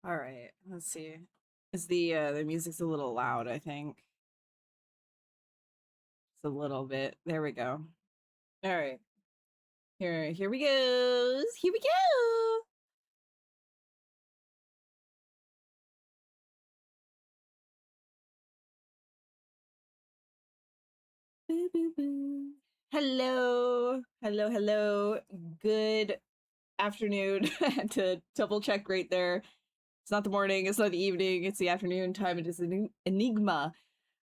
All right, let's see. Is the music's a little loud, I think. It's a little bit. There we go. All right. Here we go. Here we go. Boo, boo, boo. Hello. Hello. Good afternoon. I had to double check right there. It's not the morning, it's not the evening, it's the afternoon time. It is an enigma.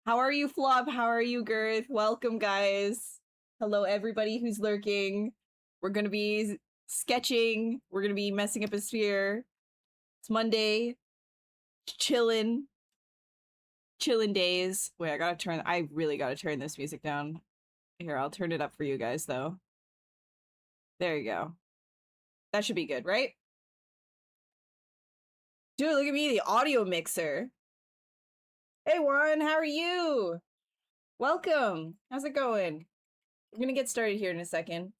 How are you, Flop? How are you, Girth? Welcome, guys. Hello, everybody who's lurking. We're gonna be sketching. We're gonna be messing up a sphere. It's Monday. Chillin' days. Wait, I really gotta turn this music down. Here, I'll turn it up for you guys, though. There you go. That should be good, right? Dude, look at me, the audio mixer. Hey, Warren, how are you? Welcome. How's it going? We're gonna get started here in a second.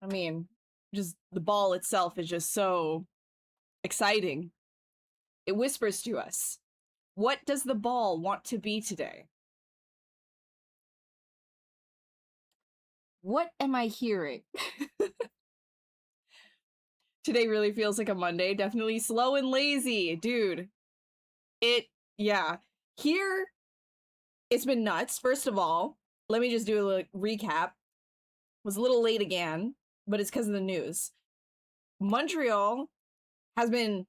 I mean, just the ball itself is just so exciting. It whispers to us. What does the ball want to be today? What am I hearing? Today really feels like a Monday. Definitely slow and lazy, dude. Yeah. Here, it's been nuts. First of all, let me just do a little recap. Was a little late again, but it's because of the news. Montreal has been,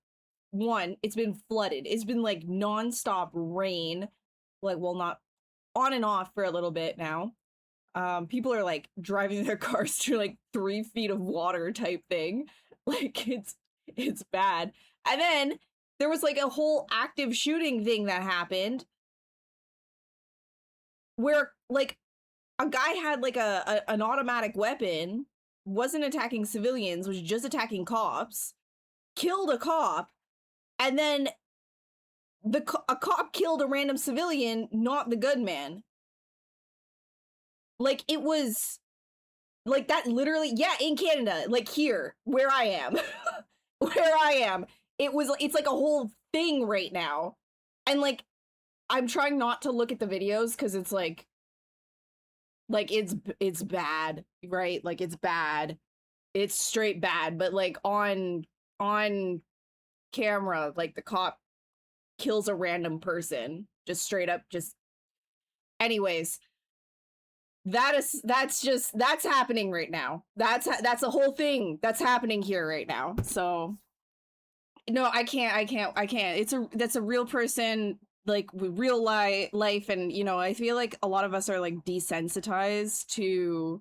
it's been flooded. It's been like nonstop rain. Like, well, not on and off for a little bit now. People are like driving their cars through like 3 feet of water type thing. Like it's bad. And then there was like a whole active shooting thing that happened where like a guy had like an automatic weapon, wasn't attacking civilians, was just attacking cops, killed a cop, and then a cop killed a random civilian, not the gunman. Like, it was like that literally, yeah, in Canada, like here, where I am. It's like a whole thing right now. And like, I'm trying not to look at the videos because it's like it's bad, right? Like, it's bad. It's straight bad, but like on camera, like the cop kills a random person, just straight up, just anyways. That's happening right now. That's a whole thing that's happening here right now. So no, I can't. That's a real person, like with real life, and you know, I feel like a lot of us are like desensitized to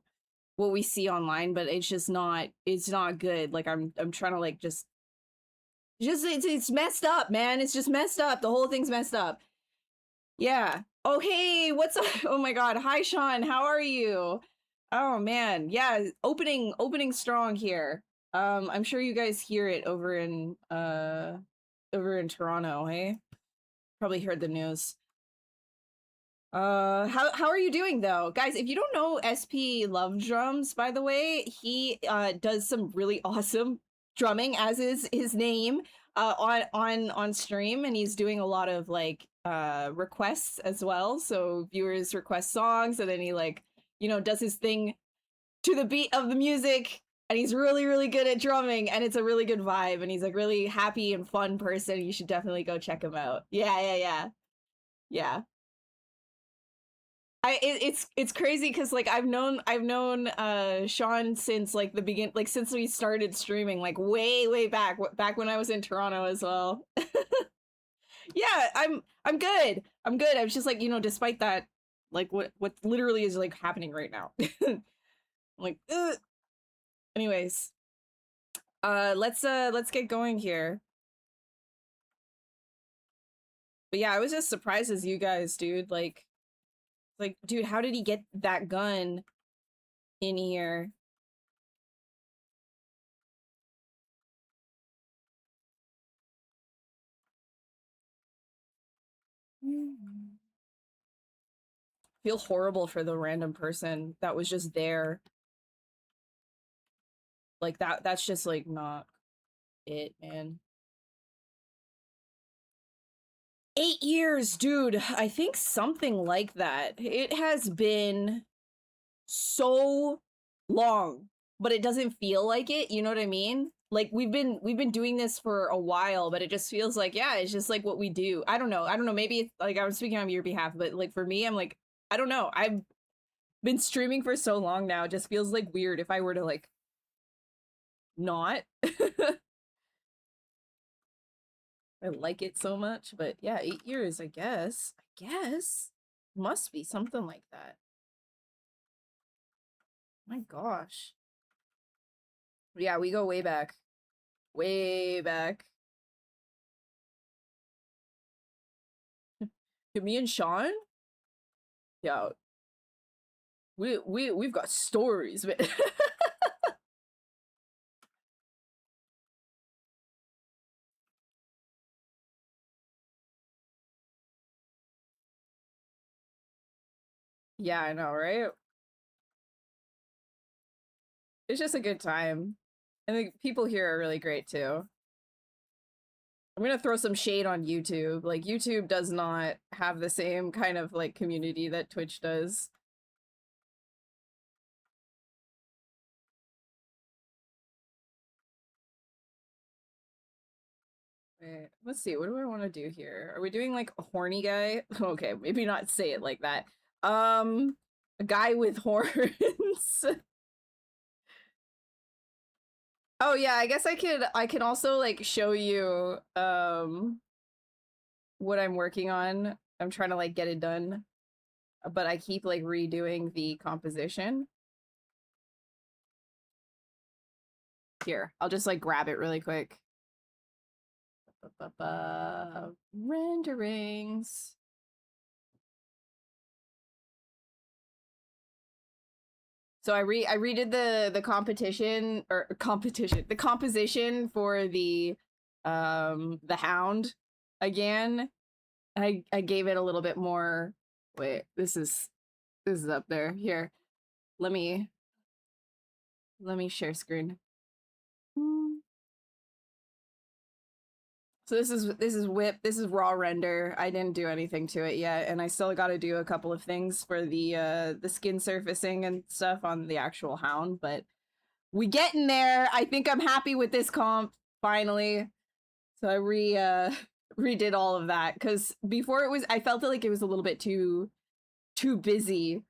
what we see online, but it's not good. Like I'm trying to like just it's messed up, man. It's just messed up. The whole thing's messed up. Yeah. Oh, hey, what's up? Oh my God. Hi, Sean. How are you? Oh man. Yeah. Opening strong here. I'm sure you guys hear it over in Toronto, hey? Probably heard the news. How are you doing though? Guys, if you don't know SP Love Drums, by the way, he does some really awesome drumming, as is his name, on stream, and he's doing a lot of like requests as well. So viewers request songs, and then he like, you know, does his thing to the beat of the music, and he's really good at drumming, and it's a really good vibe, and he's like really happy and fun person. You should definitely go check him out. Yeah. It's crazy because like I've known Sean since like the begin, like since we started streaming, like way back when I was in Toronto as well. Yeah, I'm good. I was just like, you know, despite that, like what literally is like happening right now. Like, ugh. Anyways, let's get going here. But yeah, I was just surprised as you guys, dude. Like, dude, how did he get that gun in here? Feel horrible for the random person that was just there. Like that's just like not, it, man. 8 years, dude. I think something like that. It has been so long, but it doesn't feel like it, you know what I mean? Like we've been doing this for a while, but it just feels like, yeah, it's just like what we do. I don't know, maybe it's like I was speaking on your behalf, but like for me, I'm like, I don't know, I've been streaming for so long now, it just feels like weird if I were to like not. I like it so much, but yeah, 8 years, I guess must be something like that. My gosh. Yeah, we go way back. Way back. To me and Sean? Yeah. We've got stories, man. Yeah, I know, right? It's just a good time. I think people here are really great too. I'm gonna throw some shade on YouTube. Like YouTube does not have the same kind of like community that Twitch does. Wait, let's see. What do I want to do here? Are we doing like a horny guy? Okay, maybe not say it like that. A guy with horns. Oh yeah, I guess I can also like show you what I'm working on. I'm trying to like get it done, but I keep like redoing the composition. Here, I'll just like grab it really quick. Renderings. So I redid the competition or competition, the composition for the hound again. I gave it a little bit more. Wait, this is up there. Here. Let me share screen. So this is whip, this is raw render. I didn't do anything to it yet, and I still got to do a couple of things for the skin surfacing and stuff on the actual hound, but we getting there. I think I'm happy with this comp finally. So I redid all of that because before I felt like it was a little bit too busy.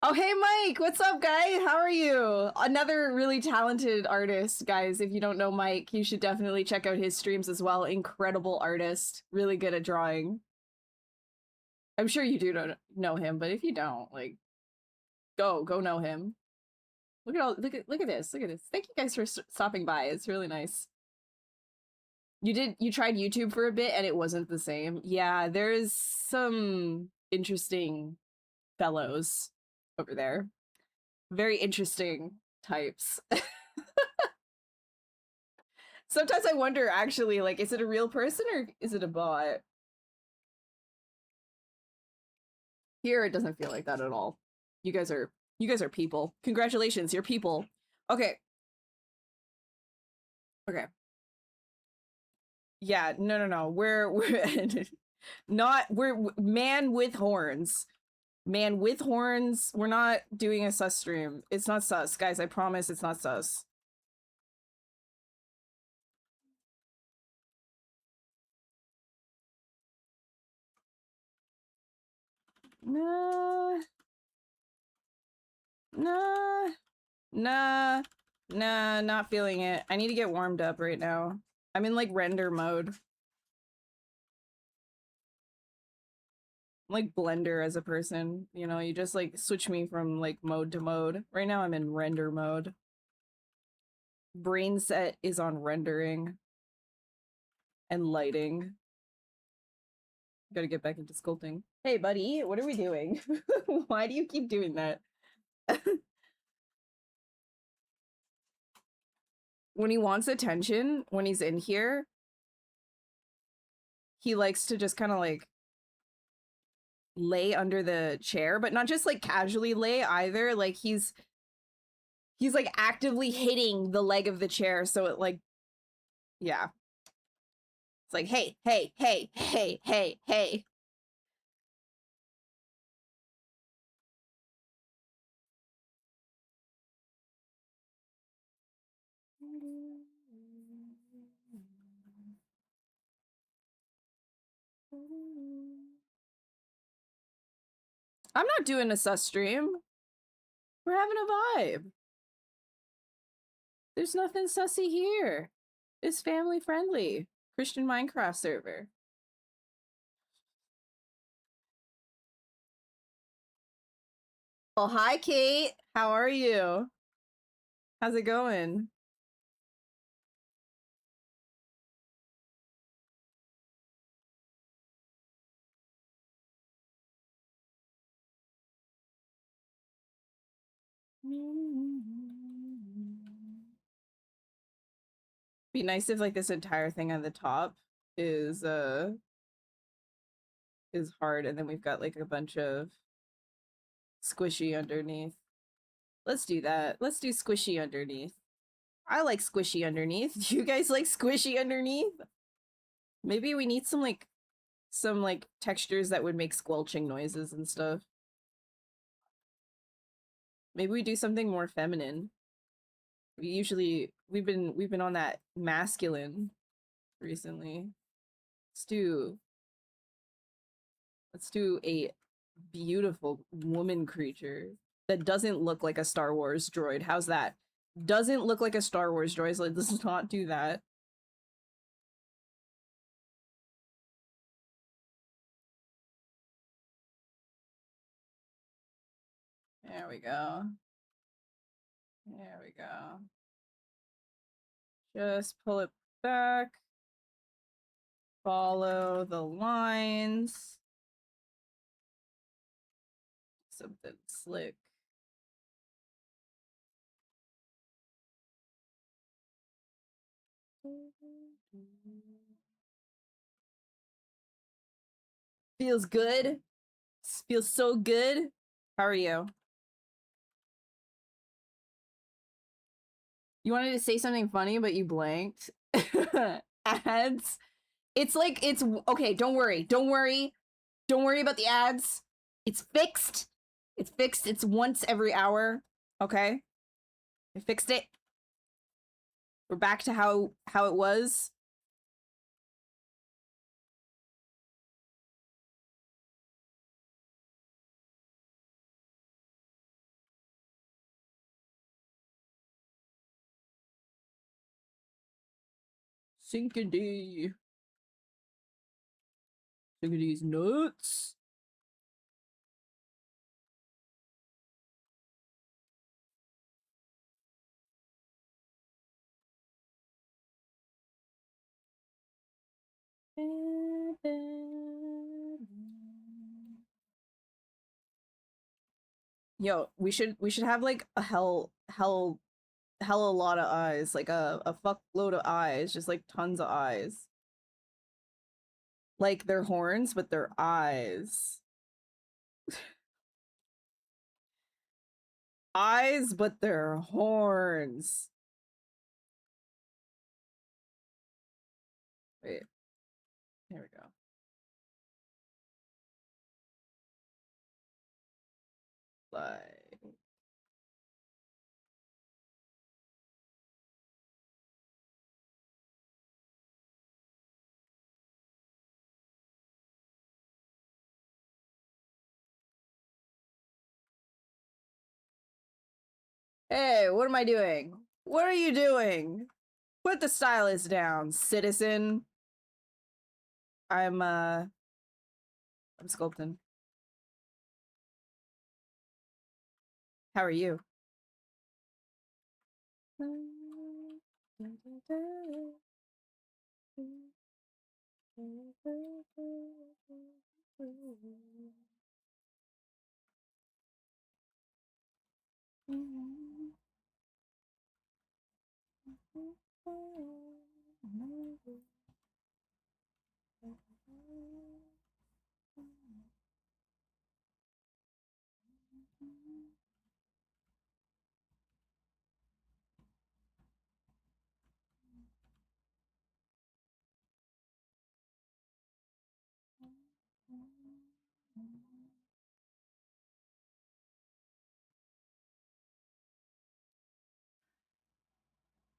Oh, hey, Mike. What's up, guy? How are you? Another really talented artist, guys. If you don't know Mike, you should definitely check out his streams as well. Incredible artist. Really good at drawing. I'm sure you do know him, but if you don't, like, go know him. Look at this. Look at this. Thank you guys for stopping by. It's really nice. You tried YouTube for a bit and it wasn't the same. Yeah, there's some interesting fellows over there. Very interesting types. Sometimes I wonder, actually, like, is it a real person or is it a bot? Here, it doesn't feel like that at all. You guys are people. Congratulations, you're people. Okay. Okay. Yeah, no. We're not, we're man with horns. Man with horns. We're not doing a sus stream. It's not sus, guys. I promise it's not sus. Nah, not feeling it. I need to get warmed up right now. I'm in like render mode. I'm like Blender as a person, you know, you just like switch me from like mode to mode. Right now I'm in render mode. Brain set is on rendering and lighting. Gotta get back into sculpting. Hey buddy, what are we doing? Why do you keep doing that? When he wants attention, when he's in here, he likes to just kind of like lay under the chair, but not just like casually lay either. Like he's like actively hitting the leg of the chair so it like Yeah. It's like, hey, hey, hey, hey, hey, hey. I'm not doing a sus stream. We're having a vibe. There's nothing sussy here. It's family friendly. Christian Minecraft server. Well, hi, Kate. How are you? How's it going? Be nice if like this entire thing on the top is hard and then we've got like a bunch of squishy underneath. Let's do that. Let's do squishy underneath. I like squishy underneath. Do you guys like squishy underneath? Maybe we need some like textures that would make squelching noises and stuff. Maybe we do something more feminine. We've been on that masculine recently. Let's do a beautiful woman creature that doesn't look like a Star Wars droid. How's that? Doesn't look like a Star Wars droid, so let's not do that. There we go. There we go. Just pull it back. Follow the lines. Something slick. Feels good. Feels so good. How are you? You wanted to say something funny, but you blanked. Ads. It's like, it's okay. Don't worry. Don't worry. Don't worry about the ads. It's fixed. It's fixed. It's once every hour. Okay. I fixed it. We're back to how it was. Sinkady. Sinkady's nuts. Yo, we should have like a hell a lot of eyes, like a fuckload of eyes, just like tons of eyes. Like they're horns, but they're eyes. Eyes, but they're horns. Wait, here we go. Like hey, what am I doing? What are you doing? Put the stylus down, citizen. I'm sculpting. How are you?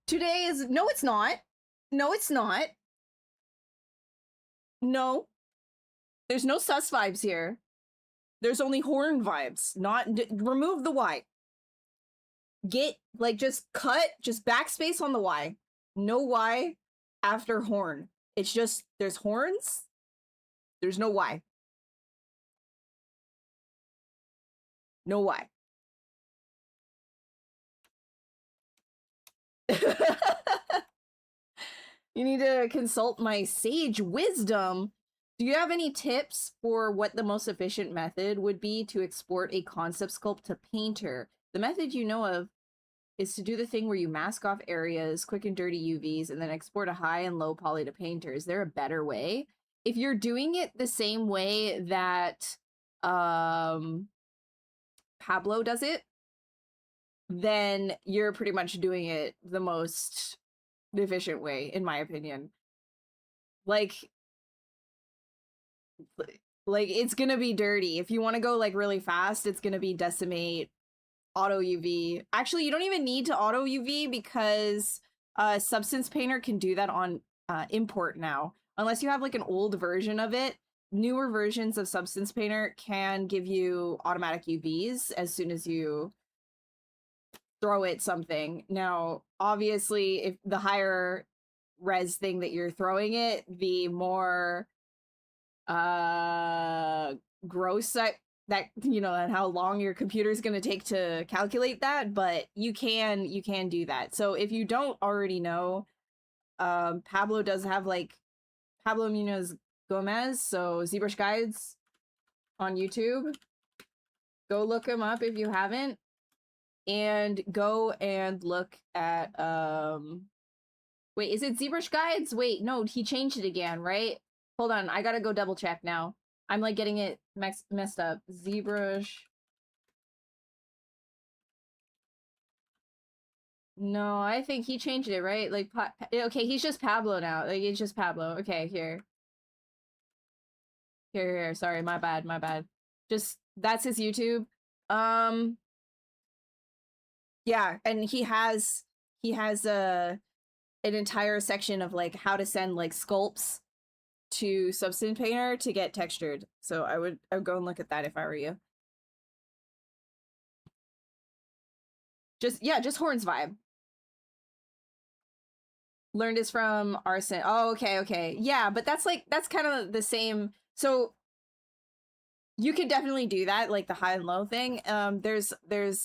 Today is no, it's not. No, it's not. No, there's no sus vibes here. There's only horn vibes. Not remove the Y. Get like just cut, just backspace on the Y. No Y after horn. It's just there's horns. There's no Y. No Y. You need to consult my sage wisdom. Do you have any tips for what the most efficient method would be to export a concept sculpt to Painter? The method you know of is to do the thing where you mask off areas, quick and dirty UVs, and then export a high and low poly to Painter. Is there a better way? If you're doing it the same way that Pablo does it, then you're pretty much doing it the most efficient way, in my opinion. Like it's gonna be dirty. If you want to go like really fast, it's gonna be decimate, auto UV. Actually, you don't even need to auto UV because Substance Painter can do that on import now. Unless you have like an old version of it, newer versions of Substance Painter can give you automatic UVs as soon as you throw it something. Now, obviously, if the higher res thing that you're throwing it, the more gross that you know, and how long your computer is going to take to calculate that, but you can do that. So if you don't already know, Pablo does have like Pablo Munoz Gomez, so Zbrush Guides on YouTube. Go look him up if you haven't, and go and look at wait, is it Zbrush Guides? Wait, no, he changed it again, right? Hold on, I gotta go double check now. I'm like getting it messed up. Zbrush. No, I think he changed it, right? Like, okay, he's just Pablo now. Like, it's just Pablo. Okay, here. Here. Sorry, my bad. Just, that's his YouTube. Yeah, and he has an entire section of like how to send like sculpts to Substance Painter to get textured. So I would go and look at that if I were you. Just horns vibe. Learned is from Arson. Oh, okay. Yeah, but that's kind of the same. So you could definitely do that, like the high and low thing. There's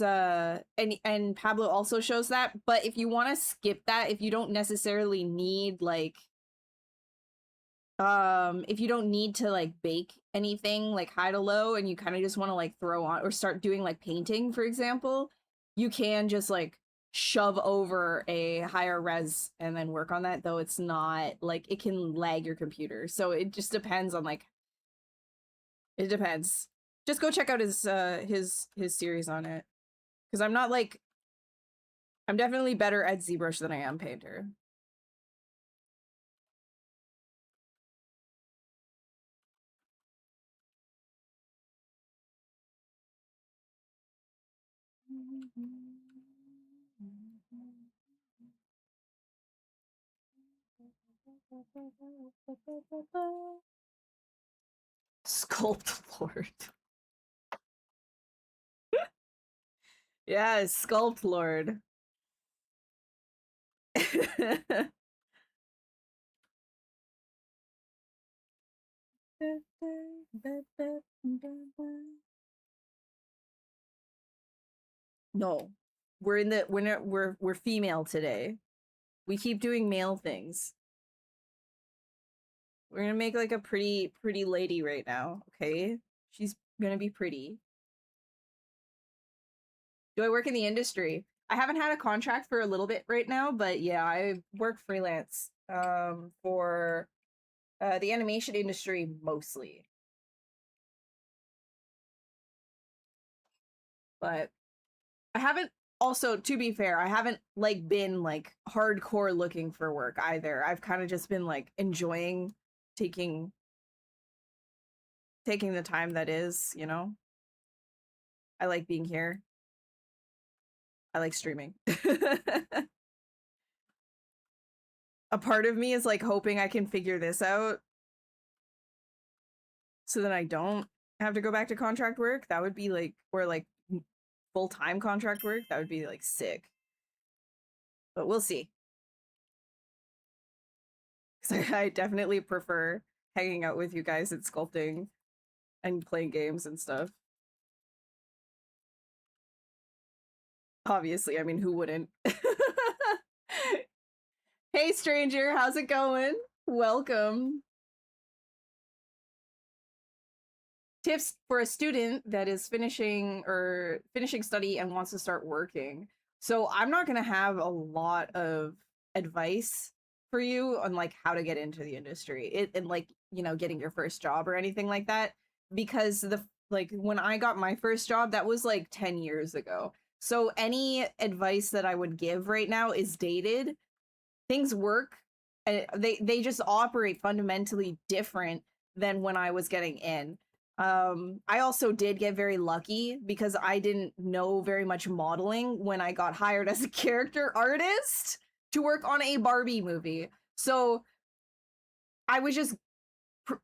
and Pablo also shows that, but if you want to skip that, if you don't necessarily need like if you don't need to like bake anything like high to low, and you kind of just want to like throw on or start doing like painting, for example, you can just like shove over a higher res and then work on that, though it's not like, it can lag your computer. So it just depends on like, it depends. Just go check out his series on it, because I'm not like, I'm definitely better at ZBrush than I am Painter. Sculpt Lord. Yeah, Sculpt Lord. No, we're in the we're female today. We keep doing male things. We're gonna make like a pretty lady right now. Okay, she's gonna be pretty. Do I work in the industry? I haven't had a contract for a little bit right now, but yeah, I work freelance for the animation industry mostly. But I haven't, also to be fair, I haven't like been like hardcore looking for work either. I've kind of just been like enjoying taking taking the time that is, you know. I like being here. I like streaming. A part of me is like hoping I can figure this out so that I don't have to go back to contract work. That would be like, or like full-time contract work. That would be like sick. But we'll see. Because I definitely prefer hanging out with you guys at sculpting and playing games and stuff. Obviously, I mean, who wouldn't? Hey, stranger, how's it going? Welcome. Tips for a student that is finishing study and wants to start working. So I'm not going to have a lot of advice for you on like how to get into the industry and like, you know, getting your first job or anything like that, because like when I got my first job, that was like 10 years ago. So any advice that I would give right now is dated. Things work. They just operate fundamentally different than when I was getting in. I also did get very lucky because I didn't know very much modeling when I got hired as a character artist to work on a Barbie movie. So I was just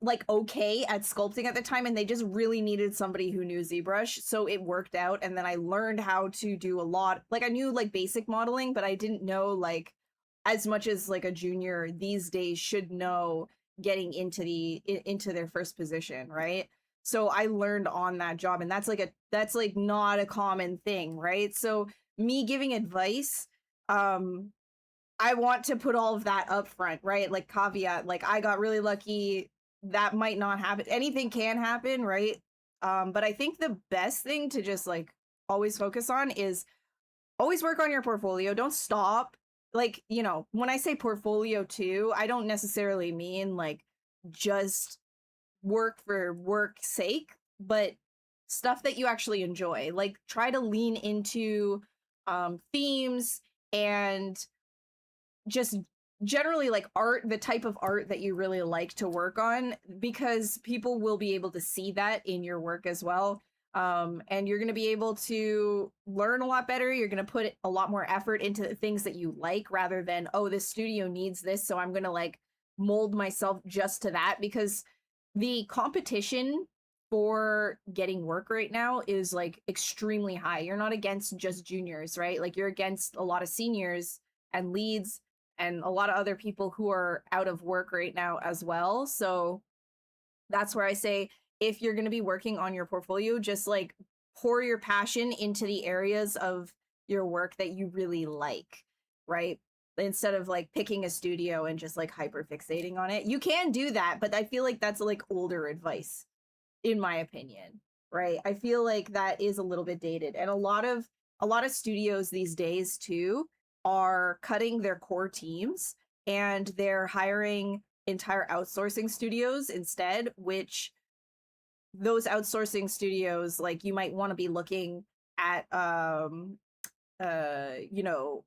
like okay at sculpting at the time, and they just really needed somebody who knew Zbrush, so it worked out. And then I learned how to do a lot, like I knew like basic modeling, but I didn't know like as much as like a junior these days should know getting into their first position, right? So I learned on that job, and that's like not a common thing, right? So me giving advice, I want to put all of that up front, right? Like caveat, like I got really lucky. That might not happen. Anything can happen, right? But I think the best thing to just like always focus on is always work on your portfolio. Don't stop. Like, you know, when I say portfolio too, I don't necessarily mean like just work for work's sake, but stuff that you actually enjoy. Like try to lean into themes and just generally like art, the type of art that you really like to work on, because people will be able to see that in your work as well. And you're going to be able to learn a lot better. You're going to put a lot more effort into the things that you like rather than, oh, this studio needs this, so I'm going to like mold myself just to that, because the competition for getting work right now is like extremely high. You're not against just juniors, right? Like you're against a lot of seniors and leads and a lot of other people who are out of work right now as well. So that's where I say, if you're going to be working on your portfolio, just like pour your passion into the areas of your work that you really like, right? Instead of like picking a studio and just like hyper fixating on it. You can do that, but I feel like that's like older advice, in my opinion, right? I feel like that is a little bit dated. And a lot of studios these days too are cutting their core teams and they're hiring entire outsourcing studios instead, which those outsourcing studios, like you might want to be looking at you know,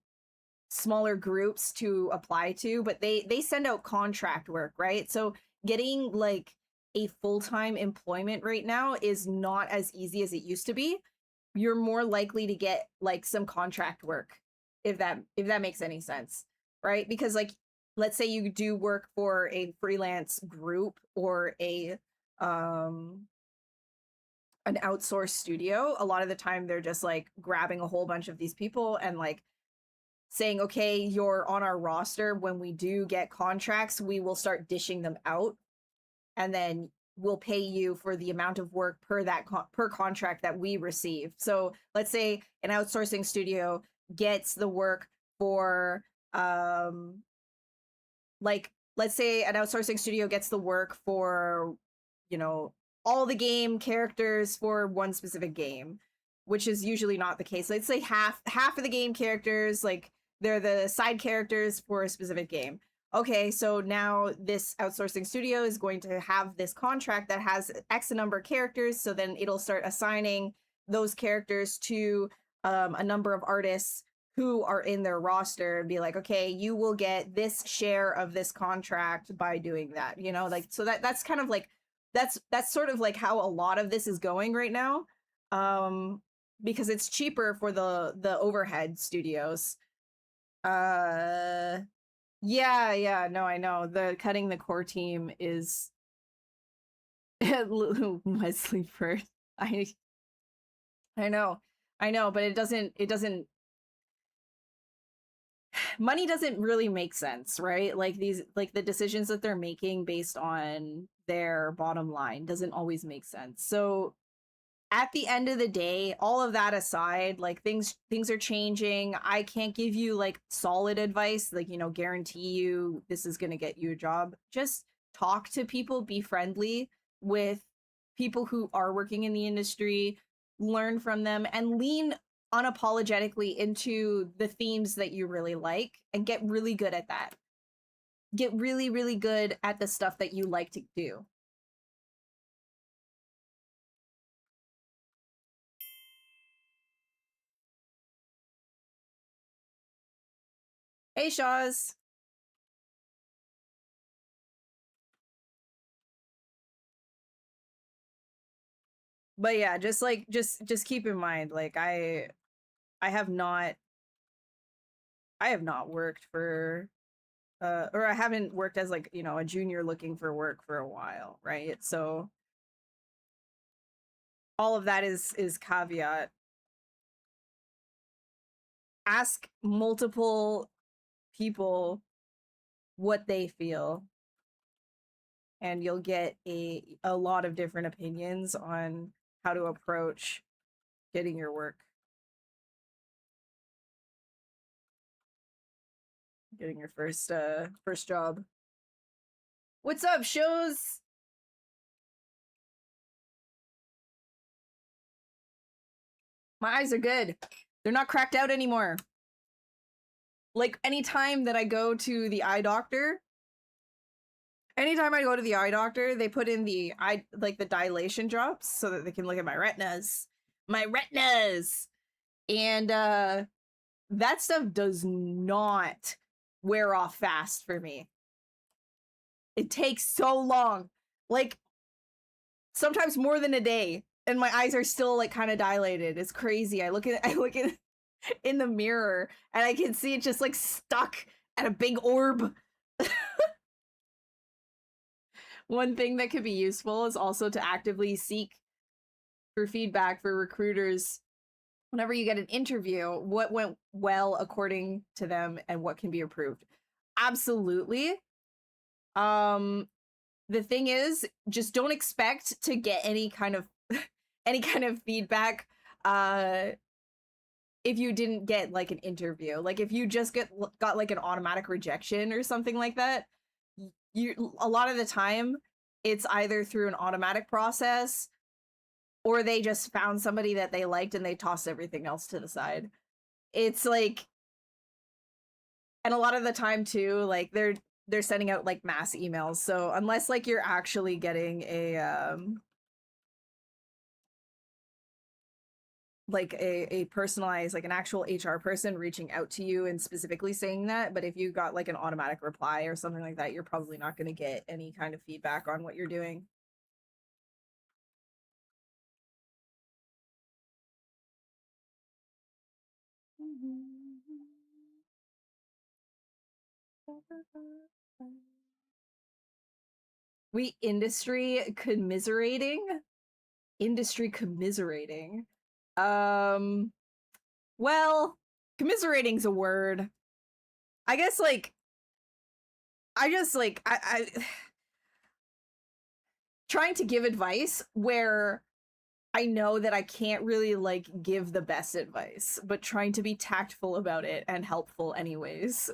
smaller groups to apply to, but they send out contract work, right? So getting like a full-time employment right now is not as easy as it used to be. You're more likely to get like some contract work, if that makes any sense, right? Because like let's say you do work for a freelance group or a an outsourced studio, a lot of the time they're just like grabbing a whole bunch of these people and like saying, okay, you're on our roster. When we do get contracts, we will start dishing them out, and then we'll pay you for the amount of work per per contract that we receive. So let's say an outsourcing studio gets the work for like let's say an outsourcing studio gets the work for, you know, all the game characters for one specific game, which is usually not the case. Let's say half of the game characters, like they're the side characters for a specific game. Okay, so now this outsourcing studio is going to have this contract that has X number of characters, so then it'll start assigning those characters to a number of artists who are in their roster and be like, okay, you will get this share of this contract by doing that, you know, like, so that's kind of like that's sort of like how a lot of this is going right now. Because it's cheaper for the overhead studios. Yeah, no, I know. The cutting the core team is Wesley first. I know. I know, but it doesn't money doesn't really make sense, right? Like the decisions that they're making based on their bottom line doesn't always make sense. So at the end of the day, all of that aside, like things are changing. I can't give you like solid advice, like, guarantee you this is going to get you a job. Just talk to people, be friendly with people who are working in the industry, learn from them, and lean unapologetically into the themes that you really like and get really good at that. Get really, really good at the stuff that you like to do. Hey, Shaw's. But yeah, just keep in mind, like I have not worked for or I haven't worked as like, a junior looking for work for a while, right? So all of that is caveat. Ask multiple people what they feel, and you'll get a lot of different opinions on how to approach getting your work, getting your first job. What's up, shows? My eyes are good. They're not cracked out anymore. Like anytime that I go to the eye doctor, they put in the eye, like the dilation drops so that they can look at my retinas. My retinas. And that stuff does not wear off fast for me. It takes so long. Like sometimes more than a day, and my eyes are still like kind of dilated. It's crazy. I look at in the mirror and I can see it just like stuck at a big orb. One thing that could be useful is also to actively seek for feedback for recruiters whenever you get an interview, what went well according to them and what can be improved. Absolutely. The thing is, just don't expect to get any kind of any kind of feedback if you didn't get like an interview. Like if you just got like an automatic rejection or something like that, you a lot of the time it's either through an automatic process or they just found somebody that they liked and they tossed everything else to the side. It's like, and a lot of the time too, like they're sending out like mass emails. So unless like you're actually getting a like a personalized, like an actual HR person reaching out to you and specifically saying that, but if you got like an automatic reply or something like that, you're probably not going to get any kind of feedback on what you're doing. We industry commiserating? Industry commiserating. Well, commiserating's a word. I guess like I trying to give advice where I know that I can't really like give the best advice, but trying to be tactful about it and helpful anyways.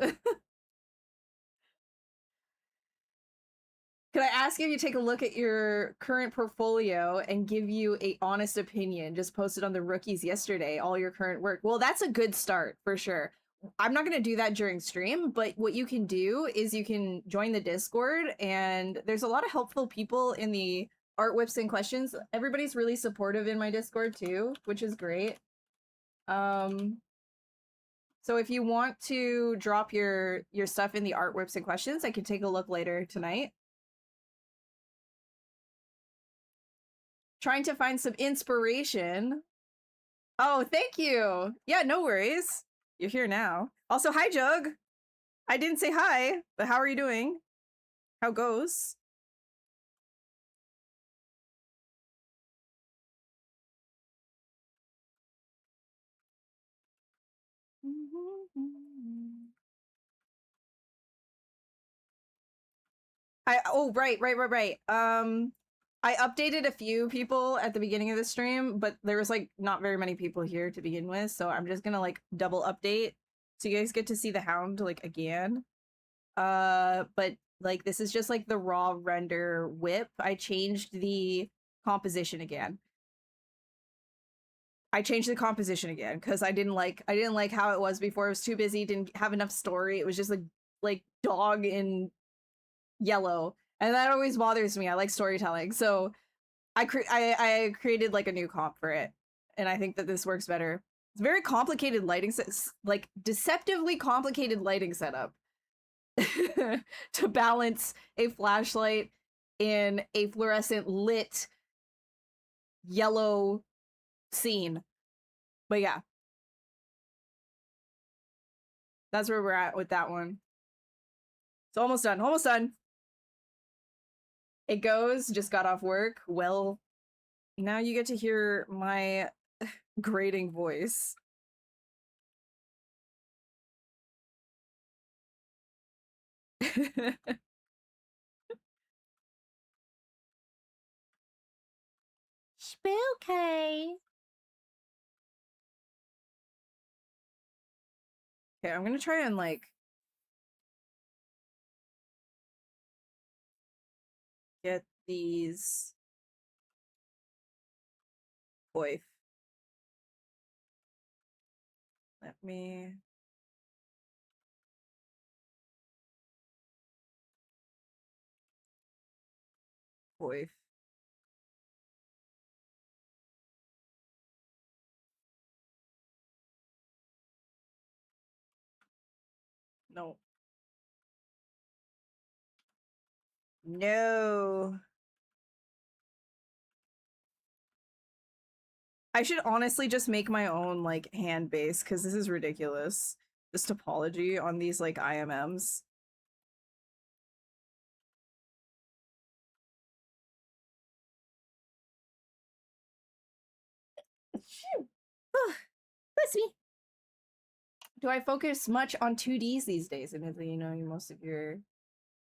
Could I ask if you take a look at your current portfolio and give you a honest opinion? Just posted on the rookies yesterday, all your current work. Well, that's a good start for sure. I'm not going to do that during stream, but what you can do is you can join the Discord, and there's a lot of helpful people in the art whips and questions. Everybody's really supportive in my Discord too, which is great. So if you want to drop your stuff in the art whips and questions, I can take a look later tonight. Trying to find some inspiration. Oh, thank you. Yeah, no worries. You're here now. Also, hi, Jug. I didn't say hi, but how are you doing? How goes? Right. I updated a few people at the beginning of the stream, but there was like not very many people here to begin with, so I'm just gonna like double update so you guys get to see the hound like again. But like this is just like the raw render whip. I changed the composition again. Because I didn't like how it was before. It was too busy, didn't have enough story. It was just like dog in yellow, and that always bothers me. I like storytelling, so I created like a new comp for it, and I think that this works better. It's very complicated lighting, like deceptively complicated lighting setup to balance a flashlight in a fluorescent lit yellow scene. But yeah, that's where we're at with that one. It's almost done. Almost done. It goes. Just got off work. Well, now you get to hear my grating voice. Spooky. Okay, I'm gonna try and like get these. Boy, let me. Boy. No. No. I should honestly just make my own like hand base because this is ridiculous. This topology on these like IMMs. Bless me. Do I focus much on 2Ds these days? And you know, most of your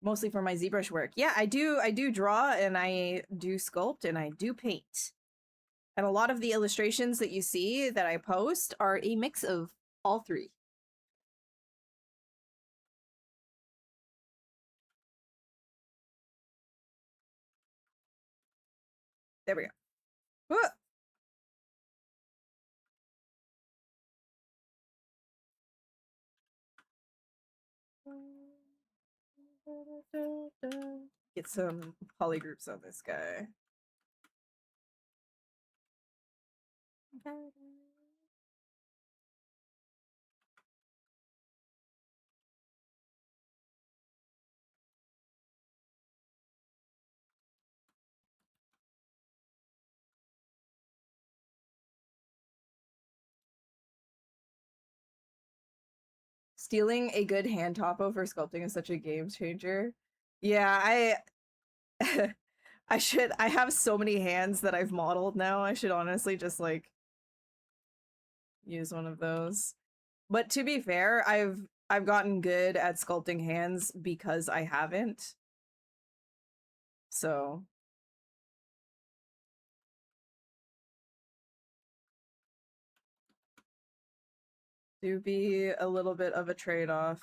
mostly for my ZBrush work. Yeah, I do draw and I do sculpt and I do paint. And a lot of the illustrations that you see that I post are a mix of all three. There we go. Whoa. Get some polygroups on this guy. Stealing a good hand topo for sculpting is such a game changer. Yeah, I have so many hands that I've modeled now. I should honestly just like use one of those. But to be fair, I've gotten good at sculpting hands because I haven't. So do be a little bit of a trade-off.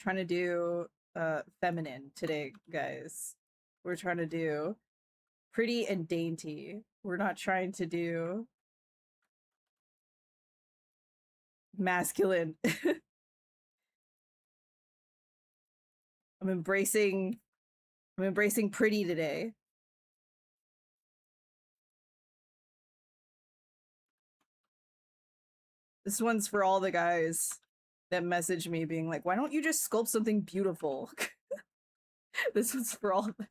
trying to do feminine today, guys. We're trying to do pretty and dainty. We're not trying to do masculine. I'm embracing pretty today. This one's for all the guys that message me being like, why don't you just sculpt something beautiful? This one's for all of them.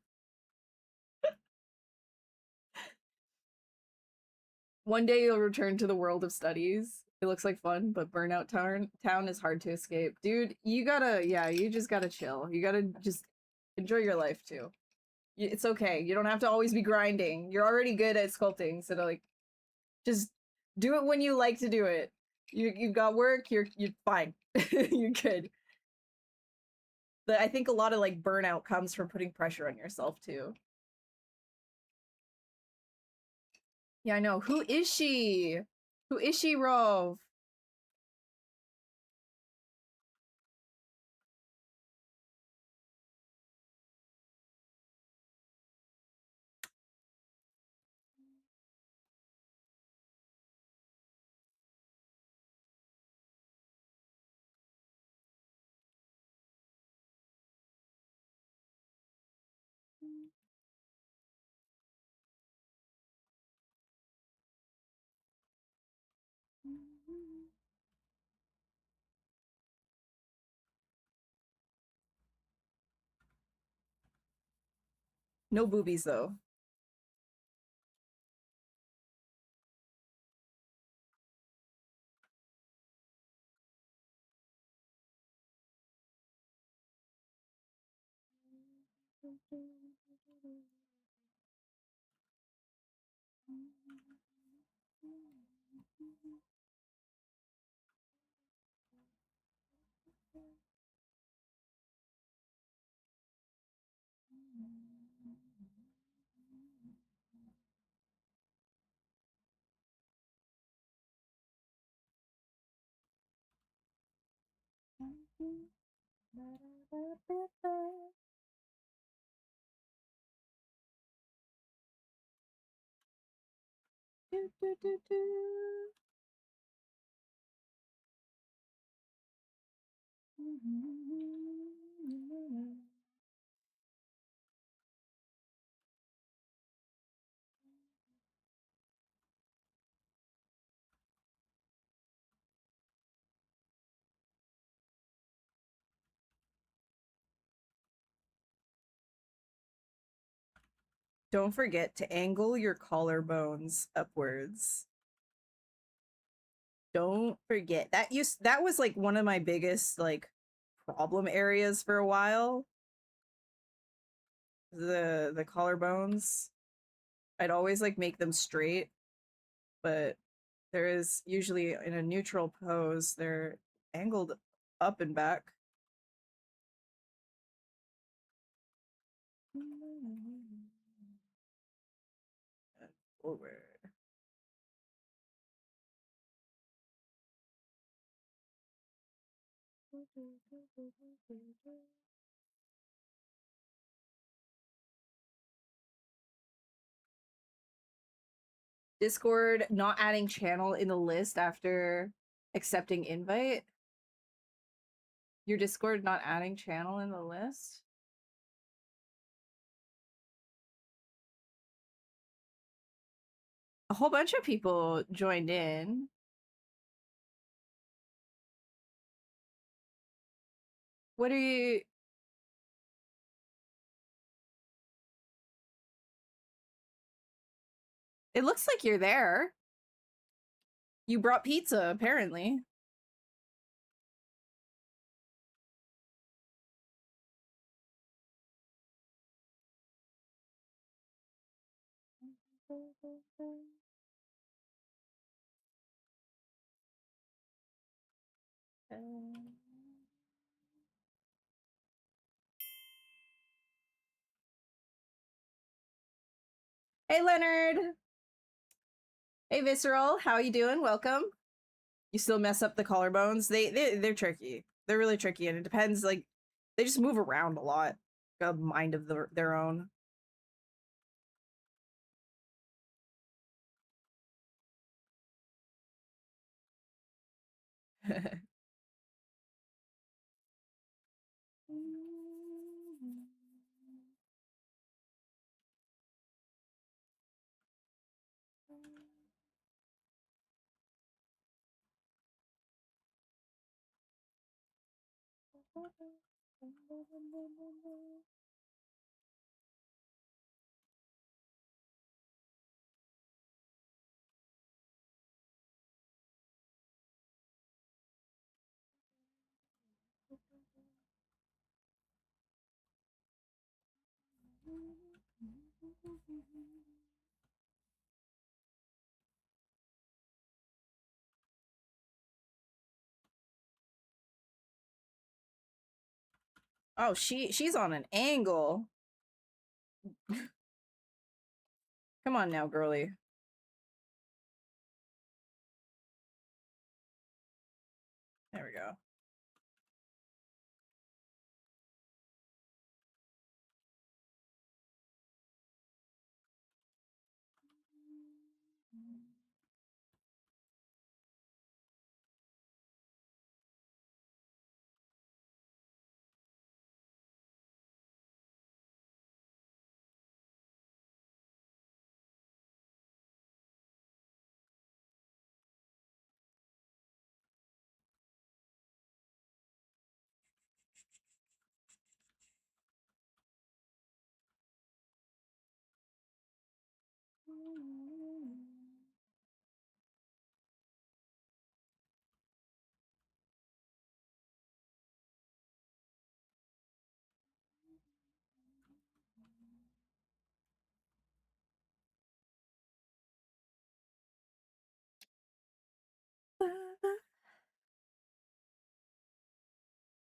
One day you'll return to the world of studies. It looks like fun, but burnout town is hard to escape. Dude, you gotta, yeah, you just gotta chill. You gotta just enjoy your life too. It's okay. You don't have to always be grinding. You're already good at sculpting, so like, just do it when you like to do it. You've got work. You're fine. You're good. But I think a lot of like burnout comes from putting pressure on yourself too. Yeah, I know. Who is she? Who is she, Rove? No boobies though. Don't forget to angle your collarbones upwards. Don't forget. That was like one of my biggest like problem areas for a while. The collarbones. I'd always like make them straight, but there is usually in a neutral pose, they're angled up and back. And forward. Discord not adding channel in the list after accepting invite. Your Discord not adding channel in the list? A whole bunch of people joined in. What are you... It looks like you're there. You brought pizza, apparently. Hey, Leonard. Hey, Visceral. How you doing? Welcome. You still mess up the collarbones. They're tricky. They're really tricky, and it depends. Like They just move around a lot. A mind of their own. Oh, she's on an angle. Come on now, girly. There we go.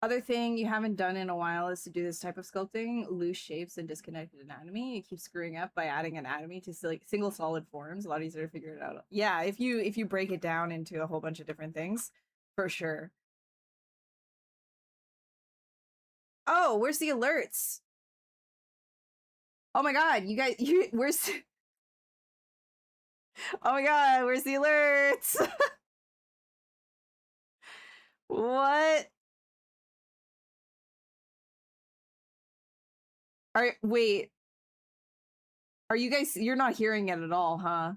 Other thing you haven't done in a while is to do this type of sculpting, loose shapes and disconnected anatomy. You keep screwing up by adding anatomy to like single solid forms. A lot easier to figure it out. Yeah, if you break it down into a whole bunch of different things, for sure. Oh, where's the alerts? Oh my god, you guys, where's? Oh my god, where's the alerts? What? Wait. Are you guys, you're not hearing it at all, huh?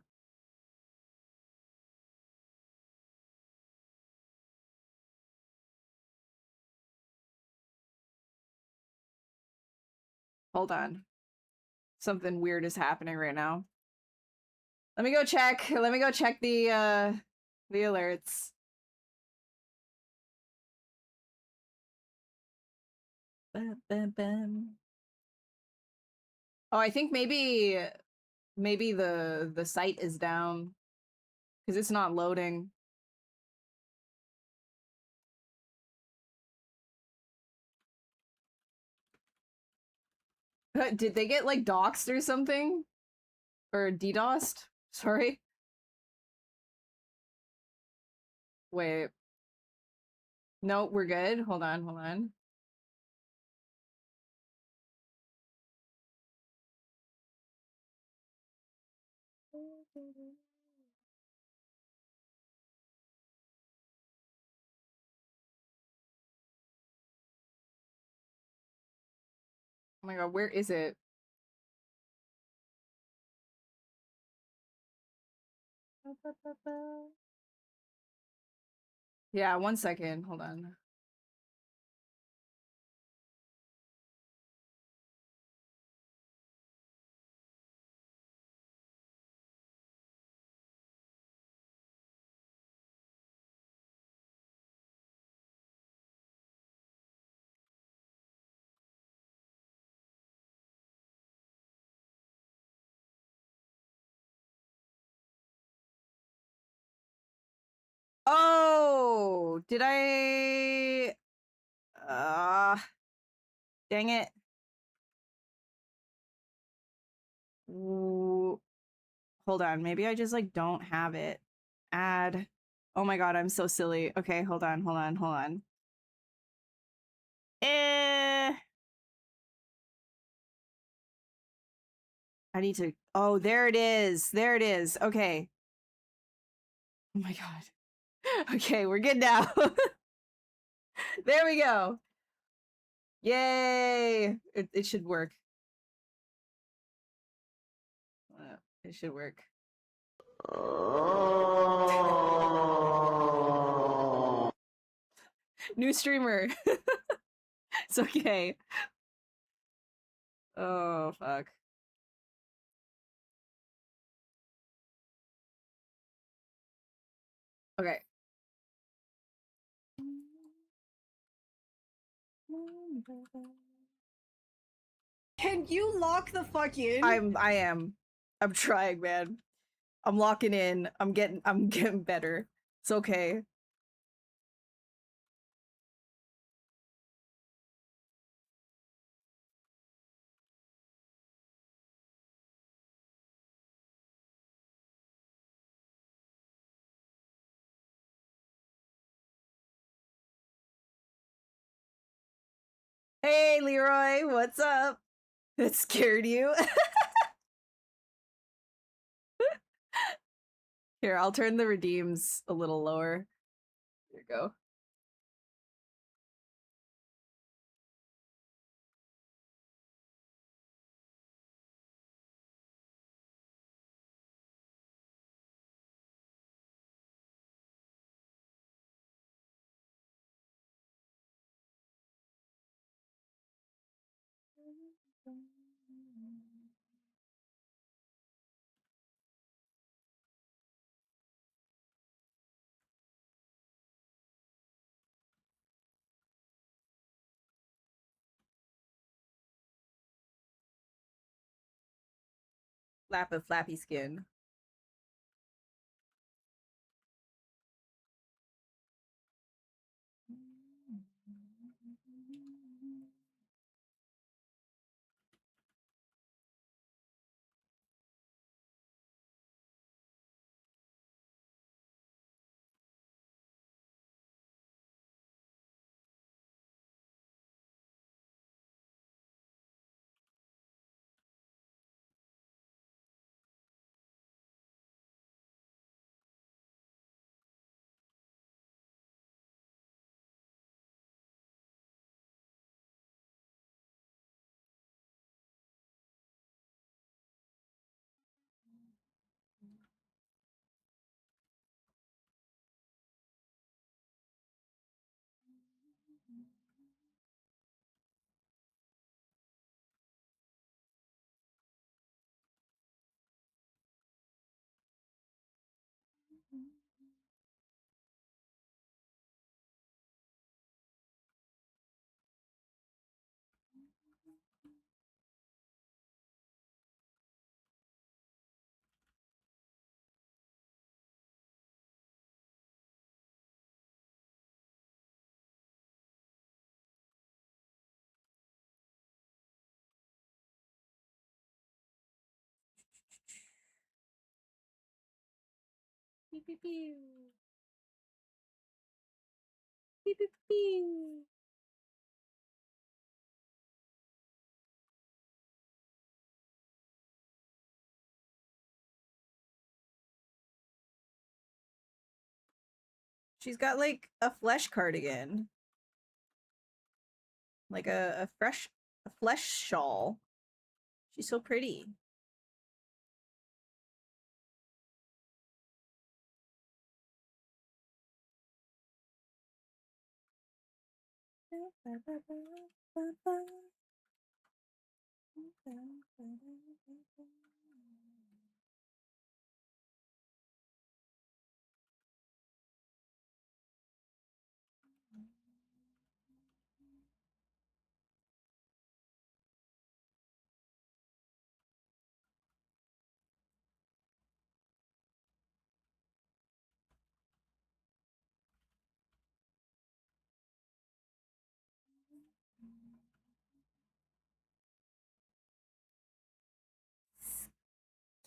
Hold on. Something weird is happening right now. Let me go check. Let me go check the alerts. Bum, bum, bum. Oh, I think maybe the site is down because it's not loading. Did they get like doxed or something? Or DDoSed? Sorry. Wait. No, we're good. Hold on, hold on. Oh my god, where is it? Yeah, 1 second. Hold on. Oh, did I? Dang it. Ooh. Hold on. Maybe I just like don't have it. Add. Oh my god, I'm so silly. Okay, hold on, hold on, hold on. I need to. Oh, there it is. There it is. Okay. Oh my god. Okay, we're good now. There we go. Yay! It should work. It should work. New streamer. It's okay. Oh, fuck. Okay. Can you lock the fuck in? I am. I'm trying, man. I'm locking in. I'm getting better. It's okay. Hey, Leroy, what's up? That scared you? Here, I'll turn the redeems a little lower. There you go. Lap of flappy skin. Pew, pew, pew. Pew, pew, pew. She's got like a flesh cardigan. Like a flesh shawl. She's so pretty.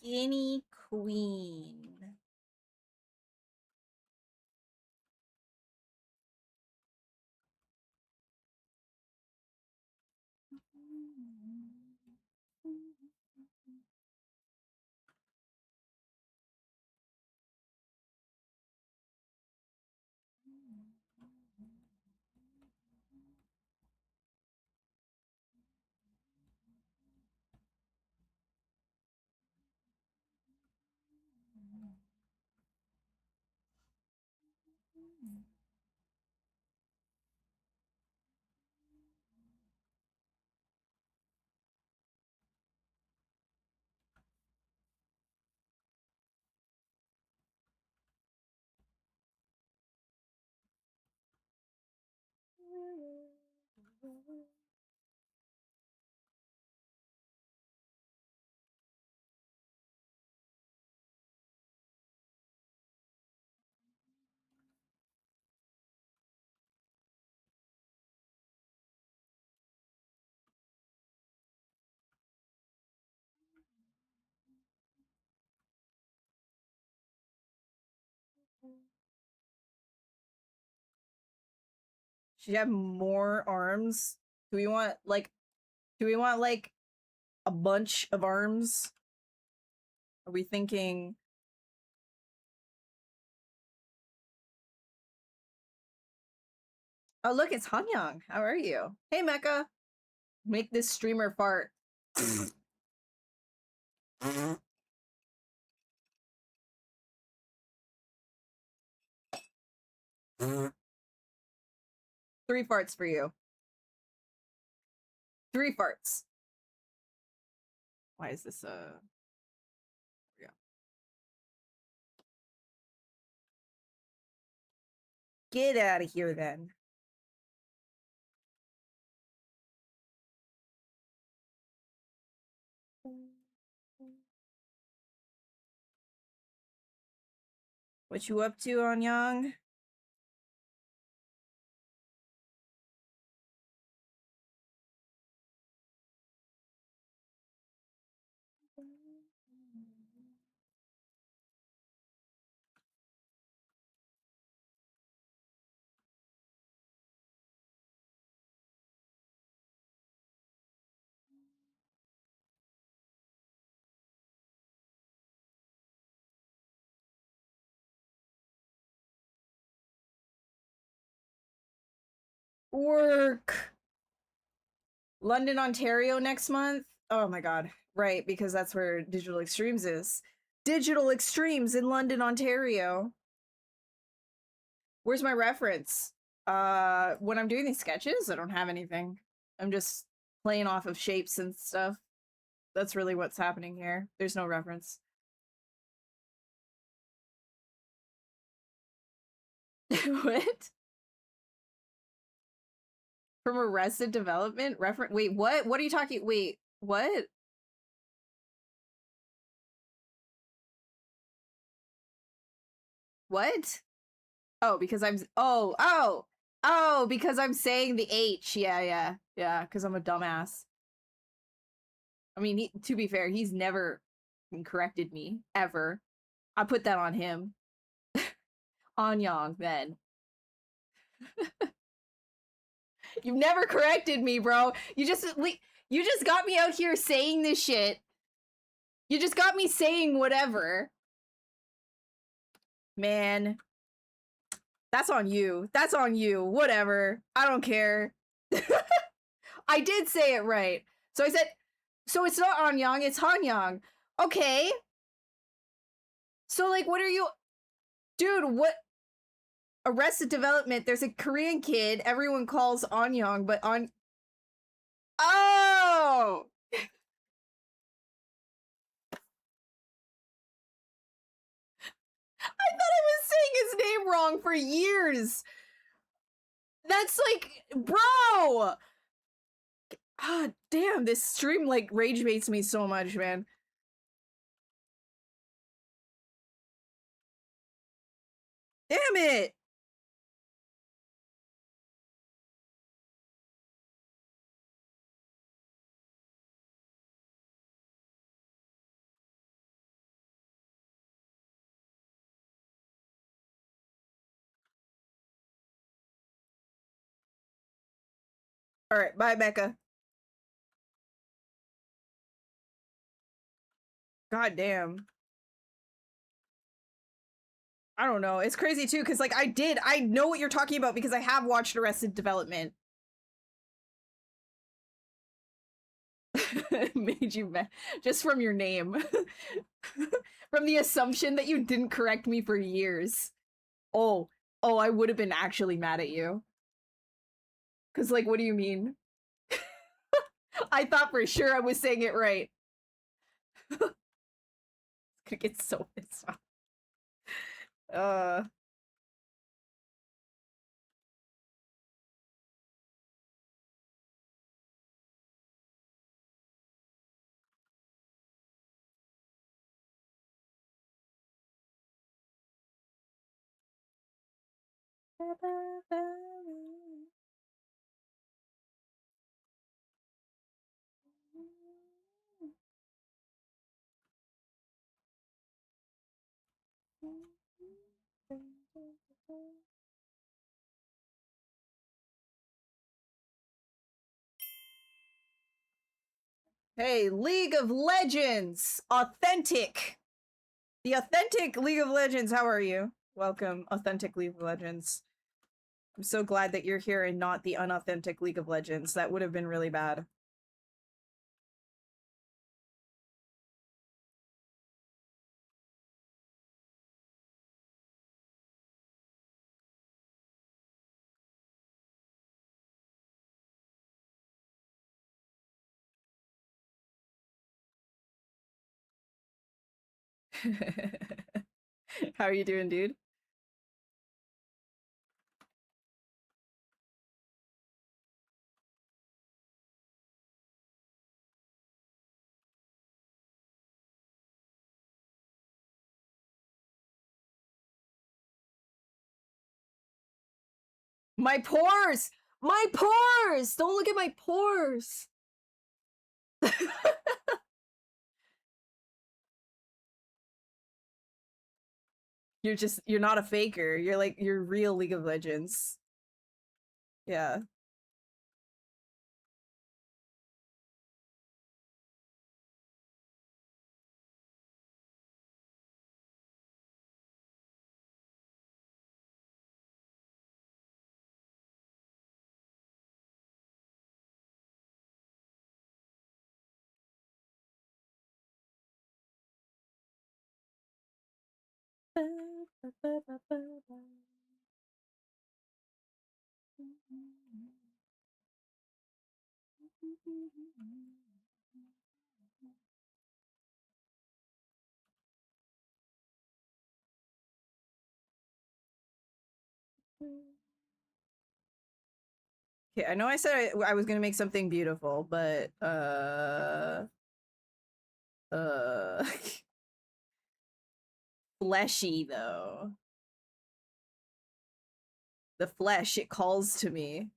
Skinny queen. Should have more arms? Do we want like a bunch of arms? Are we thinking oh look, it's Hanyang. How are you? Hey Mecha. Make this streamer fart. 3 farts for you. 3 farts. Why is this yeah. Get out of here then. What you up to, Anyang? Work. London, Ontario next month. Oh my god. Right, because that's where Digital Extremes is. Digital Extremes in London, Ontario. Where's my reference? When I'm doing these sketches, I don't have anything. I'm just playing off of shapes and stuff. That's really what's happening here. There's no reference. What? From Arrested Development? Reference? Wait, what? What are you talking? Wait, what? What? Oh, because I'm because I'm saying the H. Yeah, because I'm a dumbass. I mean, to be fair, he's never corrected me ever. I put that on him. On Yang, then. You've never corrected me, bro. You just got me out here saying this shit. You just got me saying whatever. Man. That's on you. That's on you. Whatever. I don't care. I did say it right. So I said, so it's not Anyang, it's Hanyang. Okay. So, like, what are you... Dude, what... Arrested Development, there's a Korean kid everyone calls Anyang, but on... Oh! I thought I was saying his name wrong for years. That's like, bro! Ah, damn, this stream, like, rage baits me so much, man. Damn it! Alright, bye, Becca. God damn. I don't know. It's crazy too, because like I know what you're talking about because I have watched Arrested Development. Made you mad just from your name. From the assumption that you didn't correct me for years. Oh, Oh, I would have been actually mad at you. Cause like, what do you mean? I thought for sure I was saying it right. Gonna get so pissed off. Uh Hey, League of Legends! Authentic! The authentic League of Legends, how are you? Welcome, authentic League of Legends. I'm so glad that you're here and not the unauthentic League of Legends. That would have been really bad. How are you doing, dude? My pores! My pores! Don't look at my pores! you're not a faker. You're real League of Legends. Yeah. Okay, I know I said I was gonna make something beautiful, but fleshy though. The flesh, it calls to me.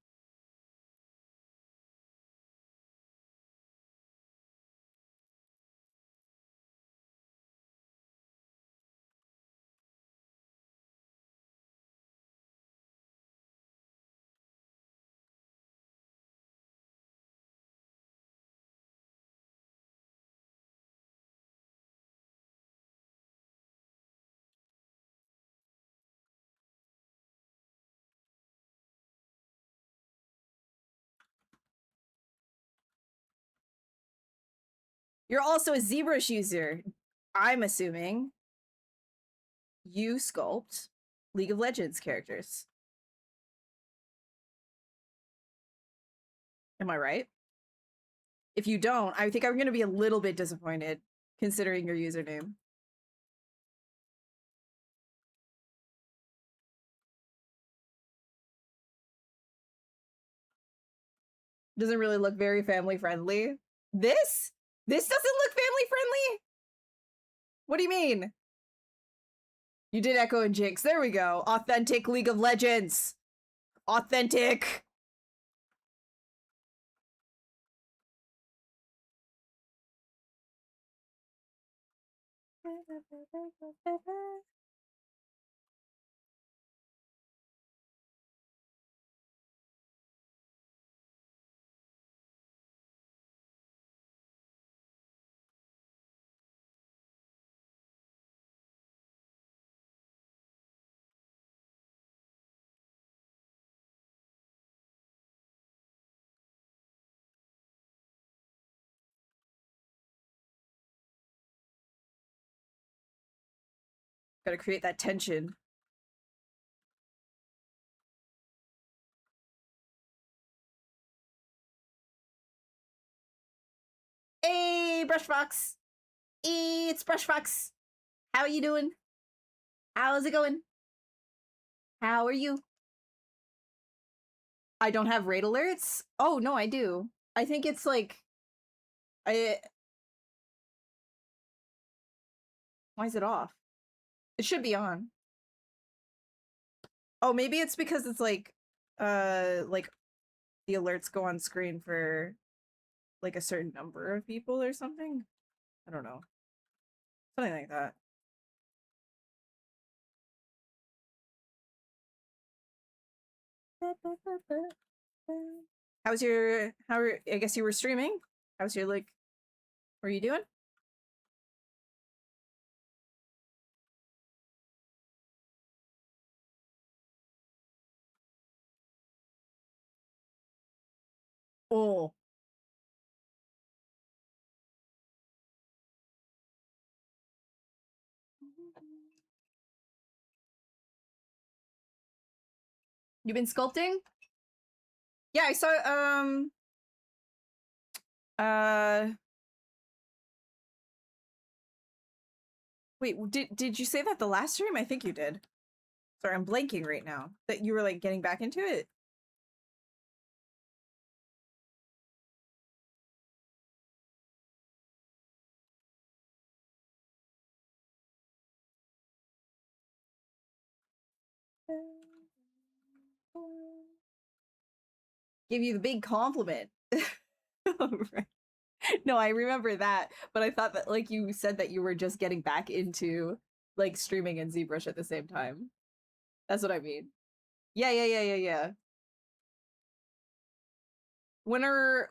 You're also a Zbrush user. I'm assuming you sculpt League of Legends characters. Am I right? If you don't, I think I'm gonna be a little bit disappointed considering your username. Doesn't really look very family friendly. This? This doesn't look family friendly? What do you mean? You did Echo and Jinx. There we go. Authentic League of Legends. Authentic. Gotta create that tension. Brush Fox. It's Brush Fox. How are you doing? How's it going? How are you? I don't have raid alerts? Oh, no, I do. I think it's like... Why is it off? It should be on. Oh, maybe it's because it's like the alerts go on screen for like a certain number of people or something. I don't know. Something like that. How's your I guess you were streaming? How's your like what are you doing? Oh. You've been sculpting? Yeah, I saw wait, did you say that the last stream? I think you did. Sorry, I'm blanking right now. That you were like getting back into it. Give you the big compliment. Right. No, I remember that, but I thought that like you said that you were just getting back into like streaming and Zbrush at the same time. That's what I mean. Yeah. When are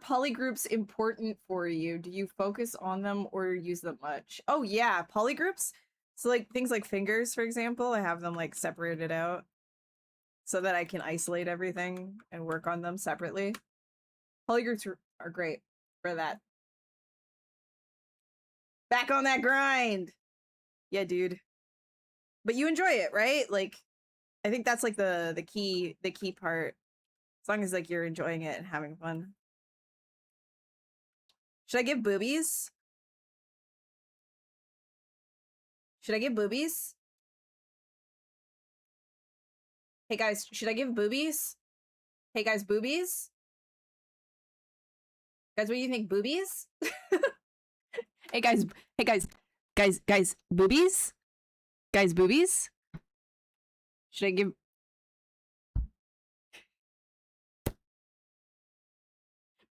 polygroups important for you? Do you focus on them or use them much? Oh yeah, polygroups. So like things like fingers, for example, I have them like separated out so that I can isolate everything and work on them separately. Polygroups are great for that. Back on that grind. Yeah, dude. But you enjoy it, right? Like I think that's like the key part. As long as like you're enjoying it and having fun. Should I give boobies? Should I give boobies? Hey guys, should I give boobies? Hey guys, boobies? Guys, what do you think? Boobies? Hey guys, boobies? Guys, boobies? Should I give...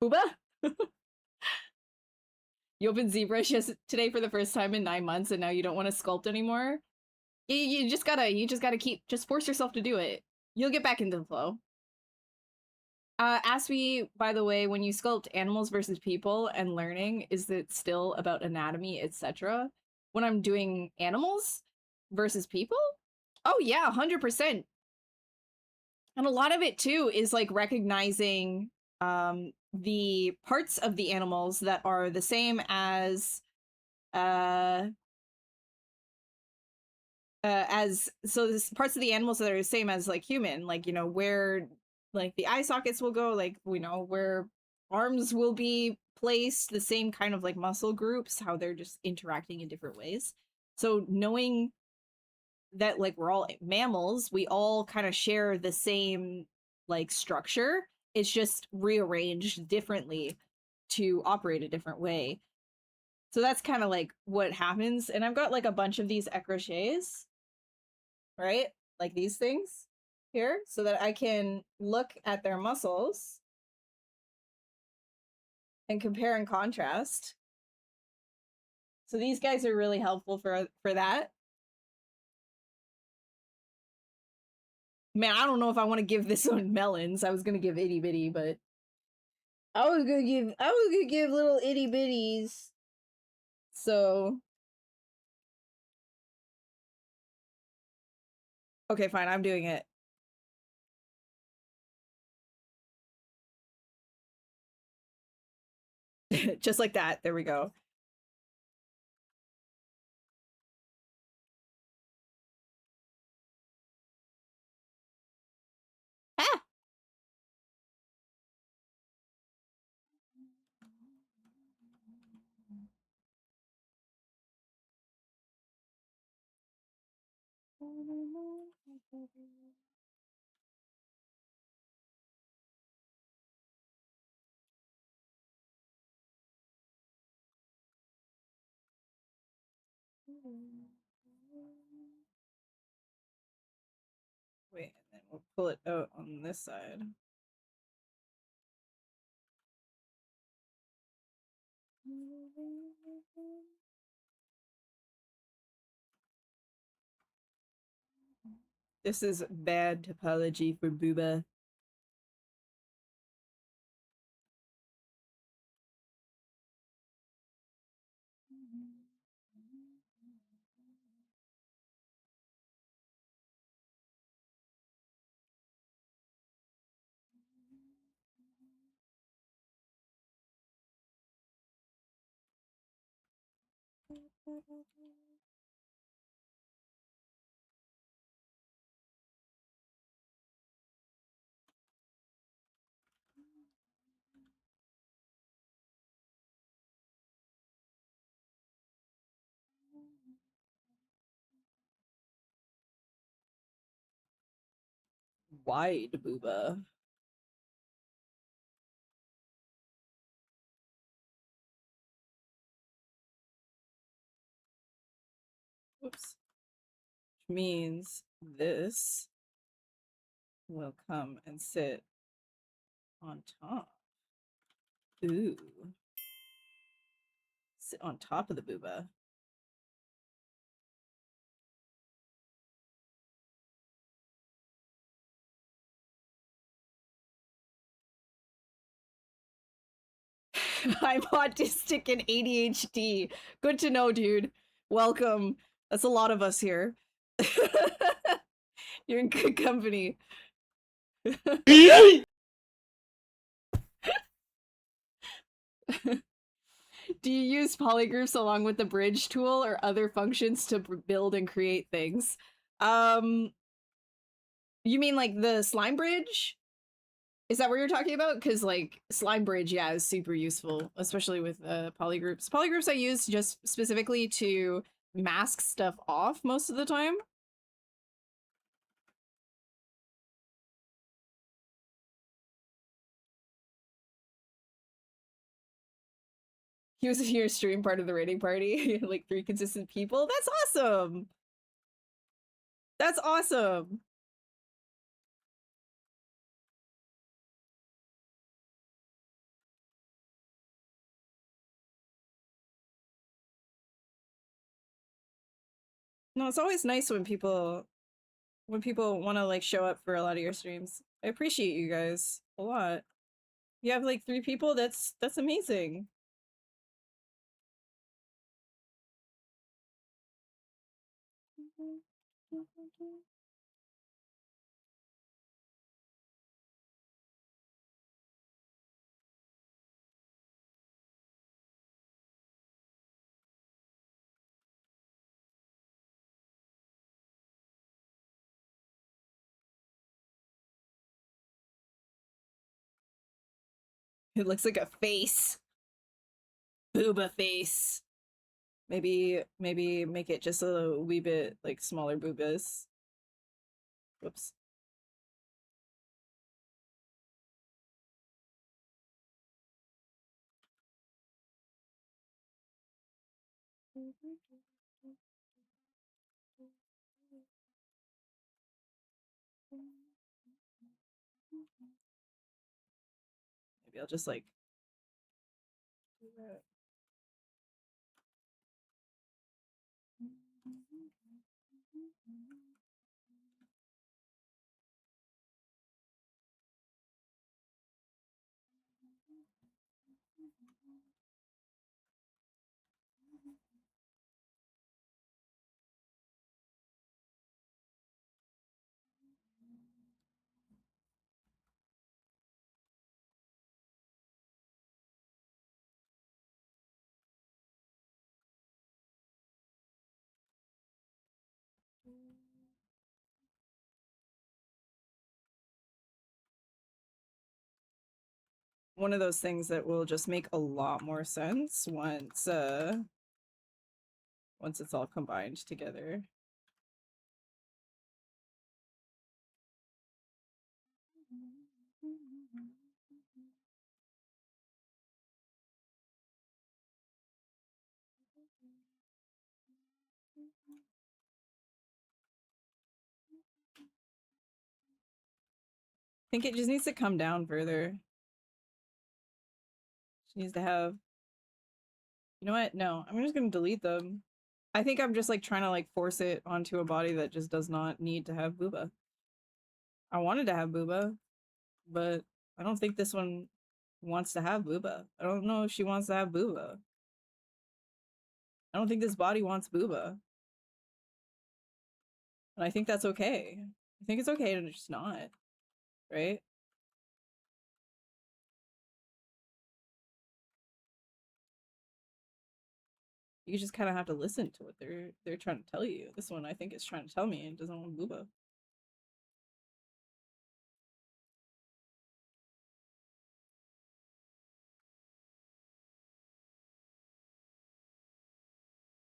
Booba? You opened ZBrush today for the first time in 9 months and now you don't want to sculpt anymore? You just gotta just force yourself to do it. You'll get back into the flow. Ask me, by the way, when you sculpt animals versus people and learning, is it still about anatomy, etc.? When I'm doing animals versus people? Oh yeah, 100%. And a lot of it too is like recognizing the parts of the animals that are the same as so this parts of the animals that are the same as like human, like you know where like the eye sockets will go, like we know where arms will be placed, the same kind of like muscle groups, how they're just interacting in different ways. So knowing that like we're all mammals, we all kind of share the same like structure, it's just rearranged differently to operate a different way. So that's kind of like what happens. And I've got like a bunch of these crochets, right? Like these things here, so that I can look at their muscles and compare and contrast. So these guys are really helpful for that. Man, I don't know if I want to give this one melons. I was gonna give itty bitty, but I was gonna give little itty bitties. So okay, fine, I'm doing it. Just like that. There we go. Ah! Wait, and then we'll pull it out on this side. This is bad topology for booba. Wide booba. Whoops. Which means this will come and sit on top. Ooh. Sit on top of the booba. I'm autistic and ADHD. Good to know, dude. Welcome. That's a lot of us here. You're in good company. Do you use polygroups along with the bridge tool or other functions to build and create things? You mean like the slime bridge? Is that what you're talking about? Because like slime bridge, yeah, is super useful, especially with polygroups. Polygroups I use just specifically to mask stuff off most of the time. He was here stream part of the raiding party, like 3 consistent people. That's awesome. That's awesome. No, it's always nice when people want to like show up for a lot of your streams. I appreciate you guys a lot. You have like 3 people. That's amazing. It looks like a face. Booba face. Maybe make it just a wee bit like smaller boobas. Whoops. Maybe I'll just like do that. One of those things that will just make a lot more sense once it's all combined together. I think it just needs to come down further. She needs to have... You know what? No, I'm just gonna delete them. I think I'm just like trying to like force it onto a body that just does not need to have booba. I wanted to have booba, but I don't think this one wants to have booba. I don't know if she wants to have booba. I don't think this body wants booba. And I think that's okay. I think it's okay to just not, right? You just kind of have to listen to what they're trying to tell you. This one I think is trying to tell me it doesn't want booba.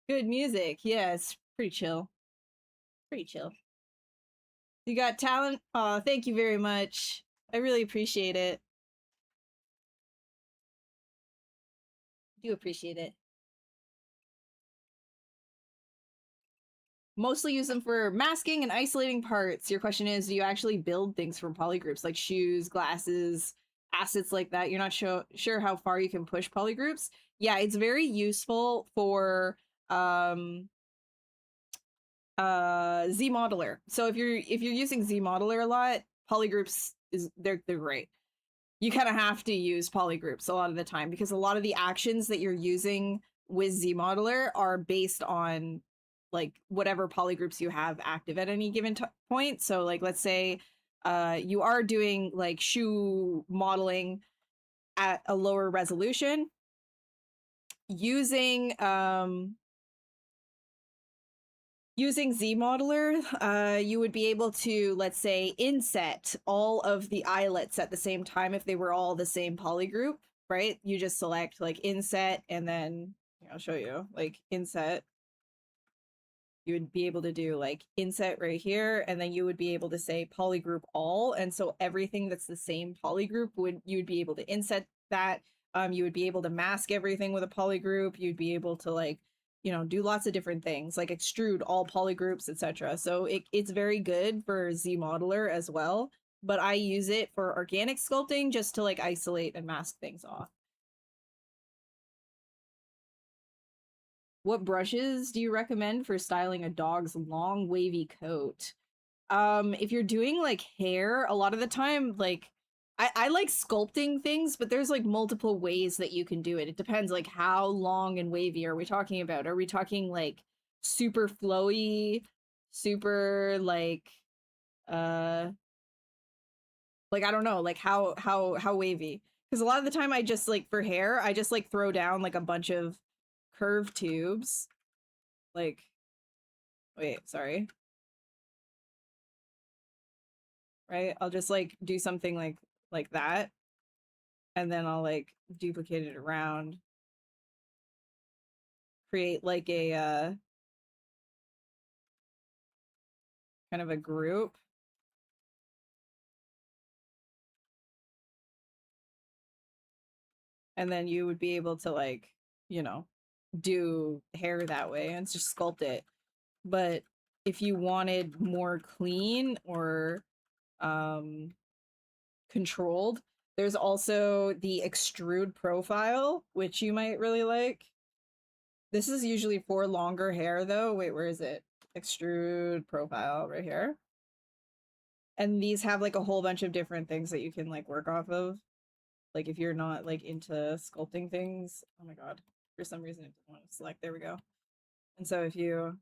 Good music. Yeah, it's pretty chill. Pretty chill. You got talent? Oh, thank you very much. I really appreciate it. Do appreciate it. Mostly use them for masking and isolating parts. Your question is, do you actually build things from polygroups like shoes, glasses, assets like that? You're not sure how far you can push polygroups? Yeah, it's very useful for ZModeler. So if you're using ZModeler a lot, polygroups they're great. You kind of have to use polygroups a lot of the time because a lot of the actions that you're using with ZModeler are based on like whatever polygroups you have active at any given point. So like let's say you are doing like shoe modeling at a lower resolution using ZModeler, you would be able to, let's say, inset all of the eyelets at the same time if they were all the same polygroup, right? You just select like inset and then I'll show you like inset. You would be able to do like inset right here, and then you would be able to say polygroup all. And so everything that's the same polygroup you would be able to inset that. You would be able to mask everything with a polygroup. You'd be able to like, you know, do lots of different things like extrude all polygroups, etc. So it's very good for ZModeler as well. But I use it for organic sculpting just to like isolate and mask things off. What brushes do you recommend for styling a dog's long wavy coat? If you're doing like hair, a lot of the time, like I like sculpting things, but there's like multiple ways that you can do it. It depends like how long and wavy are we talking about? Are we talking like super flowy, super like I don't know, like how wavy? Because a lot of the time I just like for hair, I just like throw down like a bunch of curved tubes. Like wait, sorry. Right? I'll just like do something like that. And then I'll like duplicate it around. Create like a kind of a group. And then you would be able to like, you know, do hair that way and just sculpt it. But if you wanted more clean or controlled, there's also the extrude profile, which you might really like. This is usually for longer hair though. Wait, where is it? Extrude profile right here. And these have like a whole bunch of different things that you can like work off of. Like if you're not like into sculpting things, oh my god, for some reason it doesn't want to select. There we go. And so if you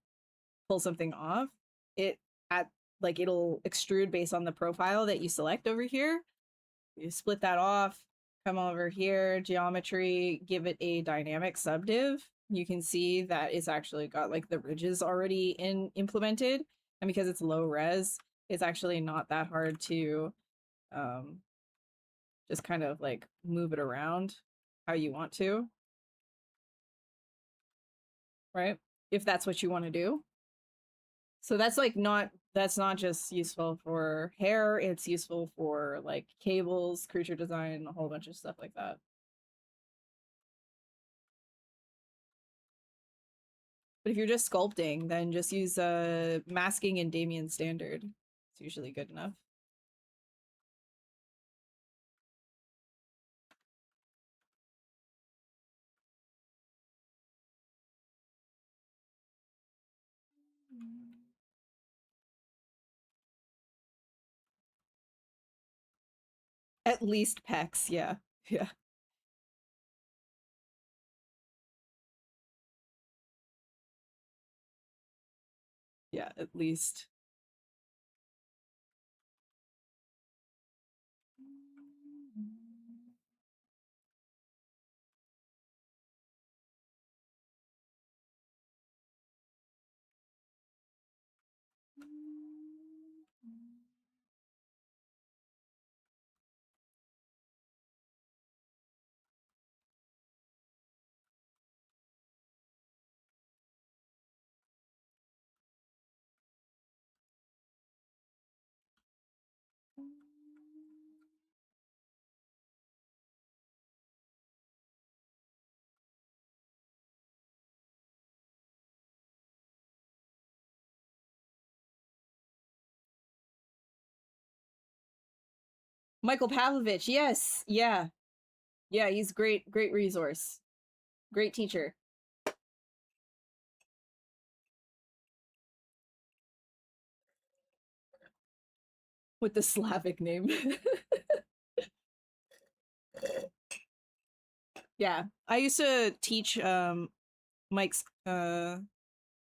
pull something off, it at like it'll extrude based on the profile that you select over here. You split that off, come over here, geometry, give it a dynamic subdiv. You can see that it's actually got like the ridges already implemented. And because it's low res, it's actually not that hard to just kind of like move it around how you want to. Right? If that's what you want to do. So that's like not that's not just useful for hair, it's useful for like cables, creature design, a whole bunch of stuff like that. But if you're just sculpting, then just use masking and Damien standard. It's usually good enough. At least pecs, yeah. Yeah. Yeah, at least. Michael Pavlovich, yes, yeah. Yeah, he's great resource. Great teacher. With the Slavic name. Yeah, I used to teach Mike's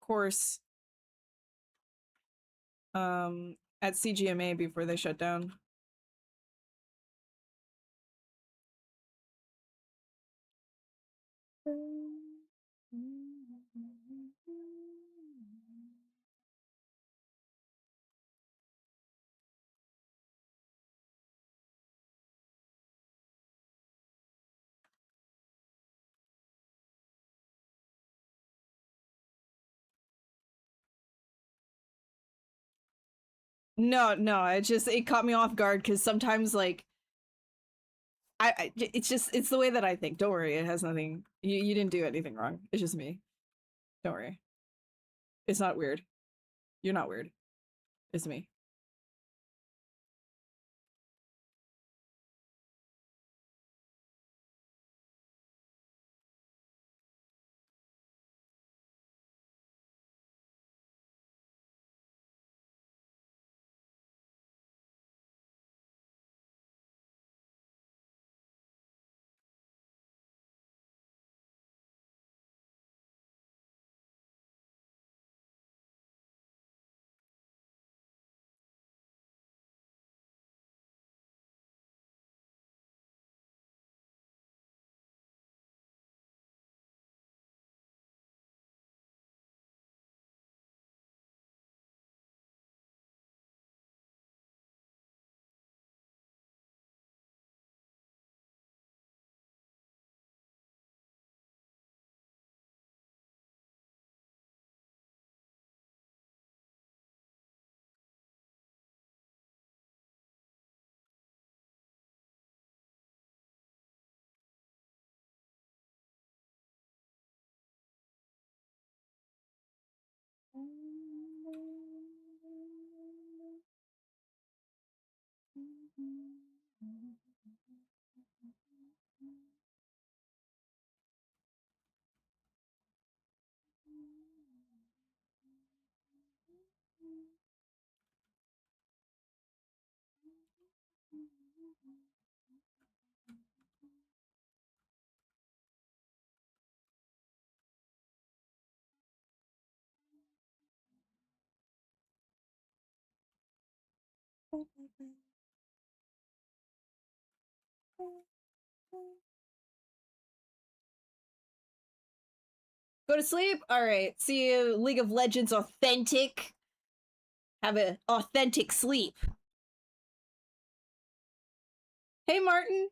course at CGMA before they shut down. No, it caught me off guard because sometimes like it's the way that I think. Don't worry, it has nothing. You didn't do anything wrong. It's just me. Don't worry. It's not weird. You're not weird. It's me. Go to sleep? Alright. See you, League of Legends Authentic. Have an authentic sleep. Hey, Martin.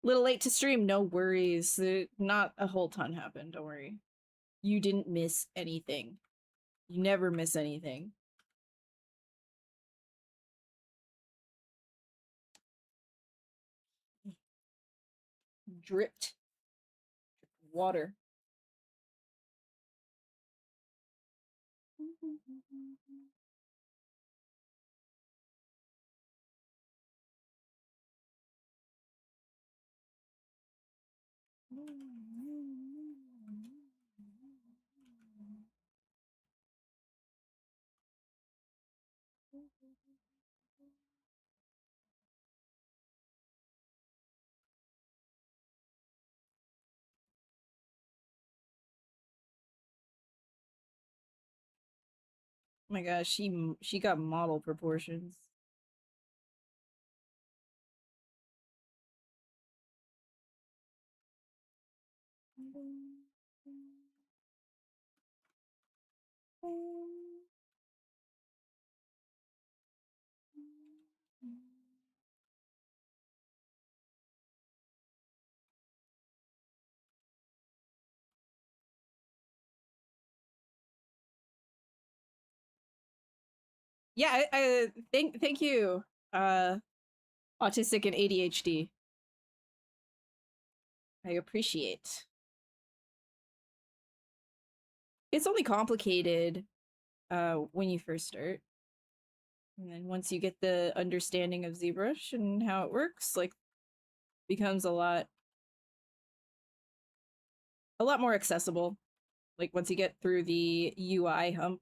Little late to stream. No worries. Not a whole ton happened. Don't worry. You didn't miss anything. You never miss anything. Dripped water. Oh my gosh, she got model proportions. Yeah, I thank you, autistic and ADHD. I appreciate. It's only complicated when you first start. And then once you get the understanding of ZBrush and how it works, like, becomes a lot more accessible. Like once you get through the UI hump.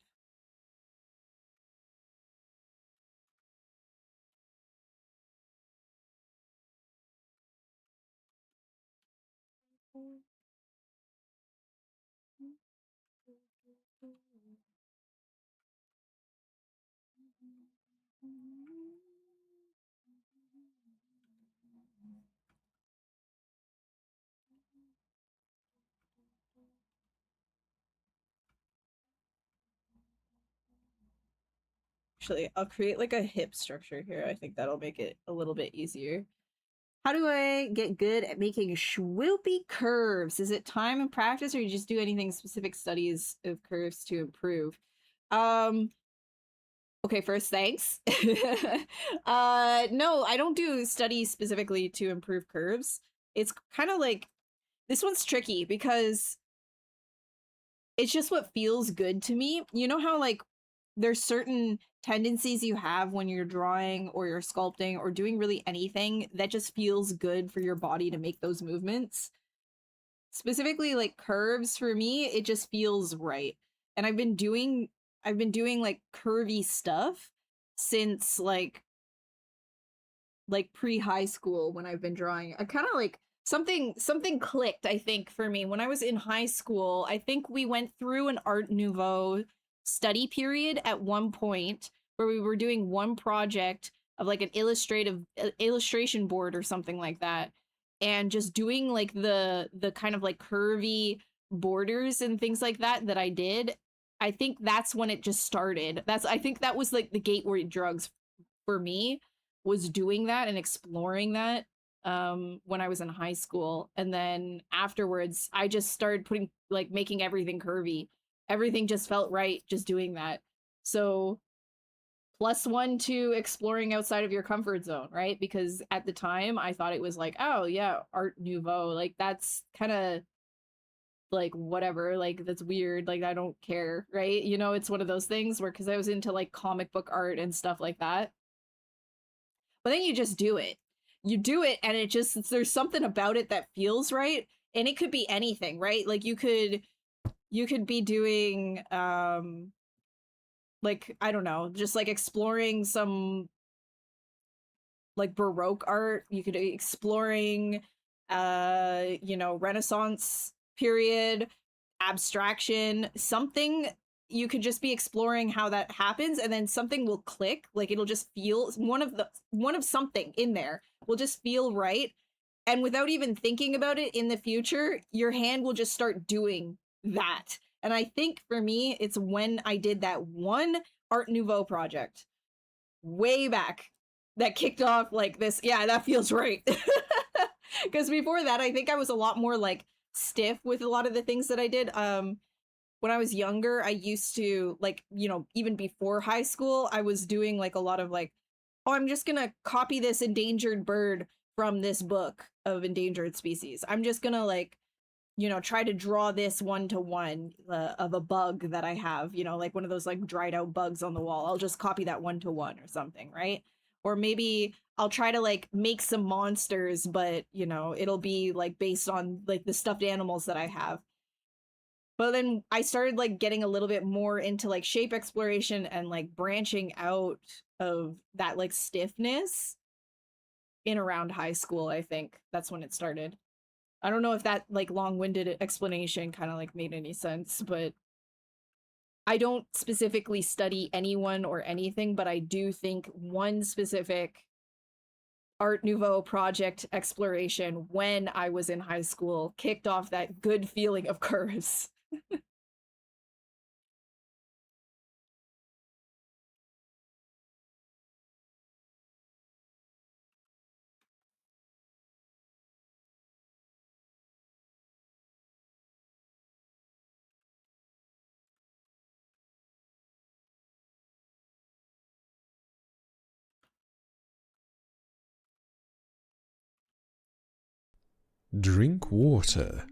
Actually, I'll create like a hip structure here. I think that'll make it a little bit easier. How do I get good at making swoopy curves? Is it time and practice, or you just do anything specific studies of curves to improve? Okay, first, thanks. No, I don't do studies specifically to improve curves. It's kind of like, this one's tricky because it's just what feels good to me. You know how like there's certain tendencies you have when you're drawing or you're sculpting or doing really anything that just feels good for your body to make those movements. Specifically like curves, for me, it just feels right. And I've been doing like curvy stuff since like pre-high school when I've been drawing. I kind of like something clicked, I think, for me when I was in high school. I think we went through an Art Nouveau study period at one point where we were doing one project of like an illustration board or something like that, and just doing like the kind of like curvy borders and things like that I did. I think that's when it just started. I think that was like the gateway drugs for me, was doing that and exploring that when I was in high school. And then afterwards I just started making everything curvy. Everything just felt right just doing that. So +1 to exploring outside of your comfort zone, right? Because at the time I thought it was like, oh yeah, Art Nouveau, like that's kind of like whatever, like that's weird, like I don't care, right? You know, it's one of those things where, because I was into like comic book art and stuff like that, but then you just do it. You do it and there's something about it that feels right. And it could be anything, right? Like you could be doing like, I don't know, just like exploring some like Baroque art. You could be exploring Renaissance period, abstraction, something. You could just be exploring how that happens, and then something will click. Like it'll just feel one of something in there will just feel right. And without even thinking about it in the future, your hand will just start doing that. And I think for me, it's when I did that one Art Nouveau project way back that kicked off like this. Yeah, that feels right. Because before that, I think I was a lot more like stiff with a lot of the things that I did. when I was younger, I used to like, even before high school, I was doing like a lot of like, oh, I'm just gonna copy this endangered bird from this book of endangered species. I'm just gonna like, try to draw this one to one of a bug that I have, like one of those like dried out bugs on the wall. I'll just copy that one to one or something, right? Or maybe I'll try to like make some monsters, but it'll be like based on like the stuffed animals that I have. But then I started like getting a little bit more into like shape exploration and like branching out of that like stiffness in around high school. I think that's when it started. I don't know if that like long-winded explanation kind of like made any sense, but I don't specifically study anyone or anything, but I do think one specific Art Nouveau project exploration when I was in high school kicked off that good feeling of curves. Drink water.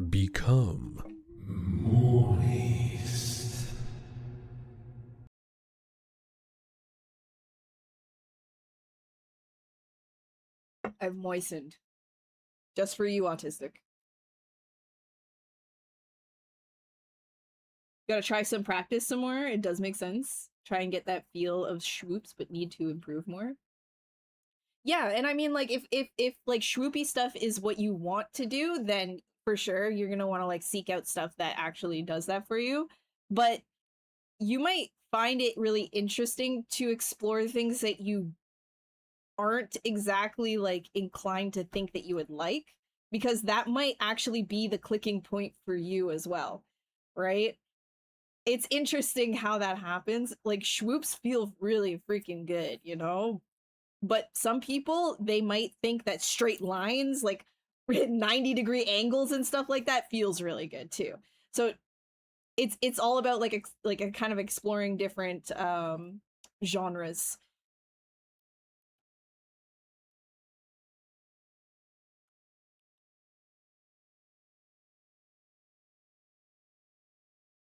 Become moist. I've moistened. Just for you, autistic. Gotta try some practice some more. It does make sense. Try and get that feel of swoops, but need to improve more. Yeah, and I mean like if like swoopy stuff is what you want to do, then for sure you're gonna want to like seek out stuff that actually does that for you. But you might find it really interesting to explore things that you aren't exactly like inclined to think that you would like, because that might actually be the clicking point for you as well, right? It's interesting how that happens. Like swoops feel really freaking good, but some people, they might think that straight lines, like 90-degree angles and stuff like that, feels really good too. So it's all about like like a kind of exploring different genres.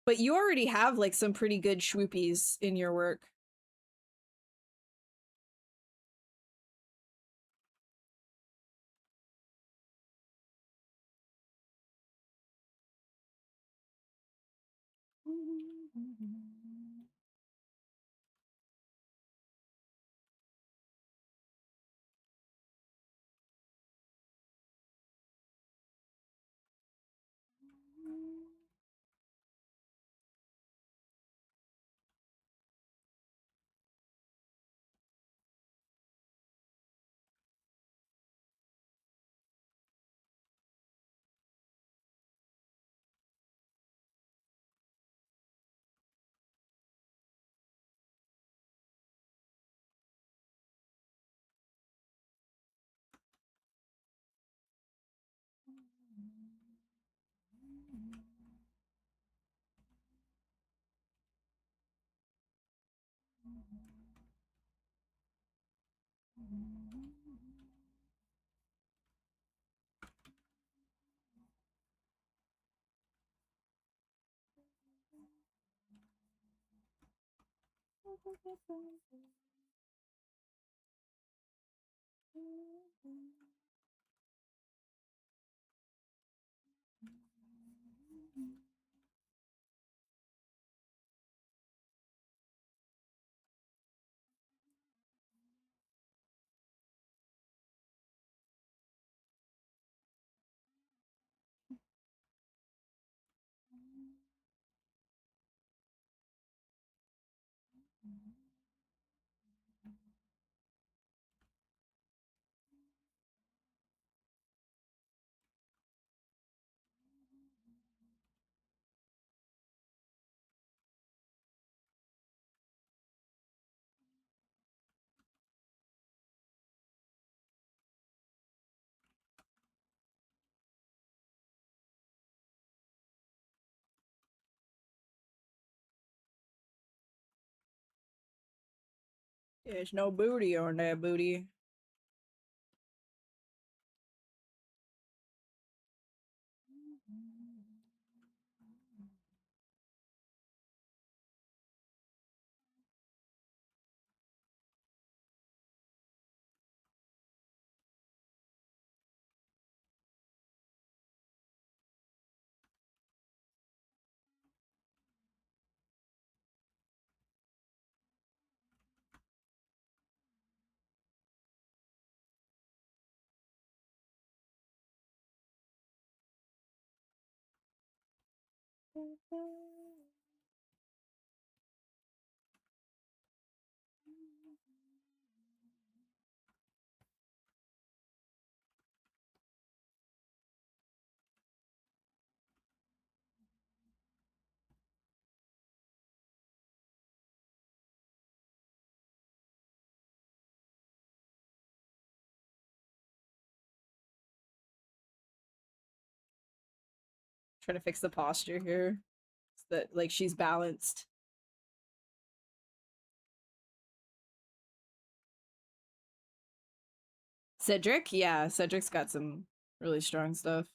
But you already have like some pretty good swoopies in your work. There's no booty on that booty. Trying to fix the posture here. So that like she's balanced. Cedric? Yeah, Cedric's got some really strong stuff.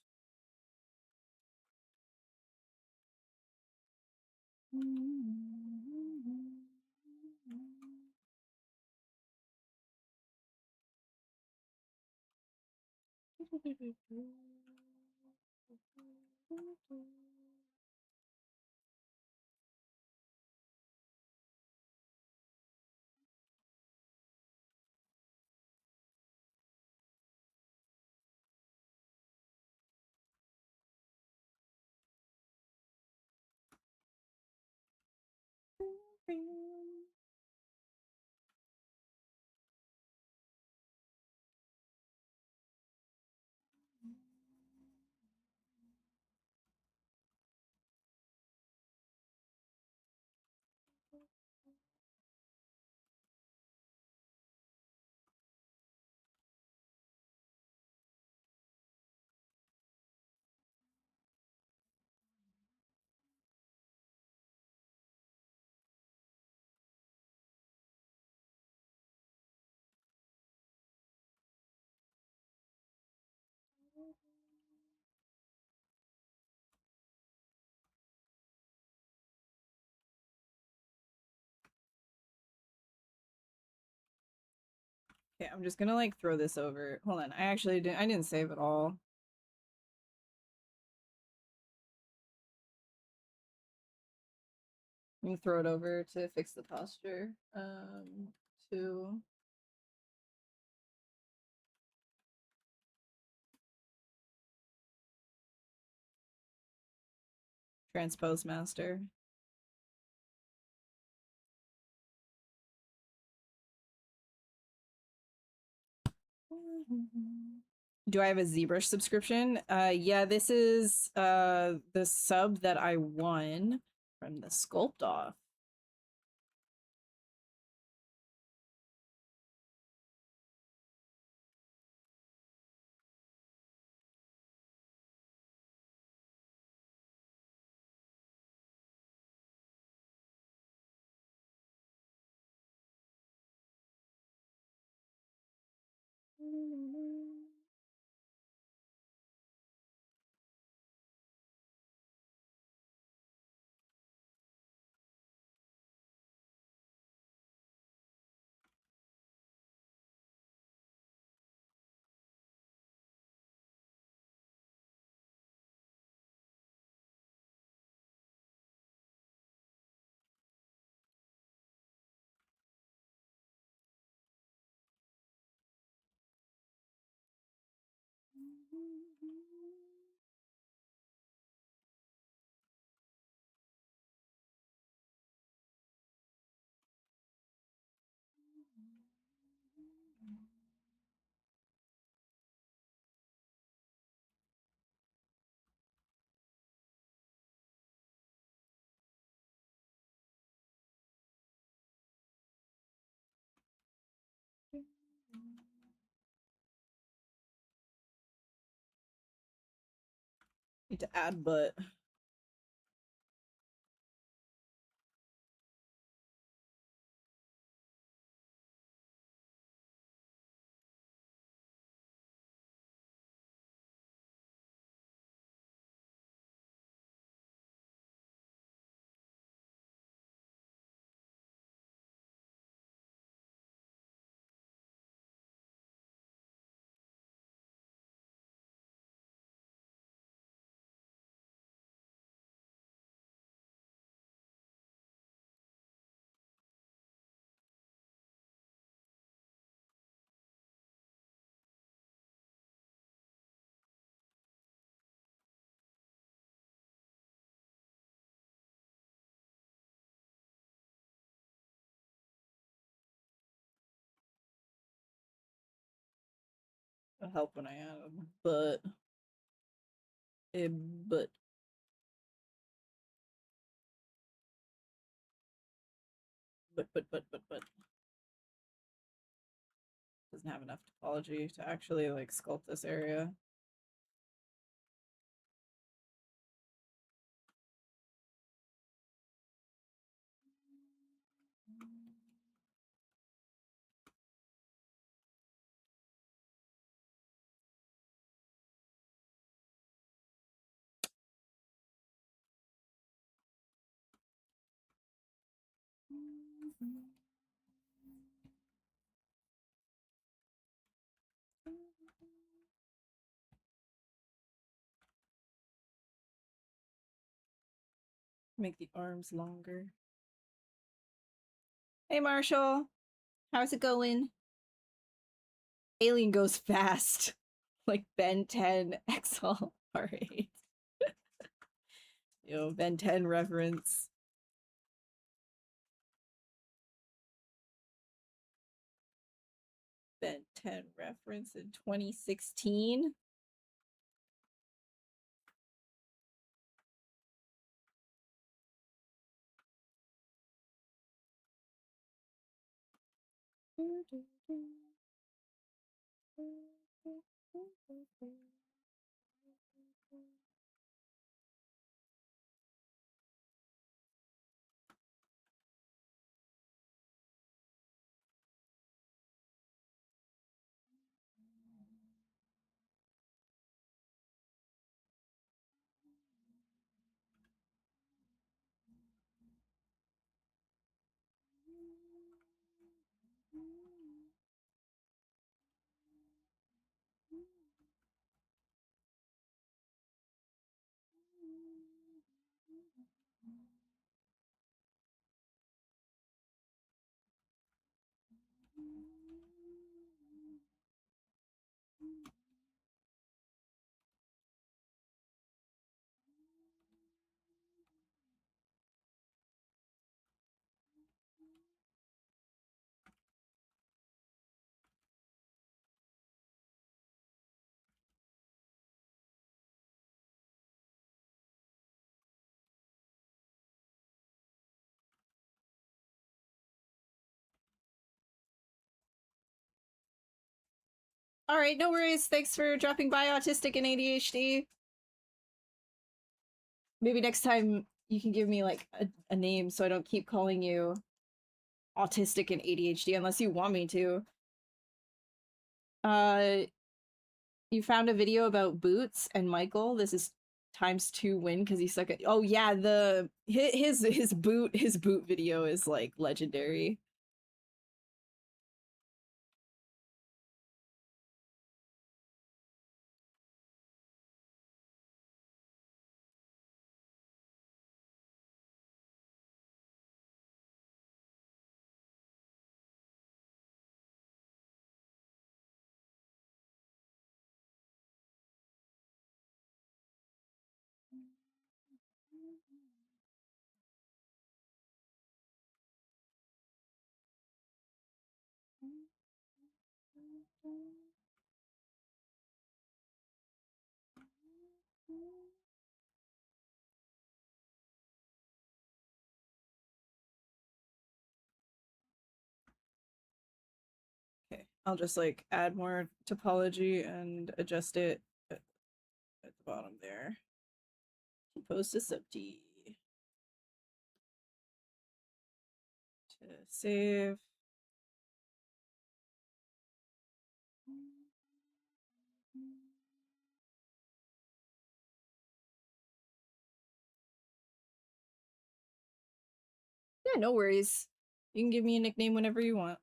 Okay, I'm just gonna like throw this over. Hold on, I didn't save it all. I'm gonna throw it over to fix the posture. To transpose master. Do I have a Zbrush subscription? Yeah, this is the sub that I won from the Sculpt Off. Need to add butt. It'll help when I add them, but but but doesn't have enough topology to actually like sculpt this area. Make the arms longer. Hey Marshall, how's it going? Alien goes fast, like Ben 10 XL R8. Yo, Ben 10 reference. Ben 10 reference in 2016. All right, no worries. Thanks for dropping by, Autistic and ADHD. Maybe next time you can give me like a name so I don't keep calling you Autistic and ADHD unless you want me to. You found a video about Boots and Michael. This is ×2 win because he's like, oh yeah, the his boot video is like legendary. Okay, I'll just like add more topology and adjust it at the bottom there. Post a sub T to save. Yeah, no worries. You can give me a nickname whenever you want.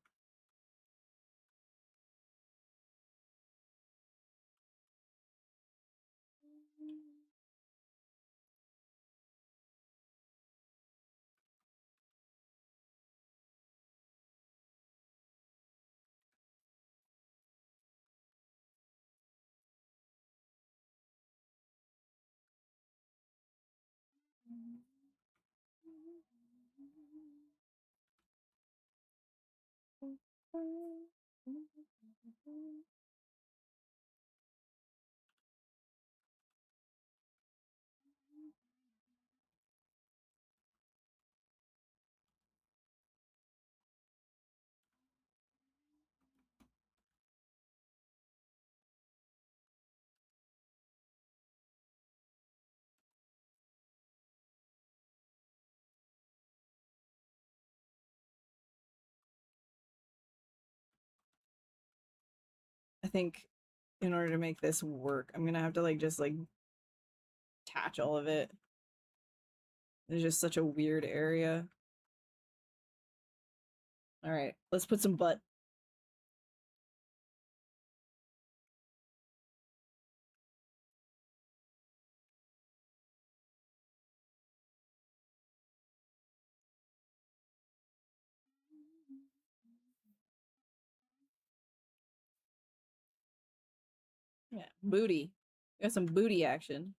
think in order to make this work, I'm gonna have to like just like attach all of it. It's just such a weird area. All right, let's put some butt. Yeah, booty. Got some booty action.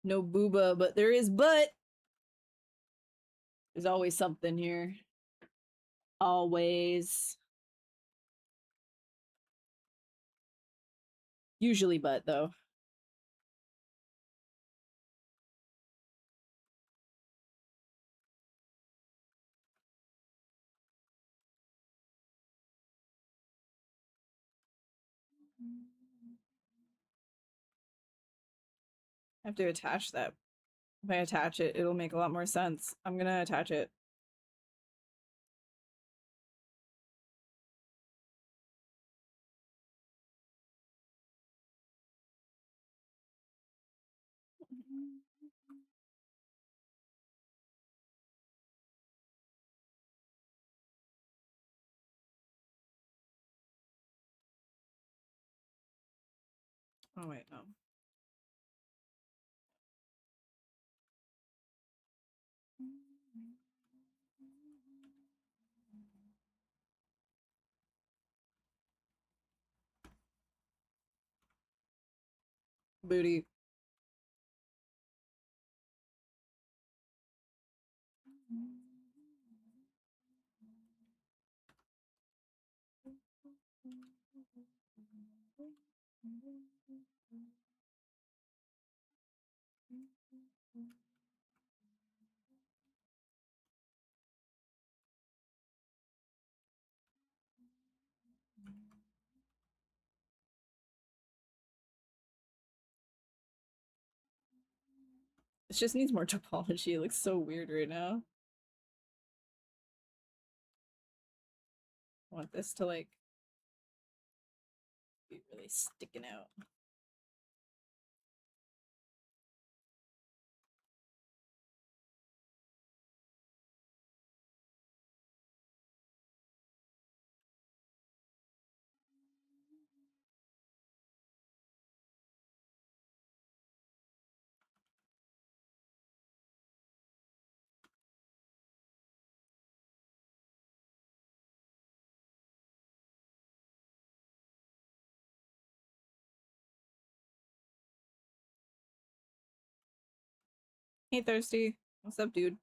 No booba, but there is butt. There's always something here. Always. Usually butt, though. I have to attach that. If I attach it, it'll make a lot more sense. I'm gonna attach it. Oh, wait, no. Booty. It just needs more topology. It looks so weird right now. I want this to like be really sticking out. Hey, Thirsty. What's up, dude?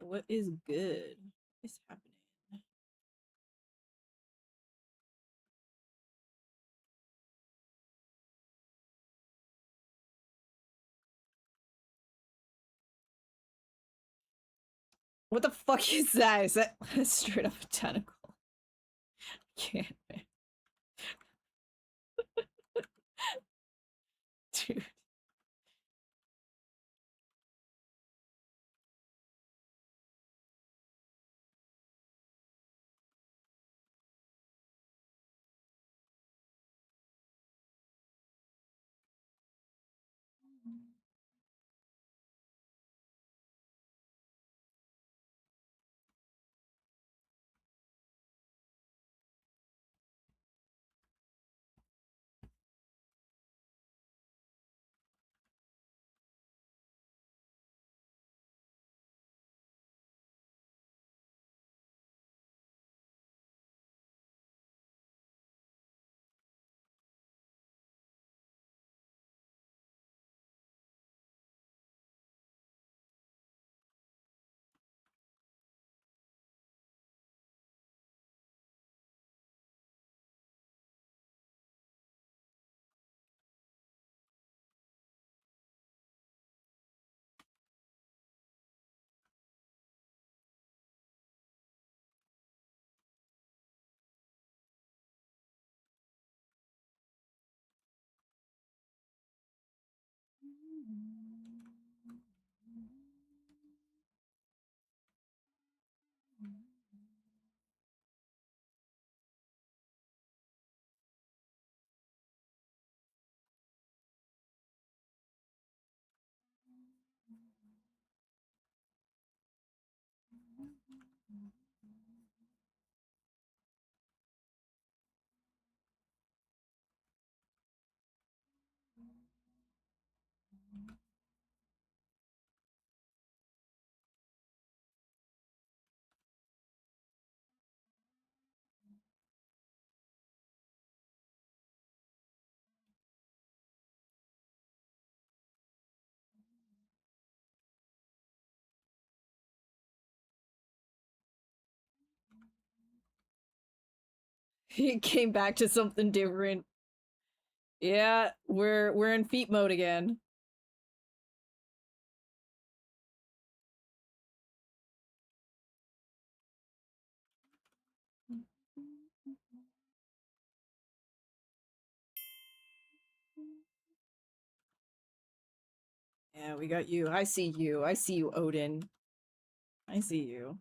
What is good? What is happening? What the fuck is that? Is that straight up a tentacle? Can't, man. Dude. He came back to something different. Yeah, we're in feet mode again. Yeah, we got you. I see you. I see you, Odin. I see you.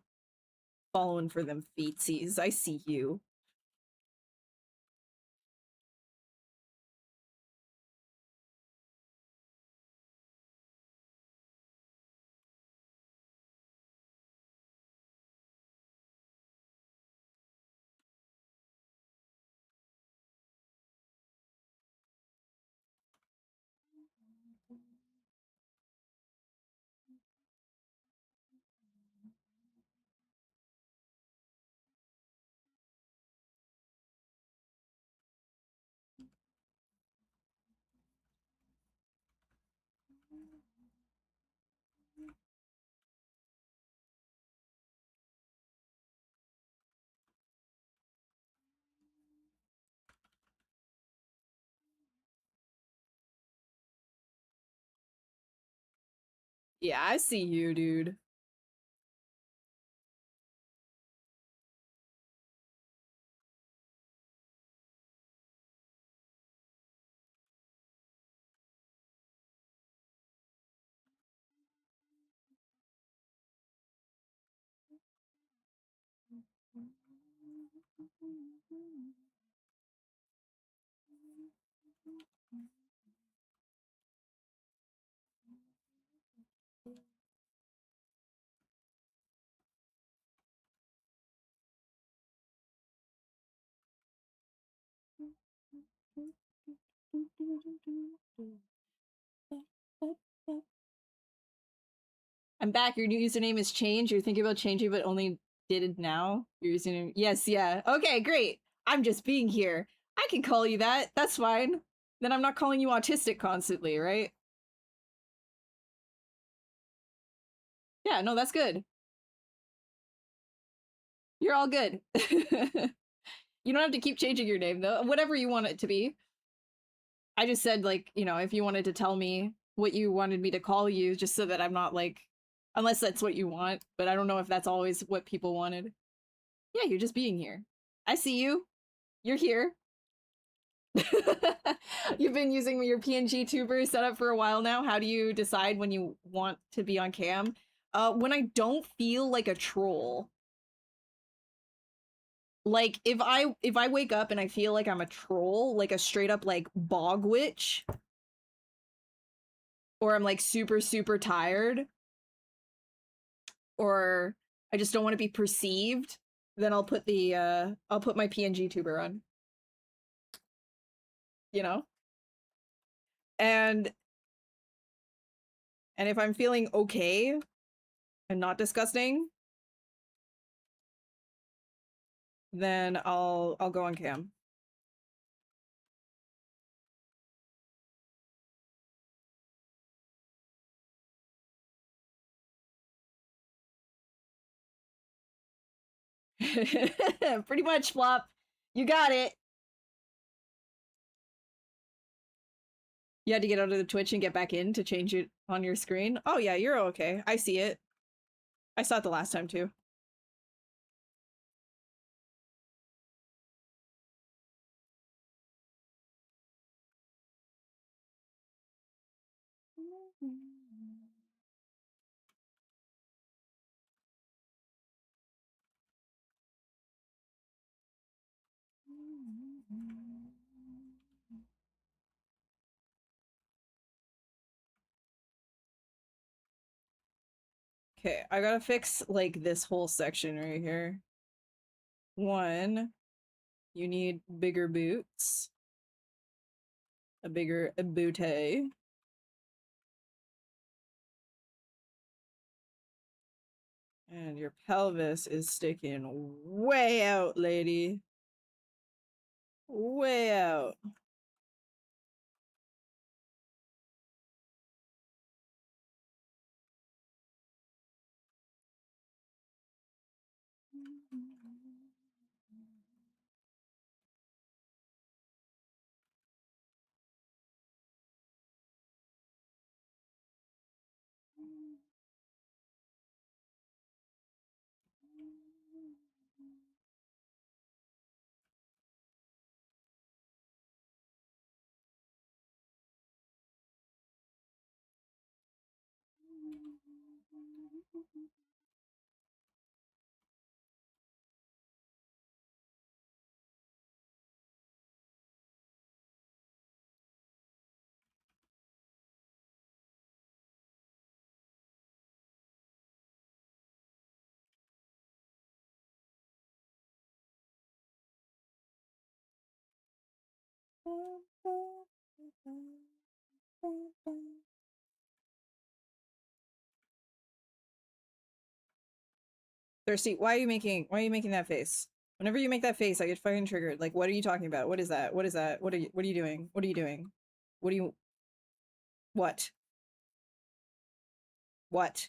Following for them feetsies. I see you. Yeah, I see you, dude. I'm back. Your new username is changed. You're thinking about changing, but only did it now. Your username. Yes, yeah. Okay, great. I'm just being here. I can call you that. That's fine. Then I'm not calling you autistic constantly, right? Yeah, no, that's good. You're all good. You don't have to keep changing your name though. Whatever you want it to be. I just said like, you know, if you wanted to tell me what you wanted me to call you, just so that I'm not like, unless that's what you want, but I don't know if that's always what people wanted. Yeah, you're just being here. I see you. You're here. You've been using your PNG tuber setup for a while now. How do you decide when you want to be on cam? When I don't feel like a troll. Like if I wake up and I feel like I'm a troll, like a straight up like bog witch, or I'm like super tired, or I just don't want to be perceived, then I'll put my PNG tuber on. You know? And if I'm feeling okay and not disgusting, then I'll go on cam. Pretty much, Flop. You got it. You had to get out of the Twitch and get back in to change it on your screen. Oh yeah, you're okay. I see it. I saw it the last time too. Okay, I gotta fix like this whole section right here. One, you need bigger boots. A bigger bootay. And your pelvis is sticking way out, lady. Way out. Thirsty, why are you making that face? Whenever you make that face, I get fucking triggered. Like, what are you talking about? What is that? What is that? What are you doing? What are you doing? What do you what? What?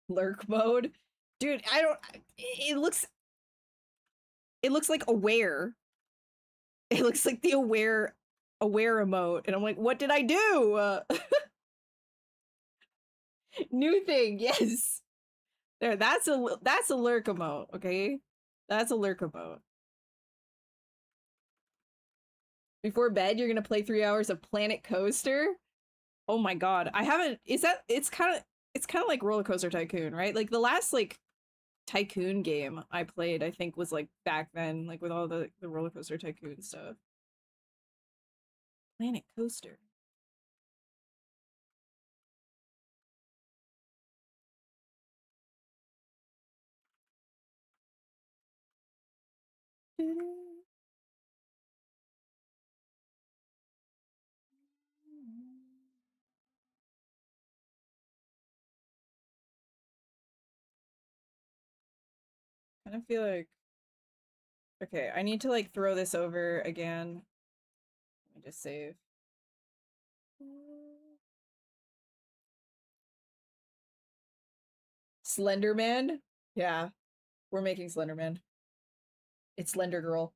Lurk mode? Dude, I don't it looks like aware. It looks like the aware emote, and I'm like, what did I do? New thing, yes. There, that's a lurk emote, okay? That's a lurk emote. Before bed, you're gonna play 3 hours of Planet Coaster. Oh my god, I haven't. Is that? It's kind of like Roller Coaster Tycoon, right? Like the last like Tycoon game I played, I think was like back then, like with all the Roller Coaster Tycoon stuff. Planet Coaster. kind of feel like, okay, I need to like throw this over again. Let me just save. Slenderman? Yeah, we're making Slenderman. It's Slender Girl.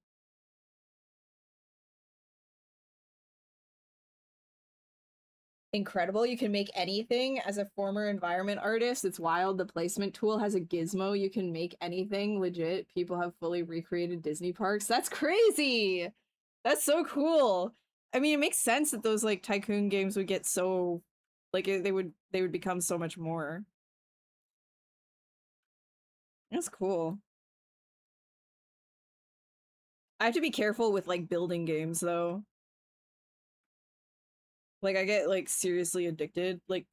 Incredible. You can make anything as a former environment artist. It's wild. The placement tool has a gizmo. You can make anything. Legit. People have fully recreated Disney parks. That's crazy. That's so cool. I mean, it makes sense that those like tycoon games would get so like they would become so much more. That's cool. I have to be careful with like building games though. Like I get like seriously addicted. Like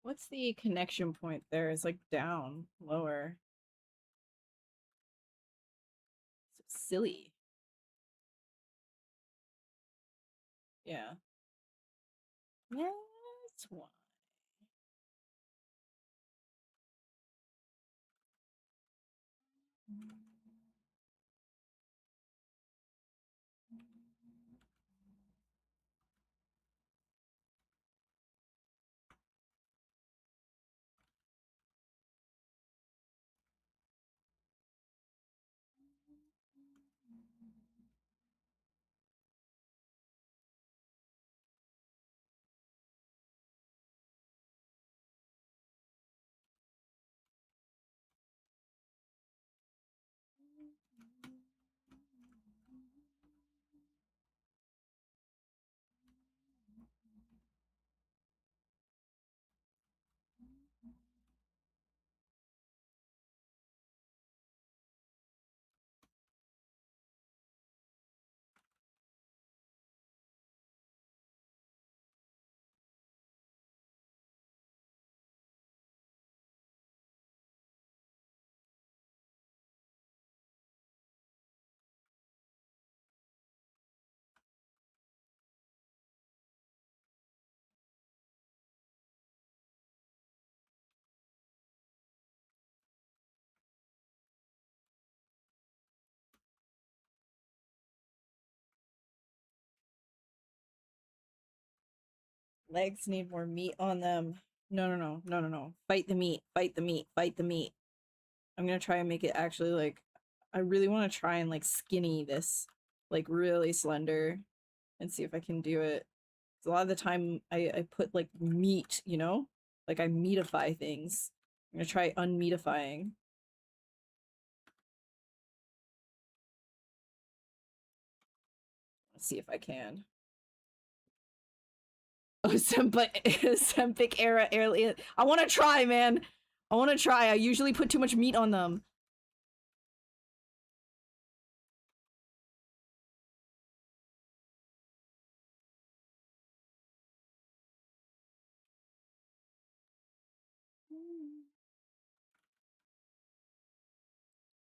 what's the connection point there? It's like down, lower. So silly. Yeah. That's why. Legs need more meat on them. No, no, no, no, no, no. Fight the meat. Fight the meat. Fight the meat. I'm gonna try and make it actually like I really want to try and like skinny this like really slender and see if I can do it. 'Cause a lot of the time I put like meat, you know? Like I meatify things. I'm gonna try unmeatifying. Let's see if I can. Oh, Sempic era alien. I want to try, man. I want to try. I usually put too much meat on them.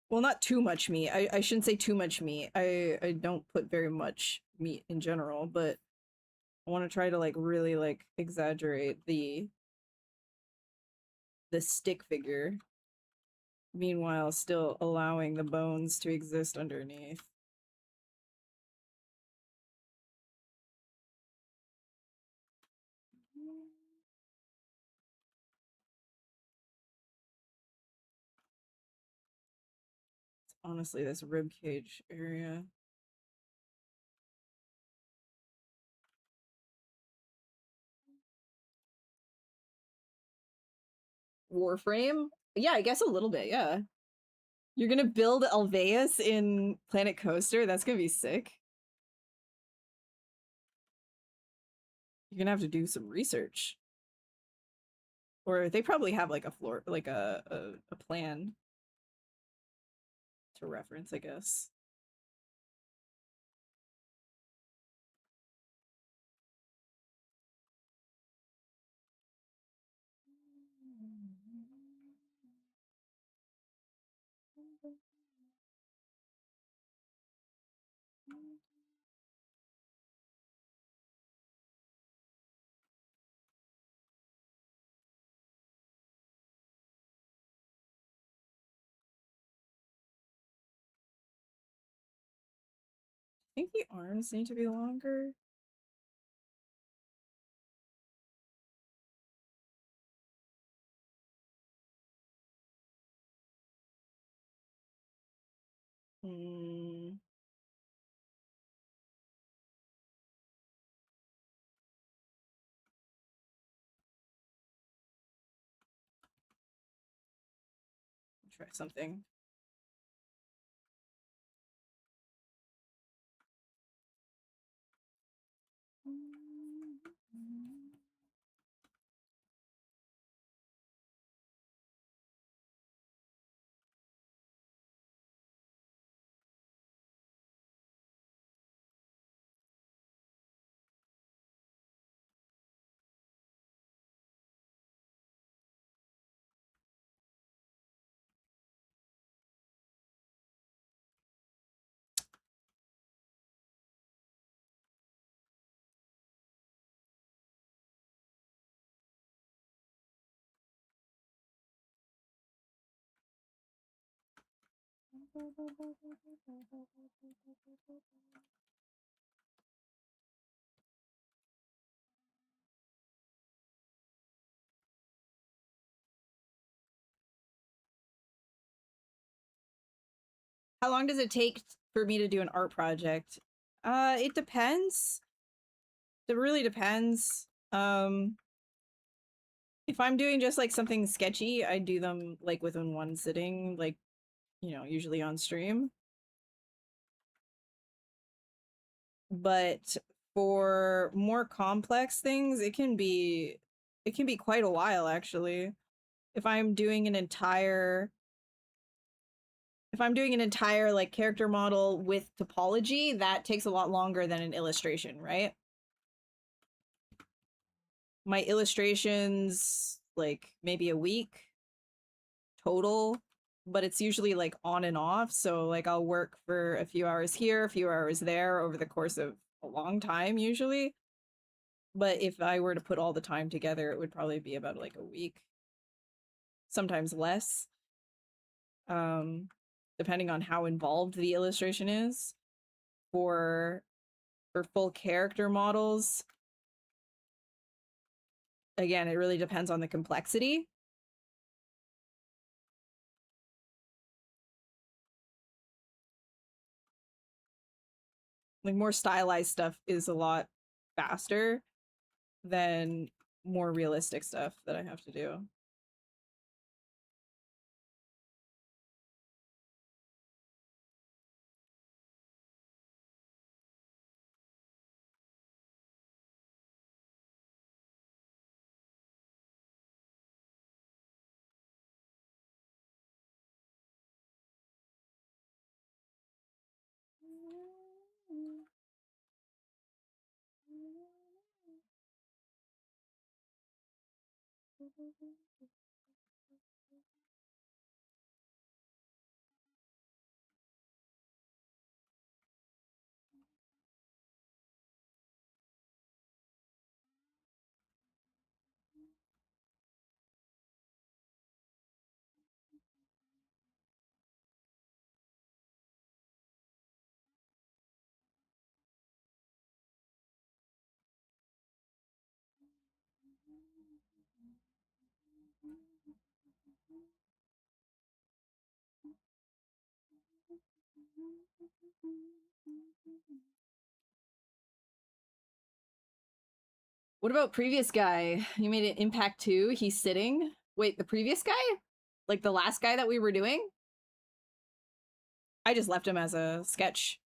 Well, not too much meat. I shouldn't say too much meat. I don't put very much meat in general, but I want to try to like really like exaggerate the stick figure. Meanwhile, still allowing the bones to exist underneath. It's honestly this rib cage area. Warframe? Yeah, I guess a little bit, yeah. You're gonna build Alveus in Planet Coaster? That's gonna be sick. You're gonna have to do some research. Or they probably have like a floor, like a plan to reference, I guess. I think the arms need to be longer. Hmm. Try something. How long does it take for me to do an art project? It depends. It really depends. If I'm doing just like something sketchy, I do them like within one sitting, like, you know, usually on stream. But for more complex things, it can be quite a while actually. If I'm doing an entire like character model with topology, that takes a lot longer than an illustration, right? My illustrations like maybe a week total, but it's usually like on and off. So like I'll work for a few hours here, a few hours there over the course of a long time usually. But if I were to put all the time together, it would probably be about like a week, sometimes less, um, depending on how involved the illustration is. For full character models, again, it really depends on the complexity. Like more stylized stuff is a lot faster than more realistic stuff that I have to do. What about previous guy? You made an impact 2. He's sitting. Wait, the previous guy? Like the last guy that we were doing? I just left him as a sketch.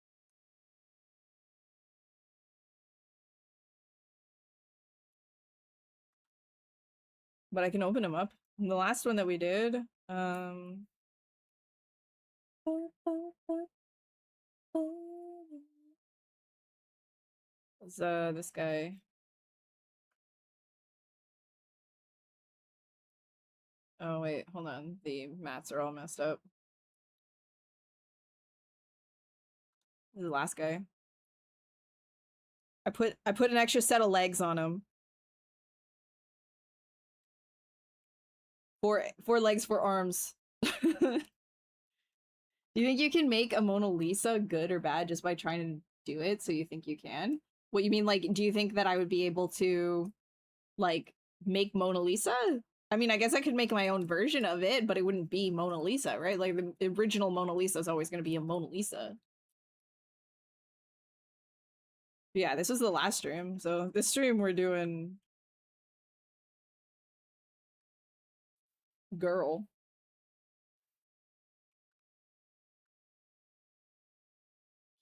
But I can open him up. And the last one that we did, was this guy. Oh wait, hold on. The mats are all messed up. This is the last guy. I put an extra set of legs on him. Four legs, 4 arms. Do you think you can make a Mona Lisa good or bad just by trying to do it so you think you can? What you mean, like, do you think that I would be able to, like, make Mona Lisa? I mean, I guess I could make my own version of it, but it wouldn't be Mona Lisa, right? Like, the original Mona Lisa is always going to be a Mona Lisa. Yeah, this was the last stream. So this stream we're doing girl.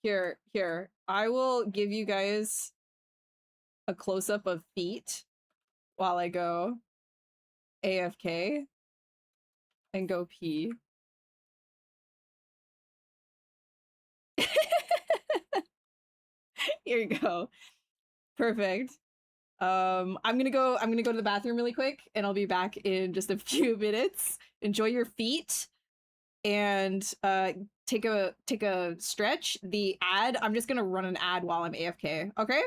Here. I will give you guys a close-up of feet while I go AFK and go pee. Here you go. Perfect. I'm gonna go to the bathroom really quick and I'll be back in just a few minutes. Enjoy your feet and take a stretch. The ad, I'm just gonna run an ad while I'm AFK, okay?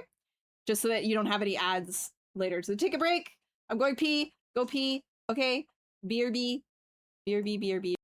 Just so that you don't have any ads later. So take a break. I'm going pee. Go pee. Okay. BRB. BRB.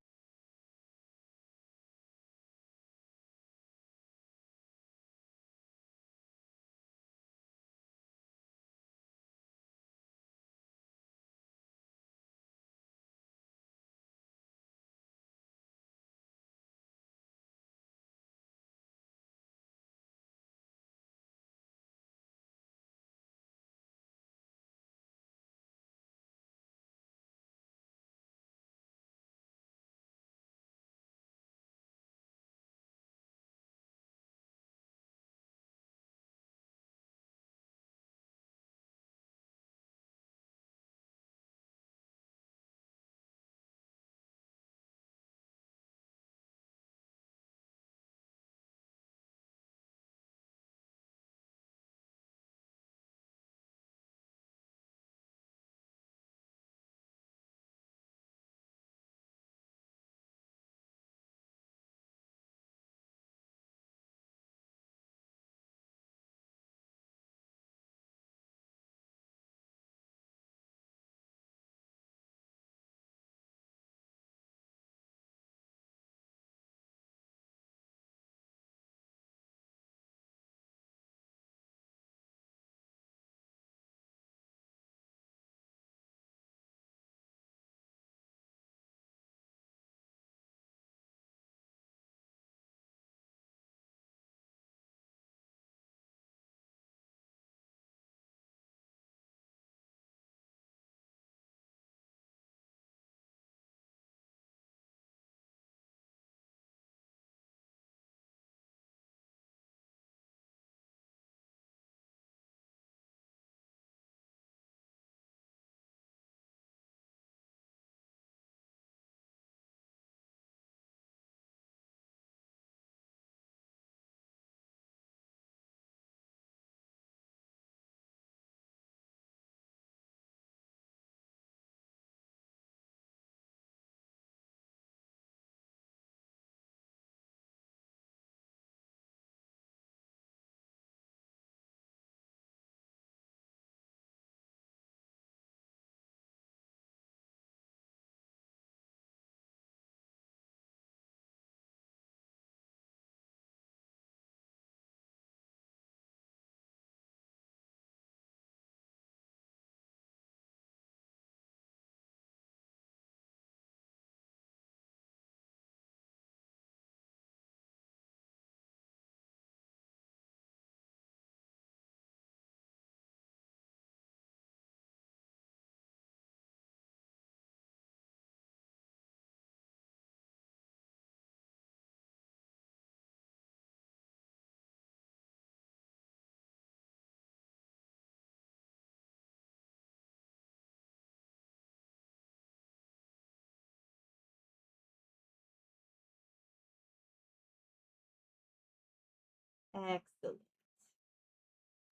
Excellent.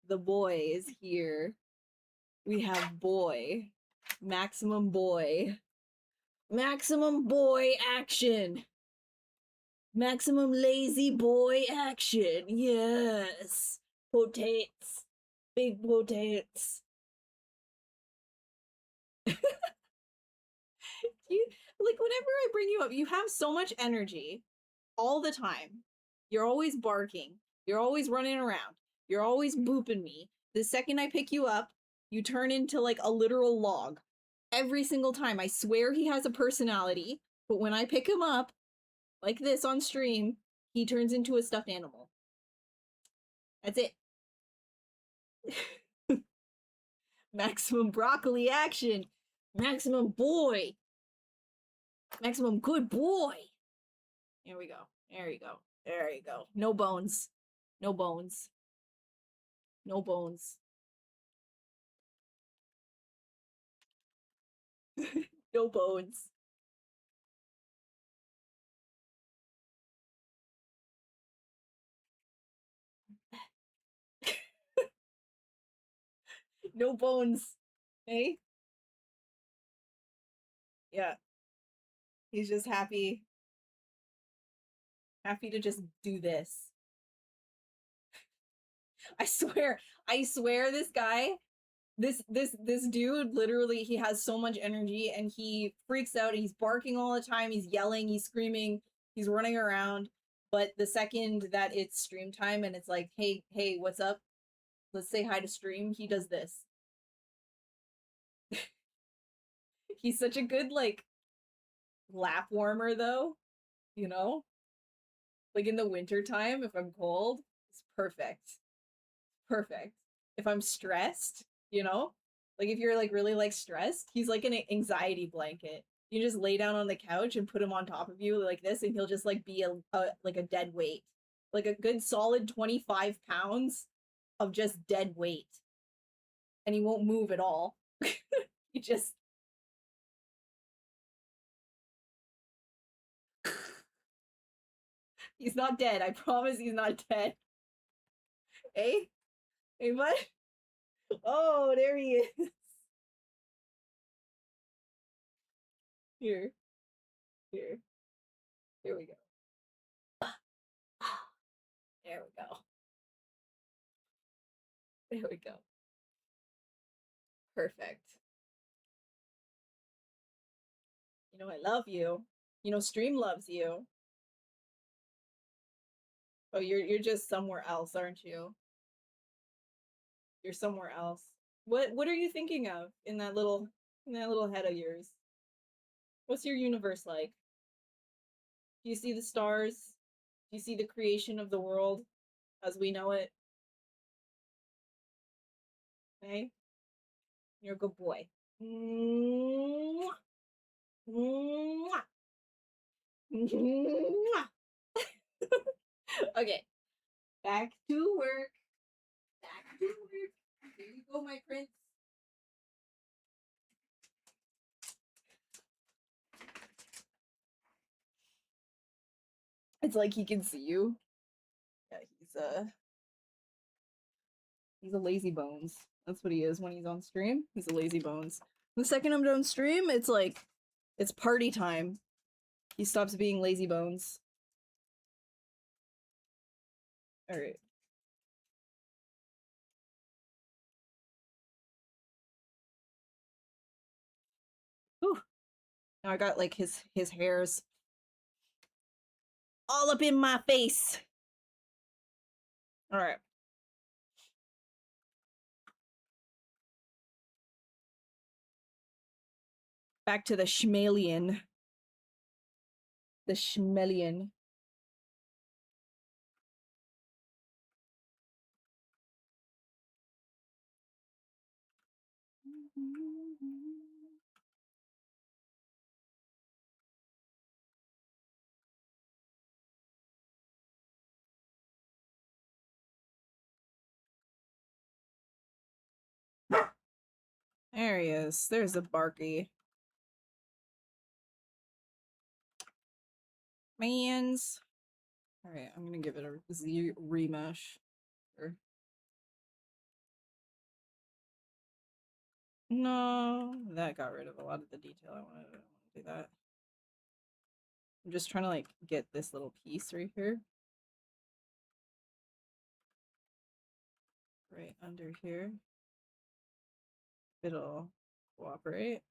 The boy is here. We have boy. Maximum boy. Maximum boy action. Maximum lazy boy action. Yes. Potates. Big potates. You, like, whenever I bring you up, you have so much energy all the time. You're always barking. You're always running around. You're always booping me. The second I pick you up, you turn into like a literal log. Every single time. I swear he has a personality, but when I pick him up, like this on stream, he turns into a stuffed animal. That's it. Maximum broccoli action. Maximum boy. Maximum good boy. Here we go. There you go. There you go. No bones. No bones. No bones. No bones. No bones. Hey? Yeah. He's just happy. Happy to just do this. I swear this guy, this dude literally, he has so much energy and he freaks out. He's barking all the time, he's yelling, he's screaming, he's running around. But the second that it's stream time and it's like, hey, what's up? Let's say hi to stream, he does this. He's such a good like lap warmer though, you know? Like in the winter time, if I'm cold, it's perfect. Perfect. If I'm stressed, you know? Like if you're like really like stressed, he's like an anxiety blanket. You just lay down on the couch and put him on top of you like this and he'll just like be a like a dead weight. Like a good solid 25 pounds of just dead weight. And he won't move at all. He just He's not dead. I promise he's not dead. Hey? Hey, bud? Oh, there he is. Here. Here. Here we go. There we go. There we go. Perfect. You know I love you. You know Stream loves you. Oh, you're just somewhere else, aren't you? You're somewhere else. What are you thinking of in that little head of yours? What's your universe like? Do you see the stars? Do you see the creation of the world as we know it? Hey? You're a good boy. Mwah. Mwah. Mwah. Okay. Back to work. Back to work. Here you go, my prince. It's like he can see you. Yeah, he's a lazy bones. That's what he is when he's on stream. He's a lazy bones. The second I'm done stream, it's like it's party time. He stops being lazy bones. All right. Whew. Now I got like his hairs all up in my face. All right. Back to the schmalian. The schmelian. There he is. There's a Barky. Mans. All right, I'm gonna give it a remesh. Sure. No, that got rid of a lot of the detail. I don't want to do that. I'm just trying to like get this little piece right here. Right under here. It'll cooperate.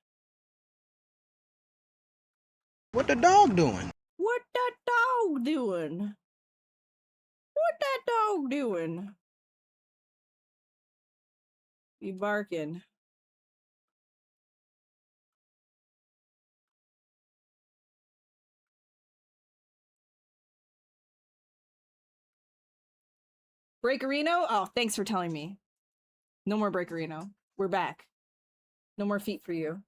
What the dog doing? What that dog doing? What that dog doing? Be barking. Breakerino? Oh, thanks for telling me. No more Breakerino. We're back. No more feet for you.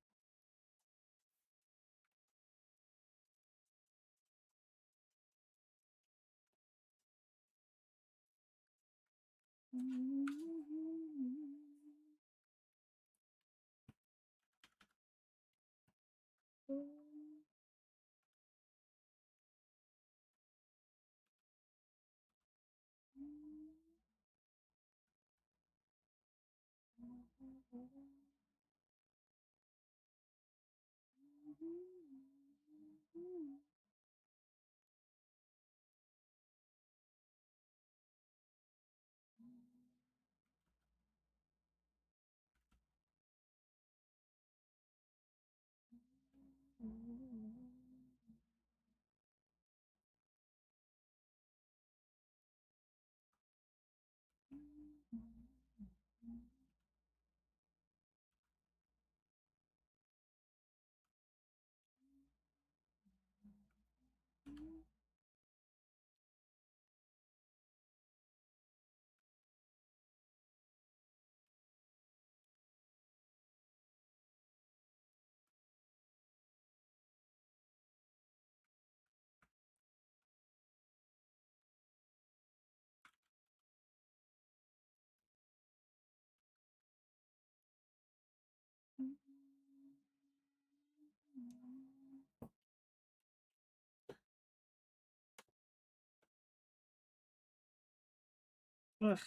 Ugh.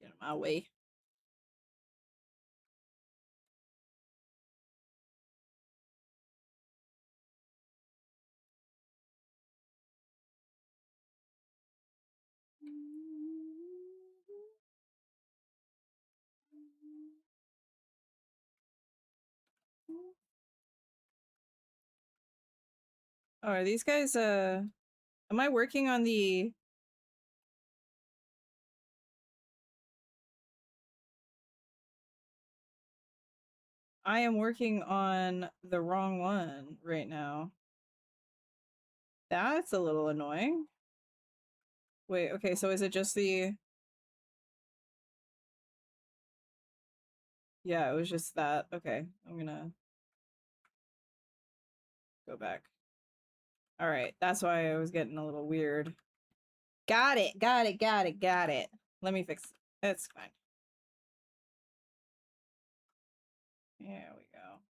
Get in my way. Oh, are these guys, am I working on the... I am working on the wrong one right now. That's a little annoying. Wait, okay, so is it just the... Yeah, it was just that. Okay, I'm gonna go back. All right, that's why I was getting a little weird. Got it, got it, got it, got it. Let me fix it. That's fine. There we go.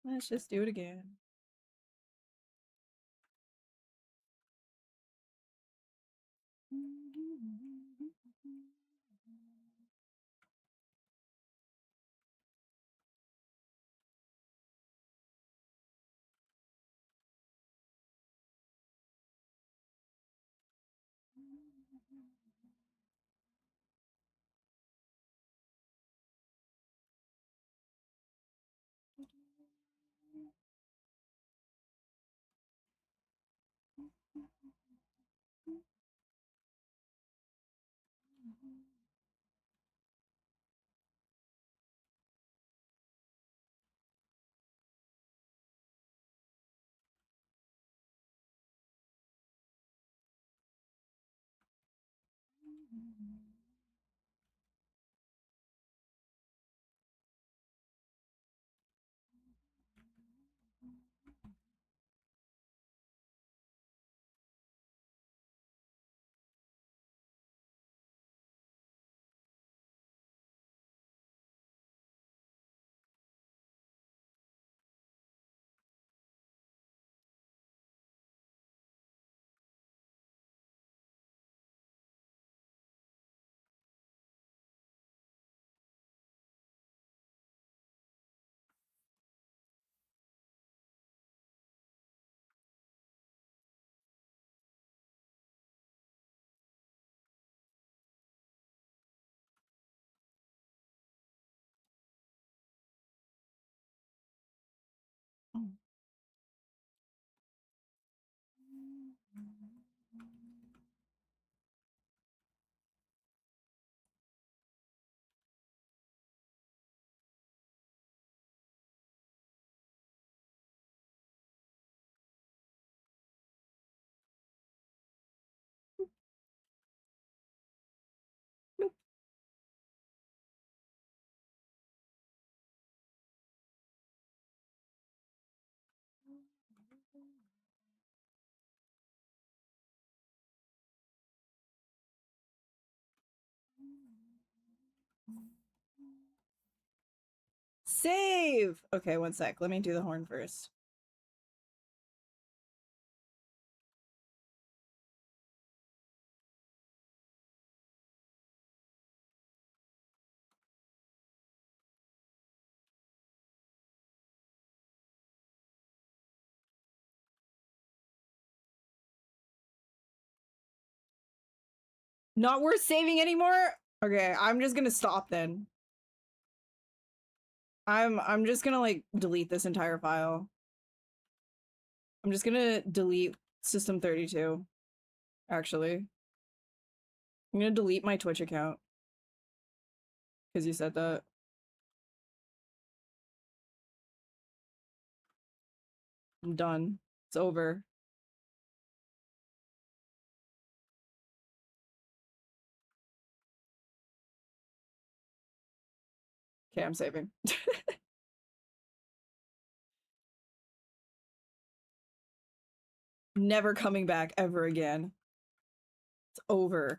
Let's just do it again. Save! Okay, one sec. Let me do the horn first. Not worth saving anymore? Okay, I'm just gonna stop then. I'm just gonna like delete this entire file. I'm just gonna delete system 32. Actually. I'm gonna delete my Twitch account. Because you said that. I'm done. It's over. Okay, I'm saving. Never coming back ever again. It's over.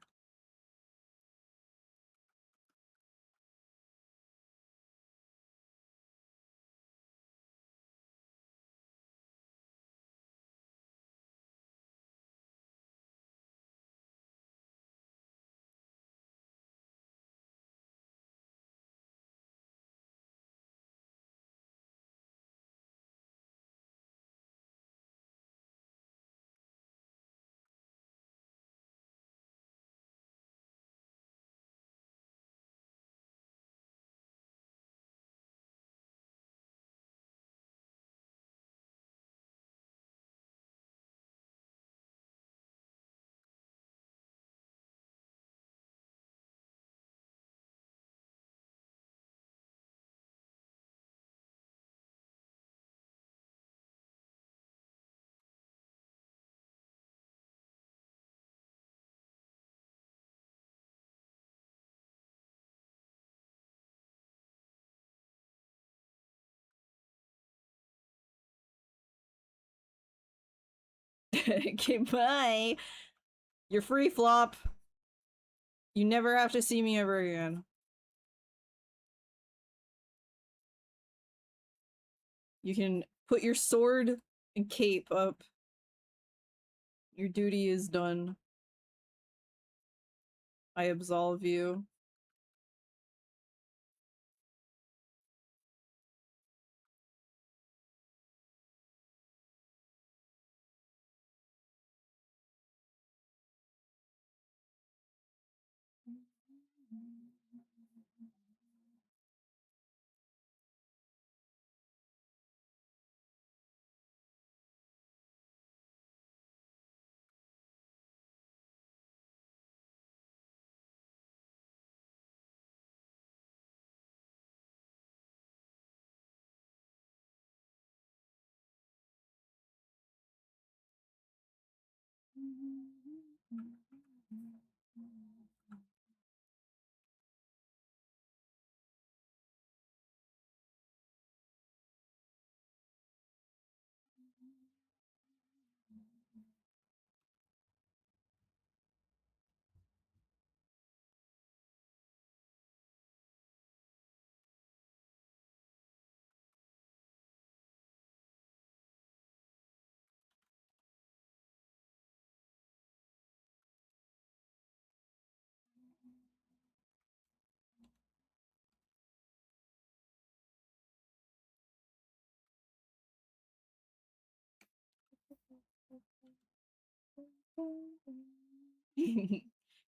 Okay, bye. You're free, Flop. You never have to see me ever again. You can put your sword and cape up. Your duty is done. I absolve you.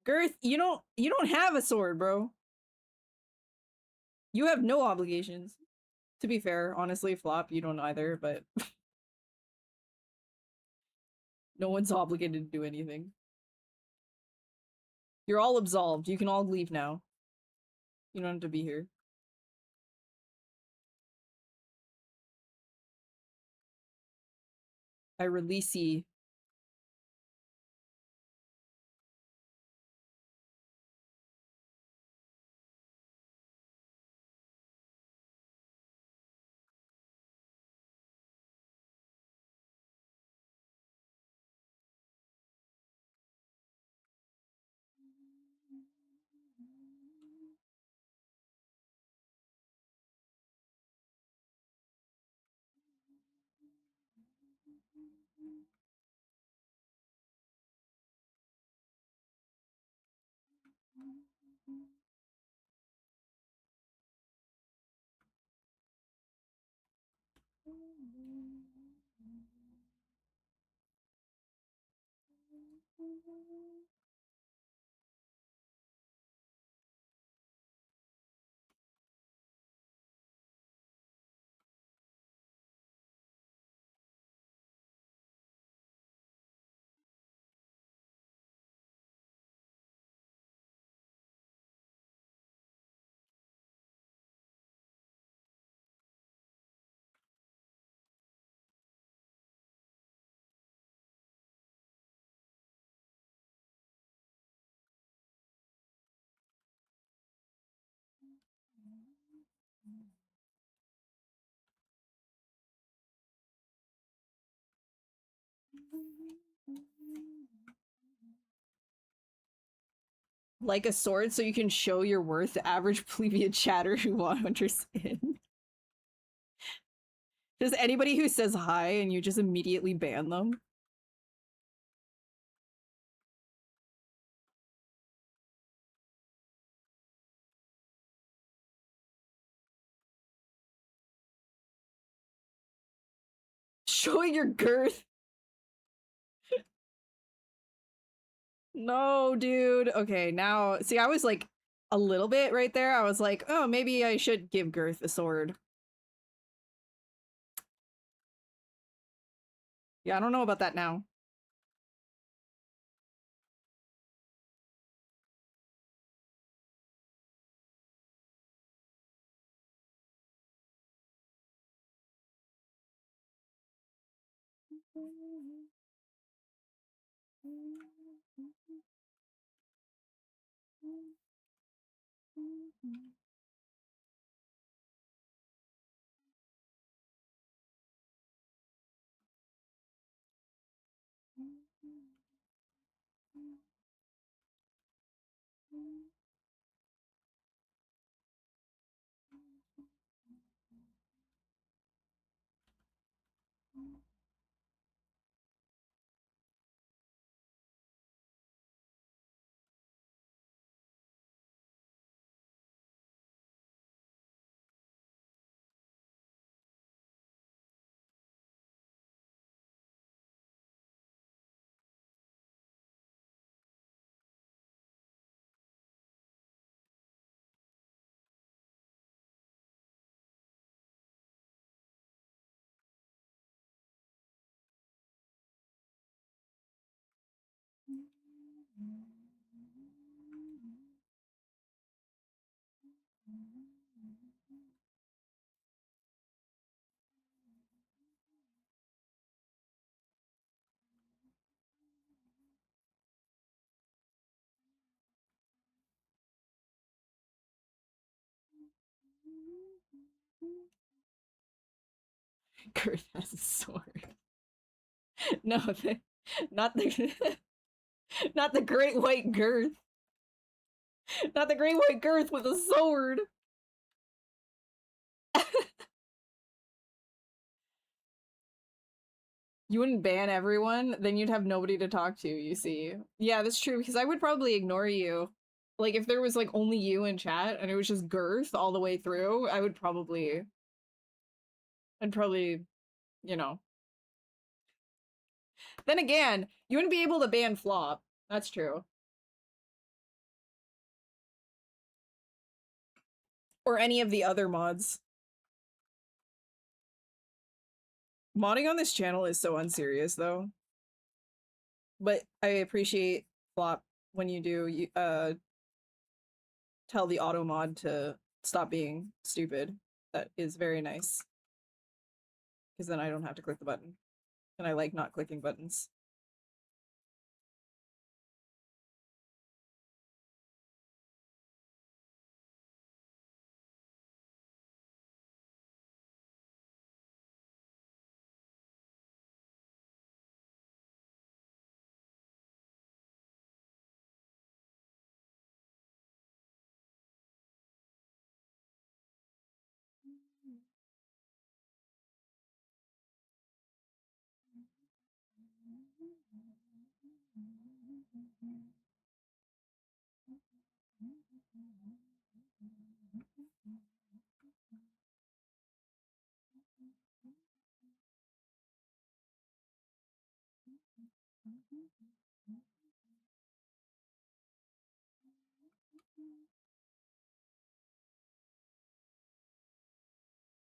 Girth, you don't have a sword, bro. You have no obligations. To be fair, honestly, Flop, you don't either, but no one's obligated to do anything. You're all absolved. You can all leave now. You don't have to be here. I release ye. Like a sword so you can show your worth to average plebeian chatter who wanders in. Just anybody who says hi and you just immediately ban them. Showing your girth. No, dude. Okay, now, see, I was like a little bit right there. I was like, oh, maybe I should give Girth a sword. Yeah, I don't know about that now. Girth has a sword. No, not the not the great white Girth. Not the great white Girth with a sword. You wouldn't ban everyone, then you'd have nobody to talk to, you see. Yeah, that's true, because I would probably ignore you. Like, if there was, like, only you in chat, and it was just Girth all the way through, I'd probably, you know. Then again, you wouldn't be able to ban Flop. That's true. Or any of the other mods. Modding on this channel is so unserious, though. But I appreciate Flop when you do, you tell the auto mod to stop being stupid. That is very nice. Because then I don't have to click the button. And I like not clicking buttons.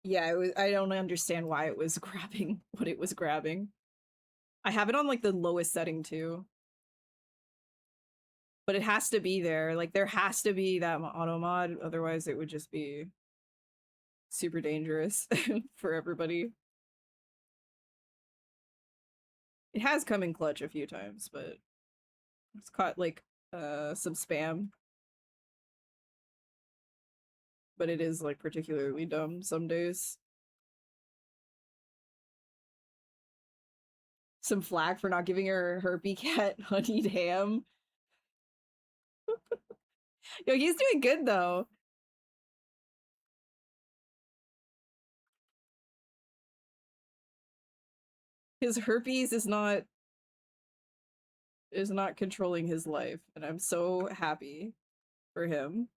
Yeah, I don't understand why it was grabbing what it was grabbing. I have it on like the lowest setting too. But it has to be there. Like there has to be that auto mod, otherwise it would just be super dangerous for everybody. It has come in clutch a few times, but it's caught like some spam. But it is like particularly dumb some days. Some flack for not giving her herpy cat honeyed ham. Yo, he's doing good though. His herpes is not controlling his life, and I'm so happy for him.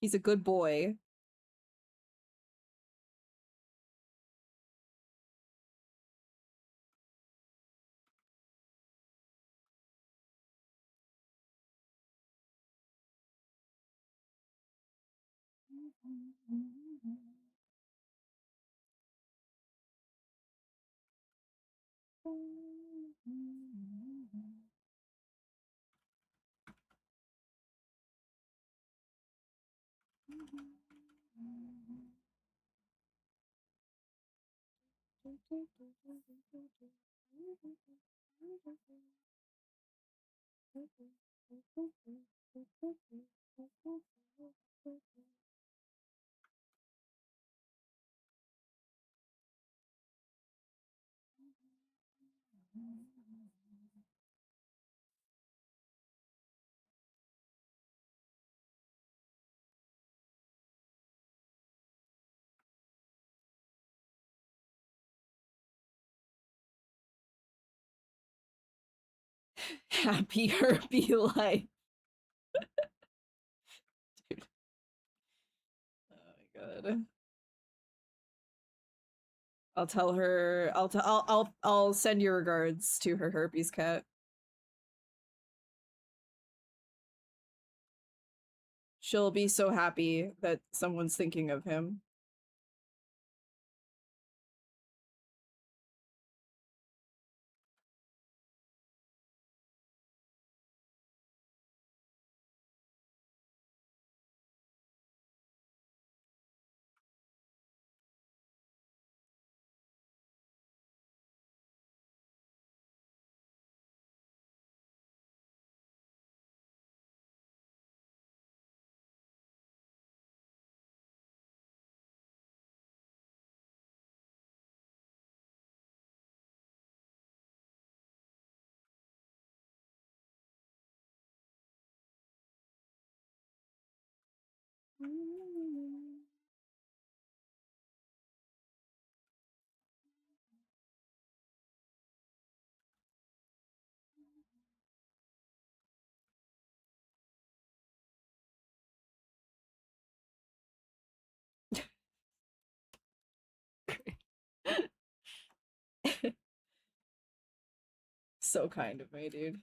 He's a good boy. Happy herpy life. Dude. Oh my god. I'll tell her. I'll send your regards to her herpes cat. She'll be so happy that someone's thinking of him. So kind of me, dude.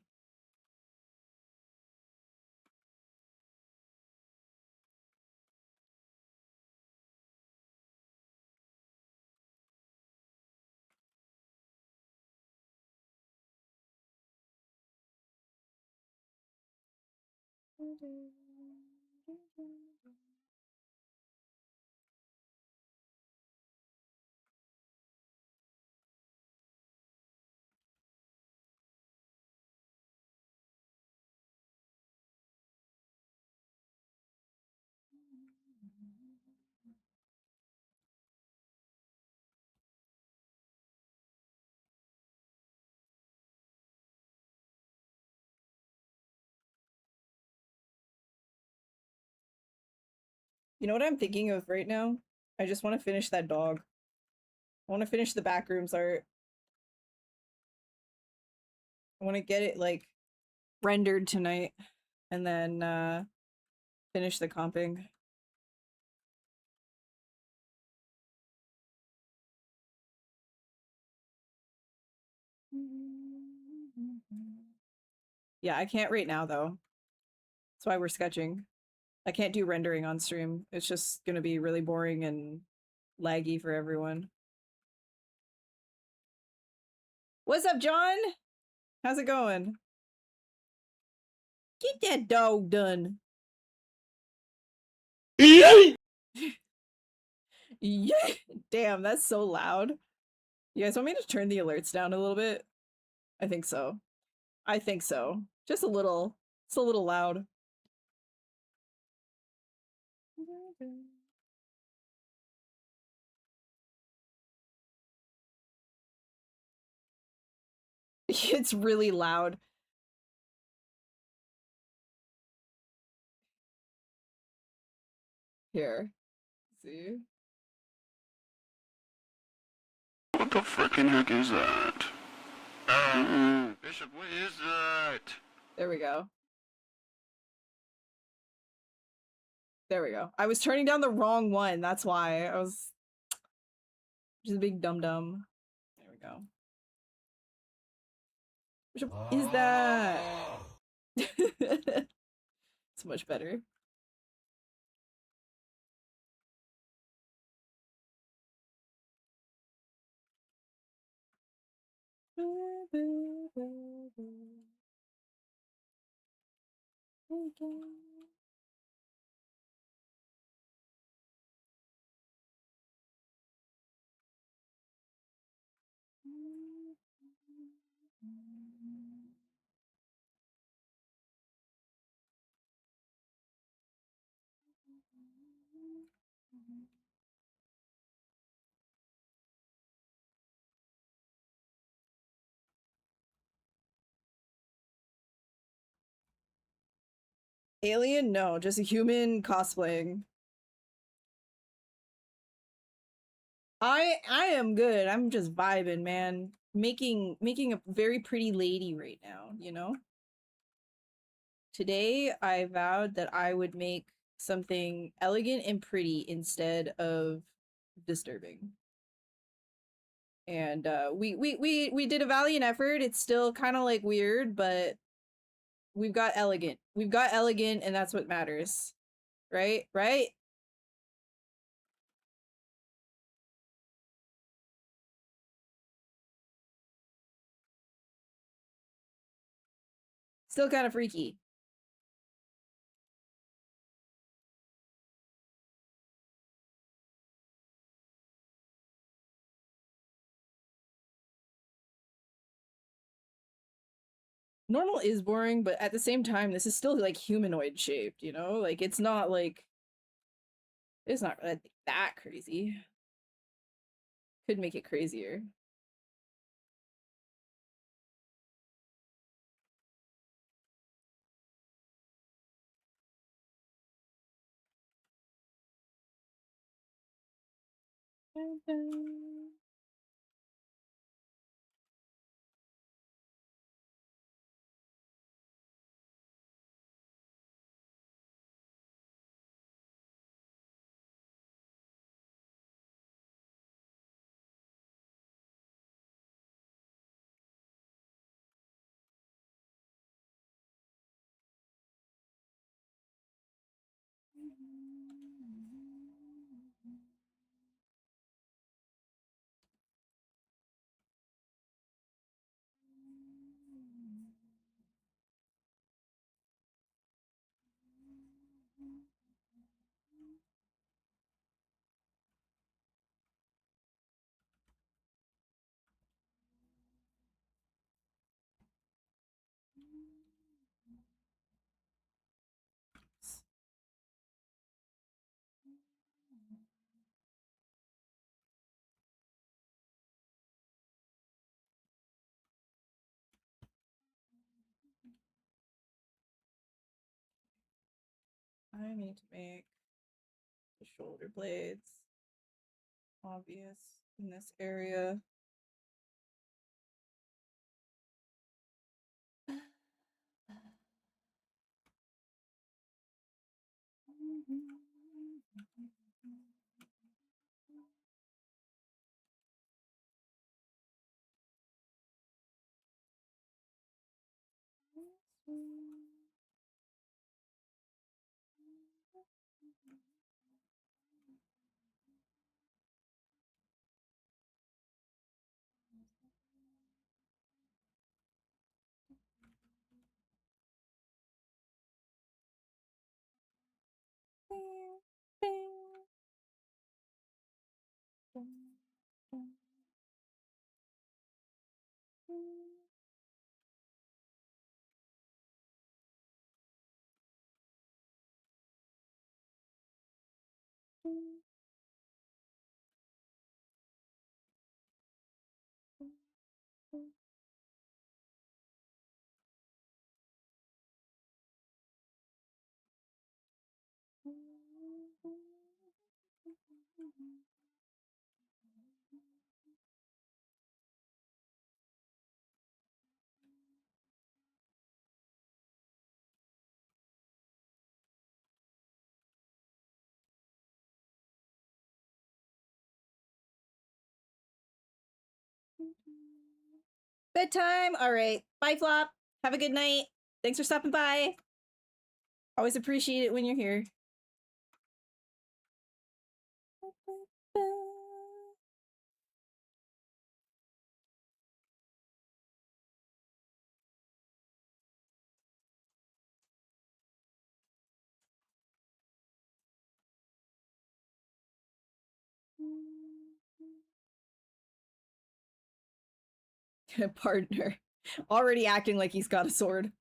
You know what I'm thinking of right now? I just want to finish that dog. I want to finish the backrooms art. I want to get it, like, rendered tonight. And then, finish the comping. Yeah, I can't right now, though. That's why we're sketching. I can't do rendering on stream. It's just gonna be really boring and laggy for everyone. What's up, John? How's it going? Get that dog done. Yeah. Damn, that's so loud. You guys want me to turn the alerts down a little bit? I think so. I think so. Just a little. It's a little loud. It's really loud. Here. See? What the frickin' heck is that? Bishop, what is that? There we go. There we go. I was turning down the wrong one. That's why. I was just a big dum-dum. There we go. Which is that? It's much better. Alien? No, just a human cosplaying. I am good. I'm just vibing, man. Making a very pretty lady right now, you know? Today I vowed that I would make something elegant and pretty instead of disturbing. And we did a valiant effort. It's still kind of like weird, but we've got elegant. We've got elegant, and that's what matters. Right? Right? Still kind of freaky. Normal is boring, but at the same time, this is still like humanoid shaped, you know? Like it's not that crazy. Could make it crazier. need to make the shoulder blades obvious in this area. Bedtime. All right. Bye, Flop. Have a good night. Thanks for stopping by. Always appreciate it when you're here. Partner. Already acting like he's got a sword.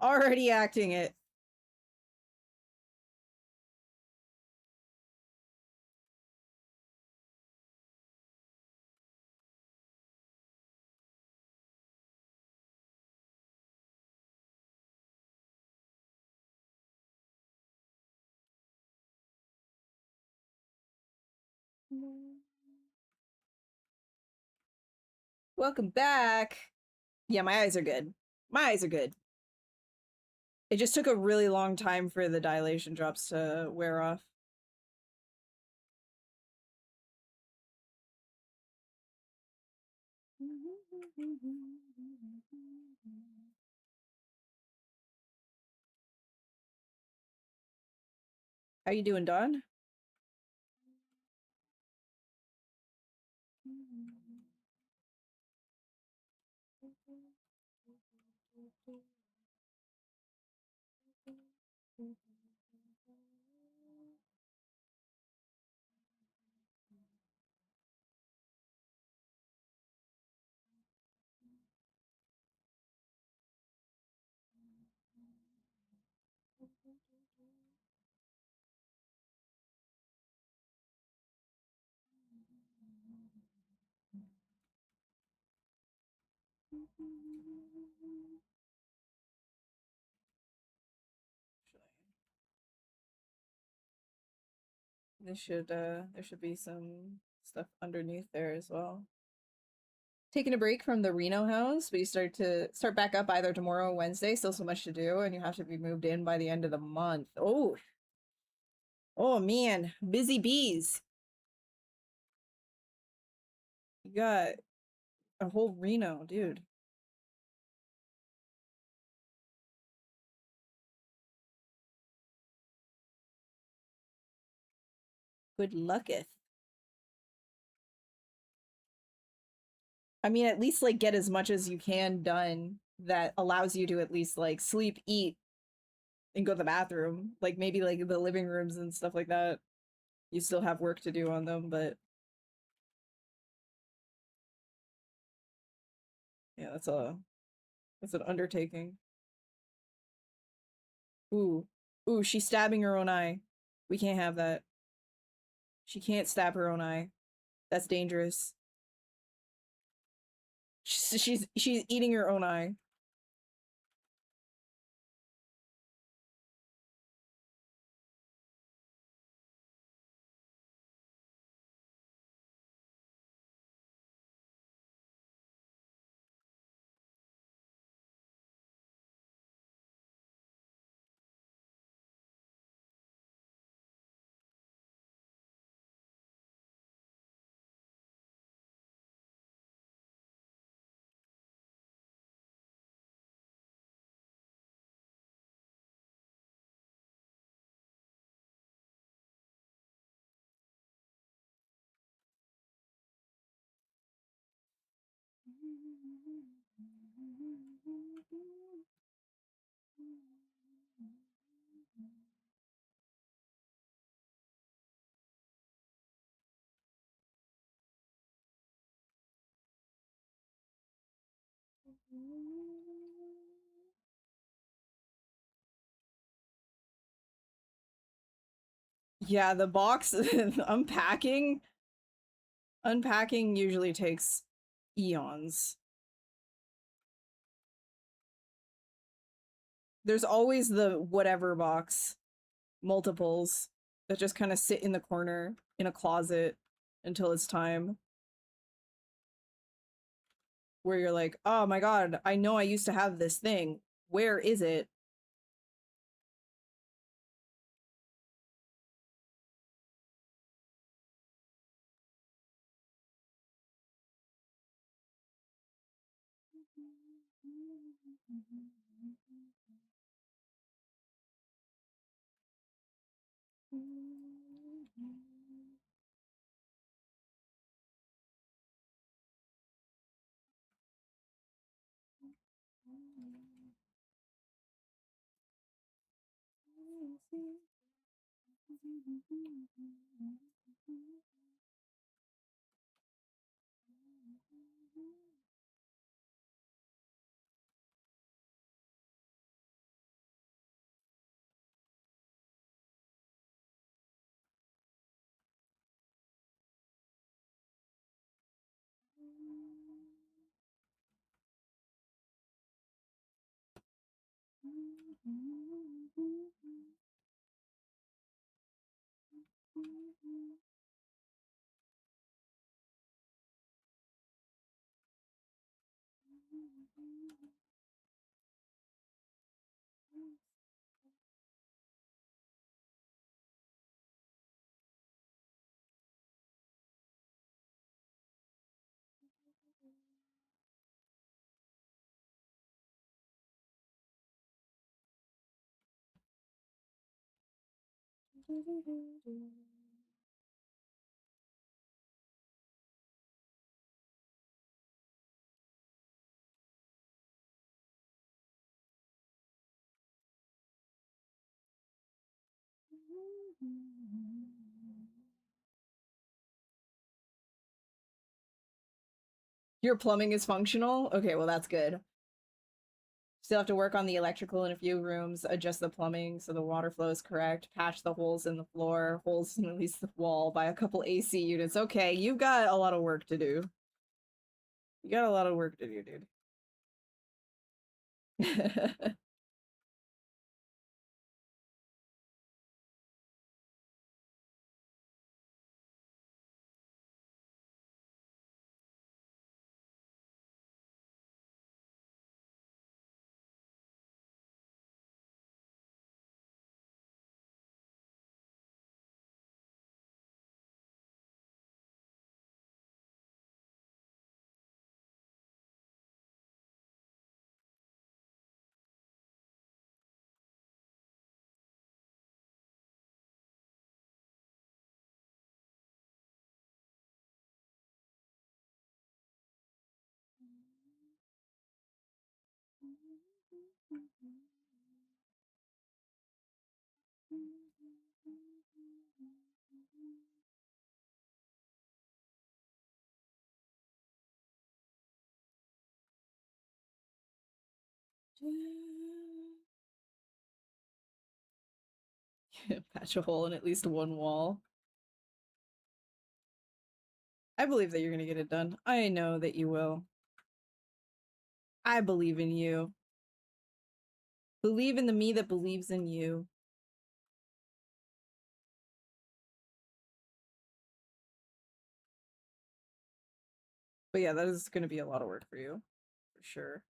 Already acting it. Welcome back. Yeah, my eyes are good. My eyes are good. It just took a really long time for the dilation drops to wear off. How you doing, Dawn? There should be some stuff underneath there as well. Taking a break from the Reno house, but you start back up either tomorrow or Wednesday. Still so much to do, and you have to be moved in by the end of the month. Oh man, busy bees. You got a whole Reno, dude. Good lucketh. I mean, at least like get as much as you can done that allows you to at least like sleep, eat, and go to the bathroom. Like maybe like the living rooms and stuff like that. You still have work to do on them, but yeah, that's an undertaking. Ooh. Ooh, she's stabbing her own eye. We can't have that. She can't stab her own eye. That's dangerous. She's eating her own eye. Yeah, the box unpacking usually takes eons. There's always the whatever box, multiples, that just kind of sit in the corner in a closet until it's time. Where you're like, oh my god, I know I used to have this thing. Where is it? Your plumbing is functional? Okay, well that's good. Still have to work on the electrical in a few rooms, adjust the plumbing so the water flow is correct, patch the holes in the floor, holes in at least the wall, buy a couple AC units. Okay, you've got a lot of work to do. You got a lot of work to do, dude. Patch a hole in at least one wall. I believe that you're gonna get it done. I know that you will. I believe in you. Believe in the me that believes in you. But yeah, that is gonna be a lot of work for you. For sure.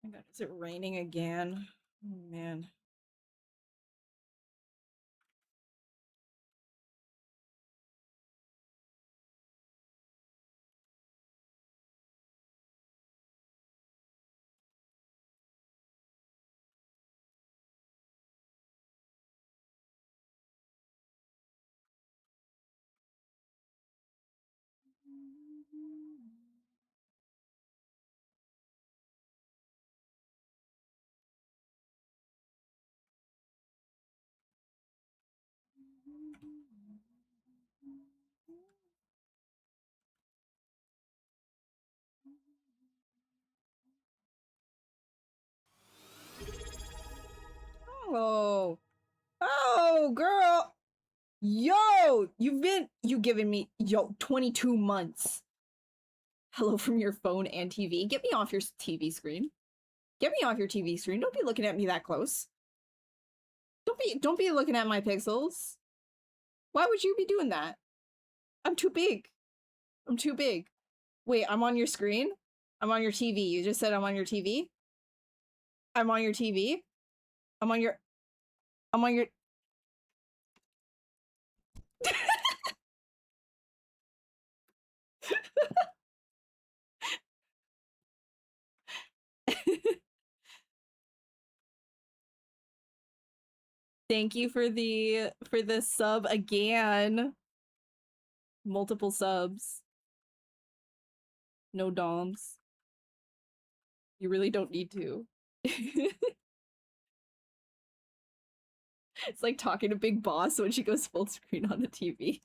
Oh my god, is it raining again? Oh man. Oh. Oh, girl. Yo, you giving me, 22 months. Hello from your phone and TV. Get me off your TV screen. Get me off your TV screen. Don't be looking at me that close. Don't be looking at my pixels. Why would you be doing that? I'm too big. I'm too big. Wait, I'm on your screen? I'm on your TV. You just said I'm on your TV? I'm on your TV? I'm on your Thank you for the sub again. Multiple subs. No doms. You really don't need to. It's like talking to Big Boss when she goes full screen on the TV.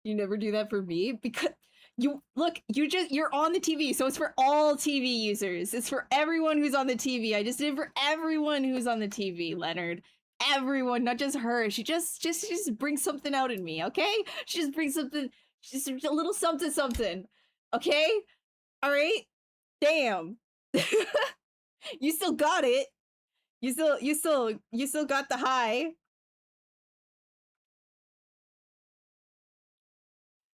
You never do that for me? Because you're on the TV, so it's for all TV users. It's for everyone who's on the TV. I just did it for everyone who's on the TV, Leonard. Everyone, not just her. She just brings something out in me, okay? She just brings something, just a little something something. Okay? All right? Damn. You still got it. You still got the high.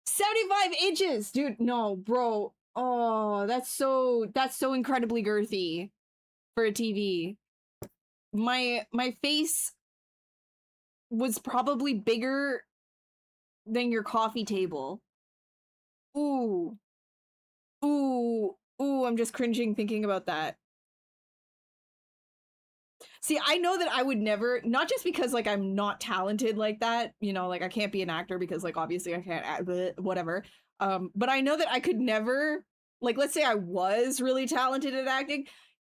75 inches, dude. No, bro. Oh, that's so incredibly girthy for a TV. My face was probably bigger than your coffee table. Ooh. Ooh. Ooh, I'm just cringing thinking about that. See, I know that I would never, not just because like I'm not talented like that, you know, like I can't be an actor because like obviously I can't act, whatever. But I know that I could never, like let's say I was really talented at acting,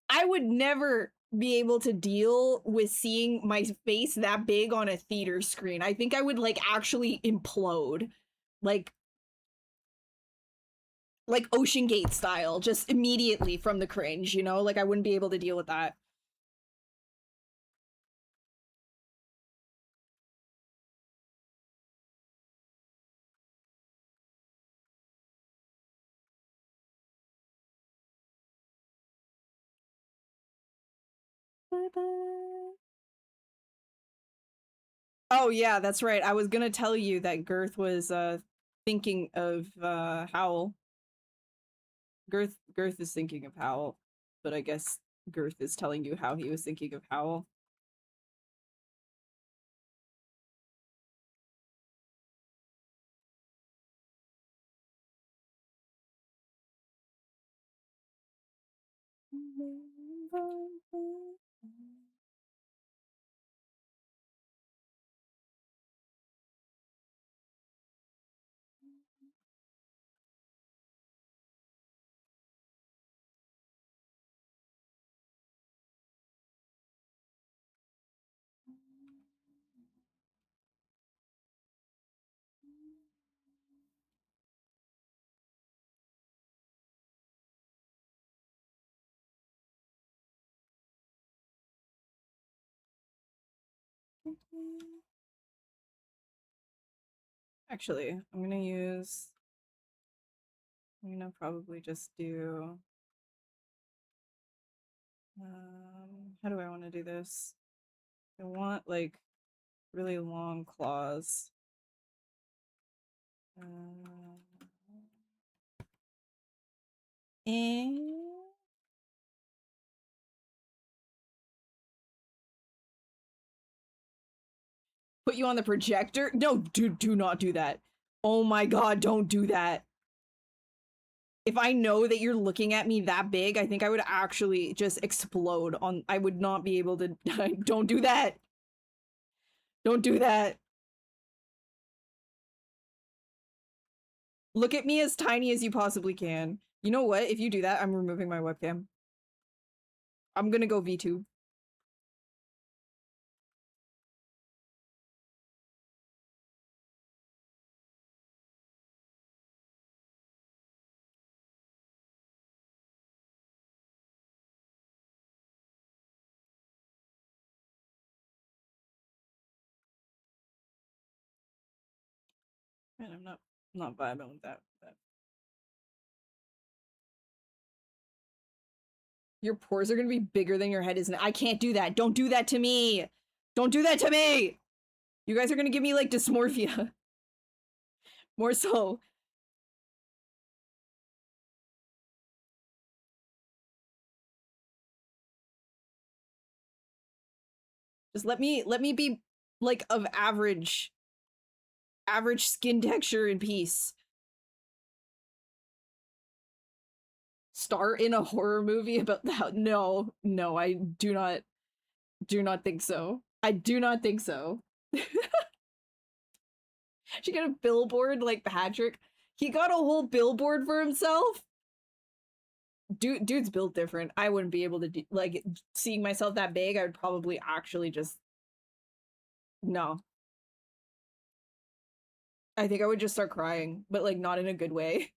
I would never be able to deal with seeing my face that big on a theater screen. I think I would like actually implode. Like Ocean Gate style, just immediately from the cringe, you know? Like I wouldn't be able to deal with that. Oh yeah, that's right. I was gonna tell you that Girth was thinking of Howl. Girth is thinking of Howl, but I guess Girth is telling you how he was thinking of Howl. Actually, I'm gonna probably just do, how do I want to do this? I want like really long claws. And put you on the projector? No, dude, do not do that. Oh my god, don't do that. If I know that you're looking at me that big, I think I would actually just explode on. I would not be able to. Don't do that. Don't do that. Look at me as tiny as you possibly can. You know what? If you do that, I'm removing my webcam. I'm gonna go VTube. Man, I'm not vibing with that. Your pores are gonna be bigger than your head is. I can't do that. Don't do that to me. Don't do that to me. You guys are gonna give me like dysmorphia. More so. Just let me be like of average skin texture and peace. Star in a horror movie about that? No, I do not think so. I do not think so. She got a billboard like Patrick. He got a whole billboard for himself. Dude's built different. I wouldn't be able to do, like, seeing myself that big, I would probably actually just no. I think I would just start crying, but like not in a good way.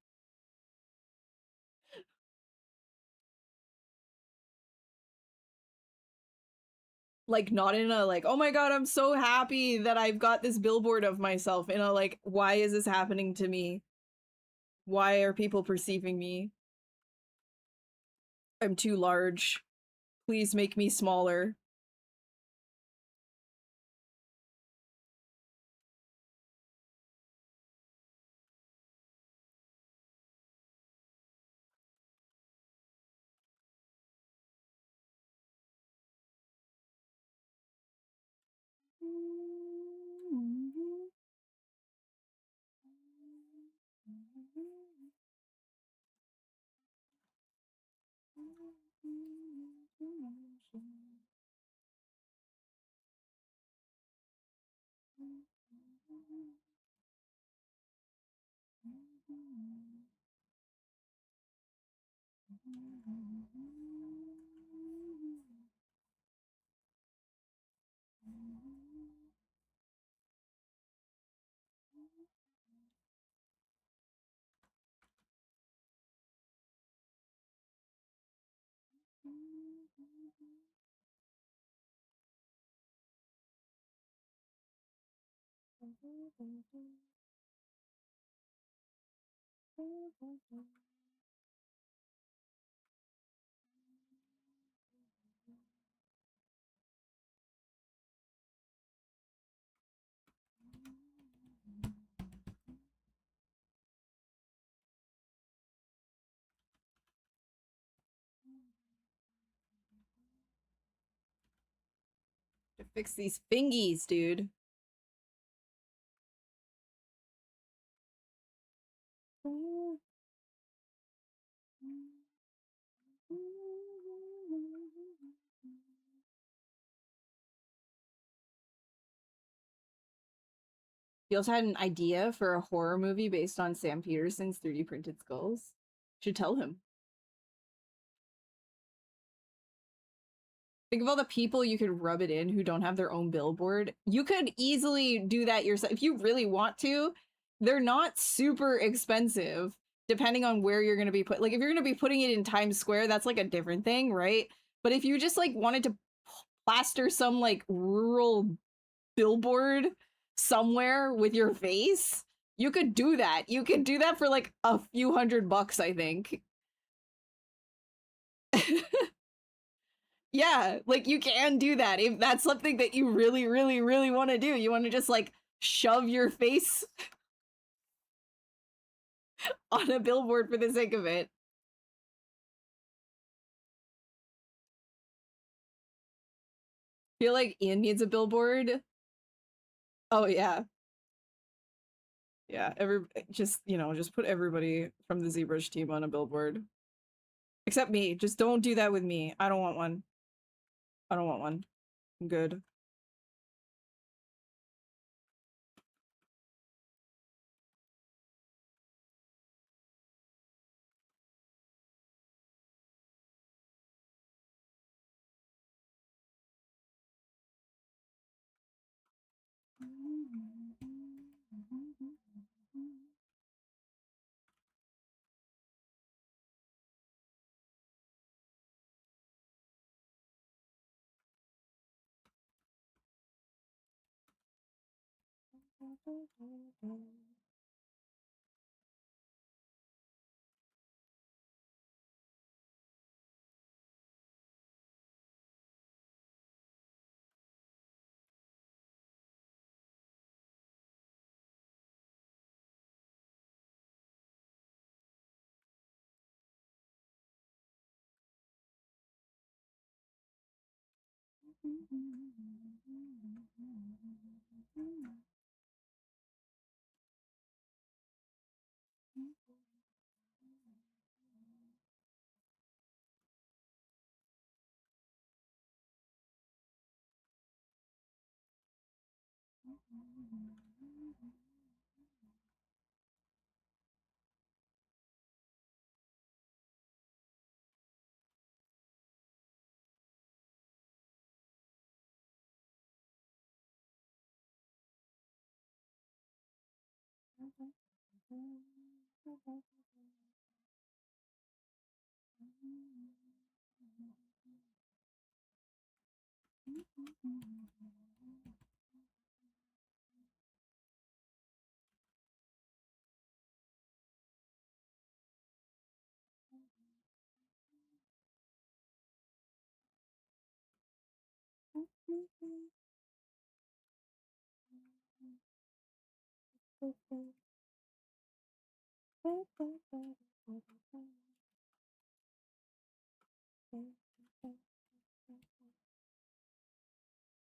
Like not in a like, oh my god, I'm so happy that I've got this billboard of myself. In a like, why is this happening to me? Why are people perceiving me? I'm too large. Please make me smaller. To fix these fingies, dude. He also had an idea for a horror movie based on Sam Peterson's 3D printed skulls. Should tell him. Think of all the people you could rub it in who don't have their own billboard. You could easily do that yourself if you really want to. They're not super expensive, depending on where you're going to be put. Like if you're going to be putting it in Times Square, that's like a different thing, right? But if you just like wanted to plaster some like rural billboard somewhere with your face, you could do that. You could do that for like a few $100, I think. Yeah, like you can do that if that's something that you really, really, really want to do. You want to just like shove your face on a billboard for the sake of it. Feel like Ian needs a billboard. Oh yeah. Yeah, just, you know, just put everybody from the Zbrush team on a billboard. Except me. Just don't do that with me. I don't want one. I don't want one. I'm good.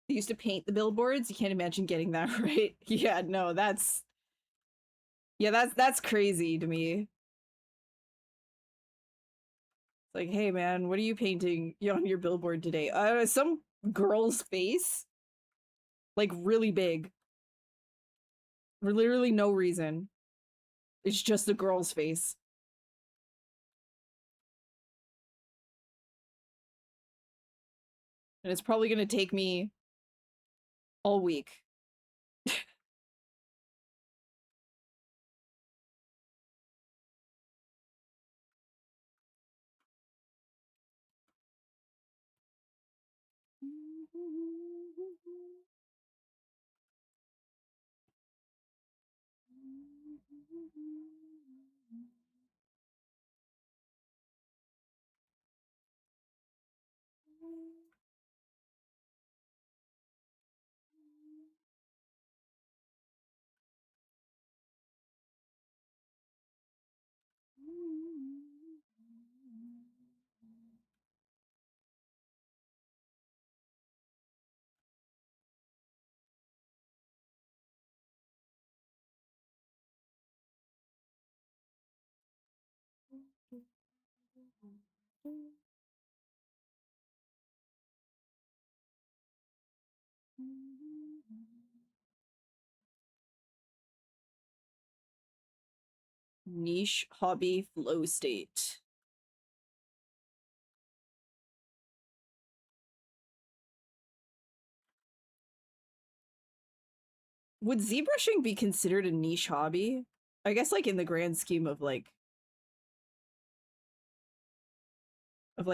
They used to paint the billboards. You can't imagine getting that right. Yeah, no, that's crazy to me. It's like, hey man, what are you painting on your billboard today? Some girl's face. Like really big. For literally no reason. It's just a girl's face. And it's probably gonna take me all week. Niche hobby flow state. Would ZBrushing be considered a niche hobby? I guess like in the grand scheme of like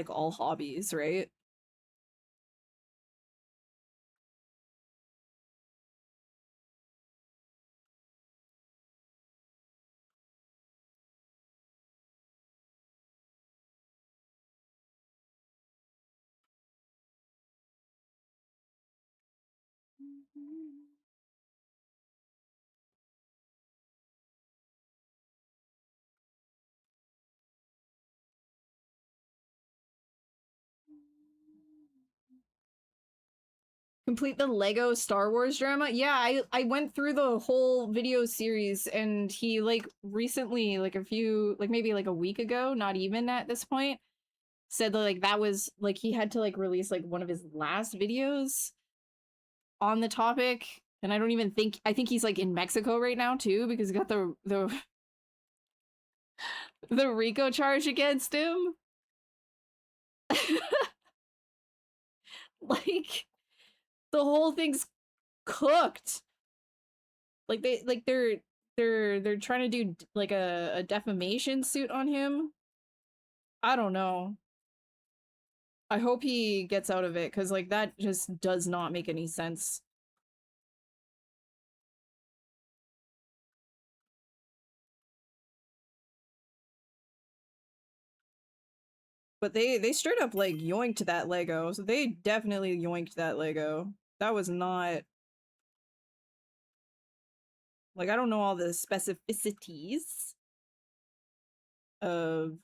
all hobbies, right? Complete the Lego Star Wars drama? Yeah, I went through the whole video series, and he, like, recently, like maybe like a week ago, not even at this point, said that, like, that was, like, he had to, like, release, like, one of his last videos on the topic, and I don't even think, I think he's, like, in Mexico right now, too, because he got the the RICO charge against him. Like, the whole thing's cooked. Like they're trying to do like a defamation suit on him. I don't know. I hope he gets out of it, because like that just does not make any sense. But they straight up like yoinked that Lego. So they definitely yoinked that Lego. That was not, like, I don't know all the specificities of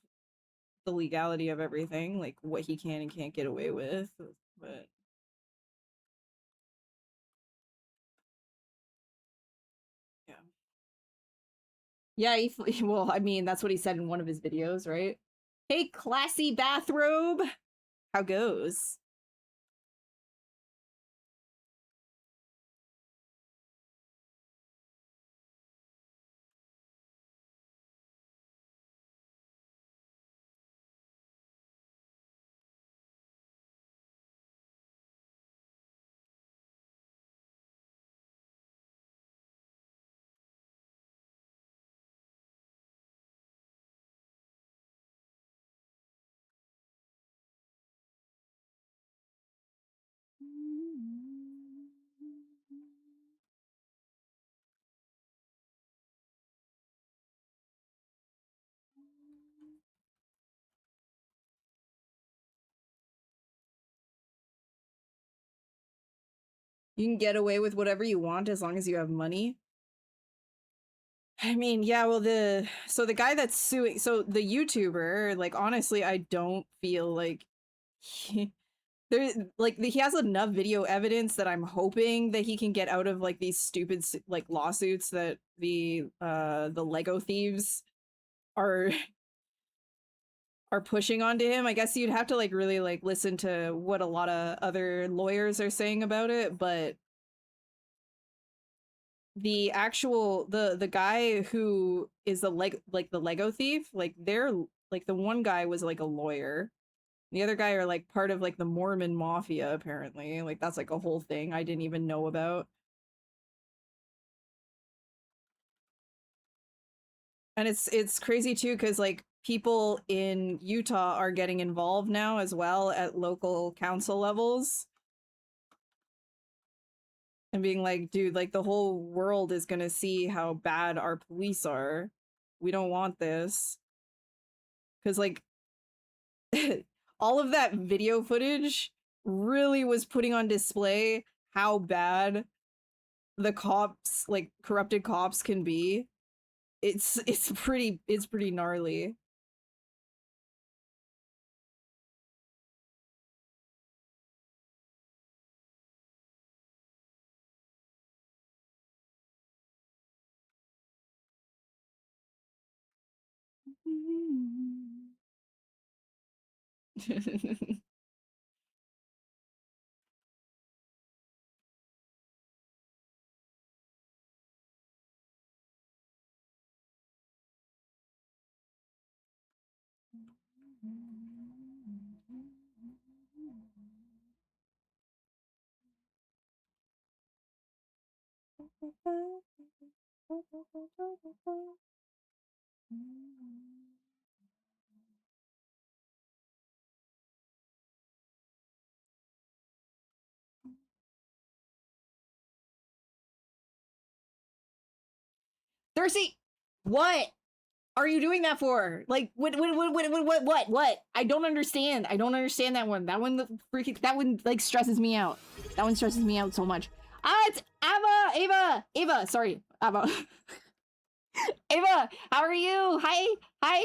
the legality of everything, like what he can and can't get away with, but yeah. Yeah, well, I mean, that's what he said in one of his videos, right? Hey, classy bathrobe! How goes? You can get away with whatever you want as long as you have money. I mean, yeah, well, the guy that's suing, so the YouTuber, like, honestly, I don't feel like he has enough video evidence that I'm hoping that he can get out of, like, these stupid, like, lawsuits that the Lego thieves are pushing onto him. I guess you'd have to, like, really, like, listen to what a lot of other lawyers are saying about it, but the actual the guy who is the Lego thief, like, they're like, the one guy was like a lawyer, the other guy are like part of like the Mormon mafia, apparently. Like, that's like a whole thing I didn't even know about. And it's crazy too, because like people in Utah are getting involved now as well at local council levels and being like, dude, like, the whole world is gonna see how bad our police are. We don't want this. Because, like, all of that video footage really was putting on display how bad the cops, like, corrupted cops can be. It's pretty gnarly. Thirsty, what are you doing that for? Like, what? I don't understand. I don't understand that one. That one, like, stresses me out. That one stresses me out so much. Ah, it's Ava, sorry, Ava. Ava, how are you? Hi,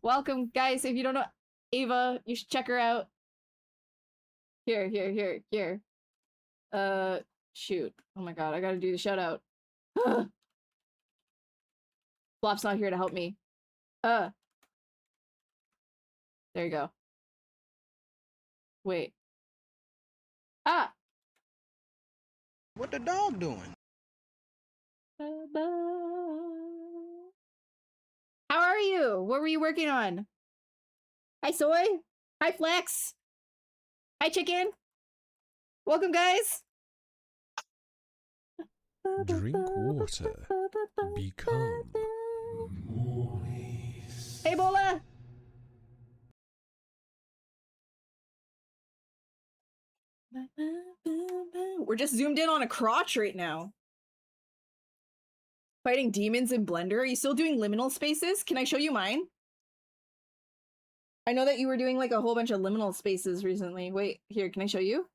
welcome, guys. If you don't know Ava, you should check her out. Here. Shoot. Oh my god, I gotta do the shout out. Flop's not here to help me. There you go. Wait. Ah! What the dog doing? How are you? What were you working on? Hi, Soy. Hi, Flex. Hi, Chicken. Welcome, guys. Drink water. Become. Hey, Bola. We're just zoomed in on a crotch right now. Fighting demons in Blender. Are you still doing liminal spaces? Can I show you mine? I know that you were doing like a whole bunch of liminal spaces recently. Wait, here, can I show you?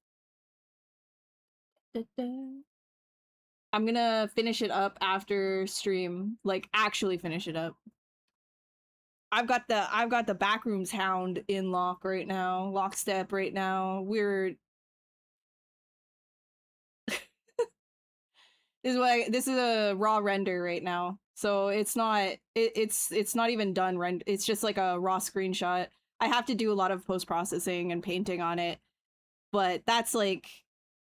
I'm gonna finish it up after stream. Like, actually finish it up. I've got the Backrooms Hound in lock right now. Lockstep right now. We're this is a raw render right now. So it's not it's not even done render. It's just like a raw screenshot. I have to do a lot of post-processing and painting on it. But that's like,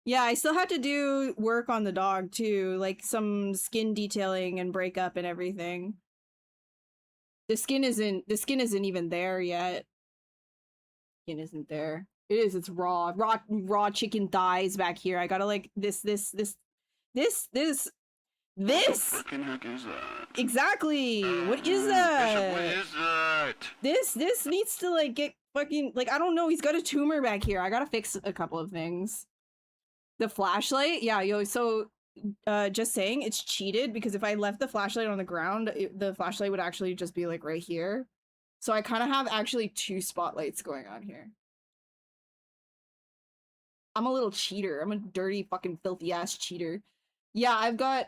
yeah, I still have to do work on the dog too, like some skin detailing and breakup and everything. The skin isn't even there yet. Skin isn't there. It is, it's raw chicken thighs back here. I gotta like this Fucking heck is that? Exactly. What is Bishop, that? what is that? This needs to like get fucking, like, I don't know, he's got a tumor back here. I gotta fix a couple of things. The flashlight, yeah, yo, so just saying, it's cheated because if I left the flashlight on the ground, the flashlight would actually just be like right here. So I kind of have actually two spotlights going on here. I'm a little cheater. I'm a dirty fucking filthy ass cheater. Yeah, I've got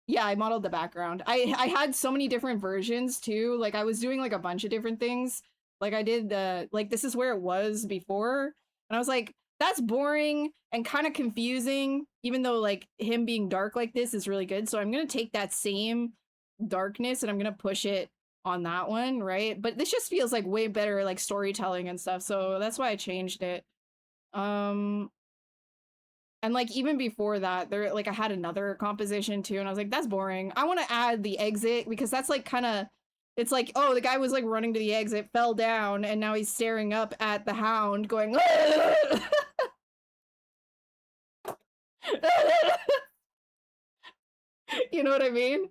yeah, I modeled the background. I had so many different versions too. Like I was doing like a bunch of different things. Like I did like this is where it was before. And I was like, that's boring and kind of confusing, even though like him being dark like this is really good. So I'm going to take that same darkness and I'm going to push it on that one, right? But this just feels like way better like storytelling and stuff. So that's why I changed it. And like even before that, there like I had another composition too, and I was like, that's boring. I want to add the exit because that's like kind of, it's like, oh, the guy was like running to the exit, fell down, and now he's staring up at the hound, going. You know what I mean?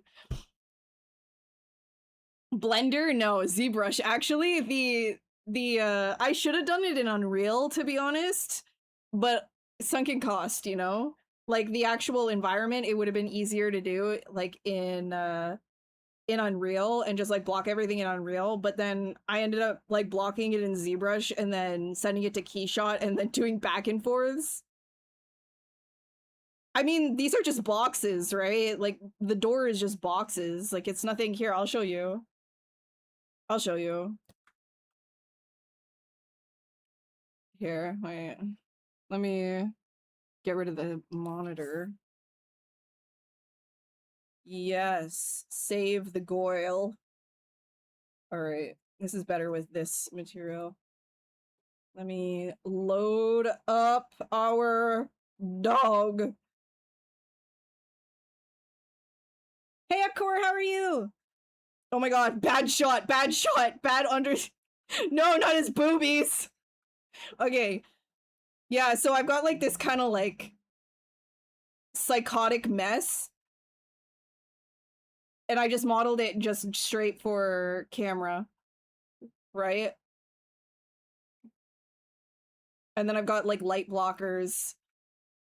Blender, no, Zbrush. Actually, the I should have done it in Unreal, to be honest, but sunken cost, you know? Like the actual environment, it would have been easier to do like in Unreal and just like block everything in Unreal, but then I ended up like blocking it in Zbrush and then sending it to Keyshot and then doing back and forths. I mean, these are just boxes, right? Like the door is just boxes. Like it's nothing here. I'll show you. I'll show you. Here, wait. Let me get rid of the monitor. Yes, save the goil. All right, this is better with this material. Let me load up our dog. Hey, Akor, how are you? Oh my god, bad shot, bad under... No, not his boobies! Okay. Yeah, so I've got like this kind of like psychotic mess. And I just modeled it just straight for camera. Right? And then I've got like light blockers.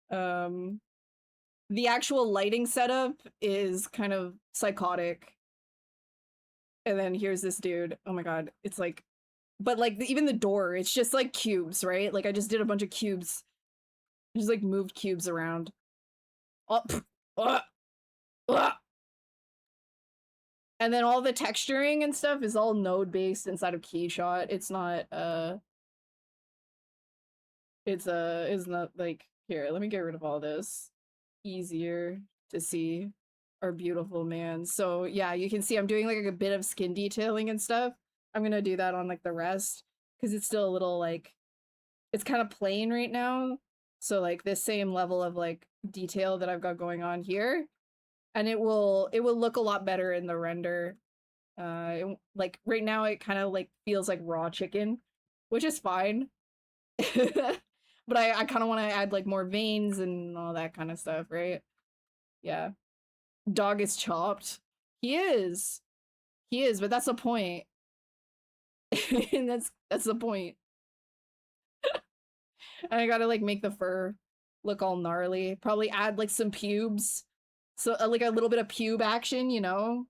The actual lighting setup is kind of psychotic. And then here's this dude. Oh my god, it's like, but like even the door, it's just like cubes, right? Like I just did a bunch of cubes. Just like moved cubes around. Oh, and then all the texturing and stuff is all node based inside of Keyshot. It's not it's not like, here, let me get rid of all this. Easier to see our beautiful man. So yeah, you can see I'm doing like a bit of skin detailing and stuff. I'm gonna do that on like the rest because it's still a little like, it's kind of plain right now. So like this same level of like detail that I've got going on here, and it will look a lot better in the render. Like right now it kind of like feels like raw chicken, which is fine. But I kind of want to add like more veins and all that kind of stuff, right? Yeah. Dog is chopped. He is, but that's the point. And that's the point. And I gotta like make the fur look all gnarly. Probably add like some pubes. So like a little bit of pube action, you know?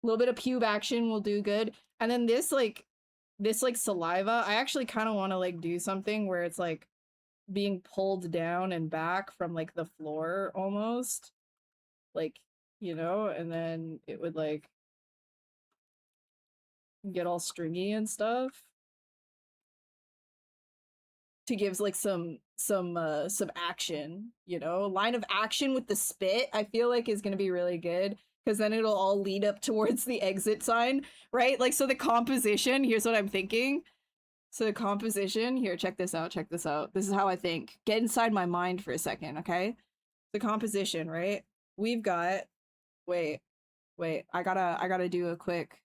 A little bit of pube action will do good. And then this like saliva, I actually kind of want to like do something where it's like being pulled down and back from like the floor almost. Like, you know, and then it would like get all stringy and stuff. To give like some action, you know? Line of action with the spit, I feel like is gonna be really good. Because then it'll all lead up towards the exit sign, right? Like, so the composition, here's what I'm thinking. So the composition, here, check this out, check this out. This is how I think. Get inside my mind for a second, okay? The composition, right? We've got, wait, I gotta do a quick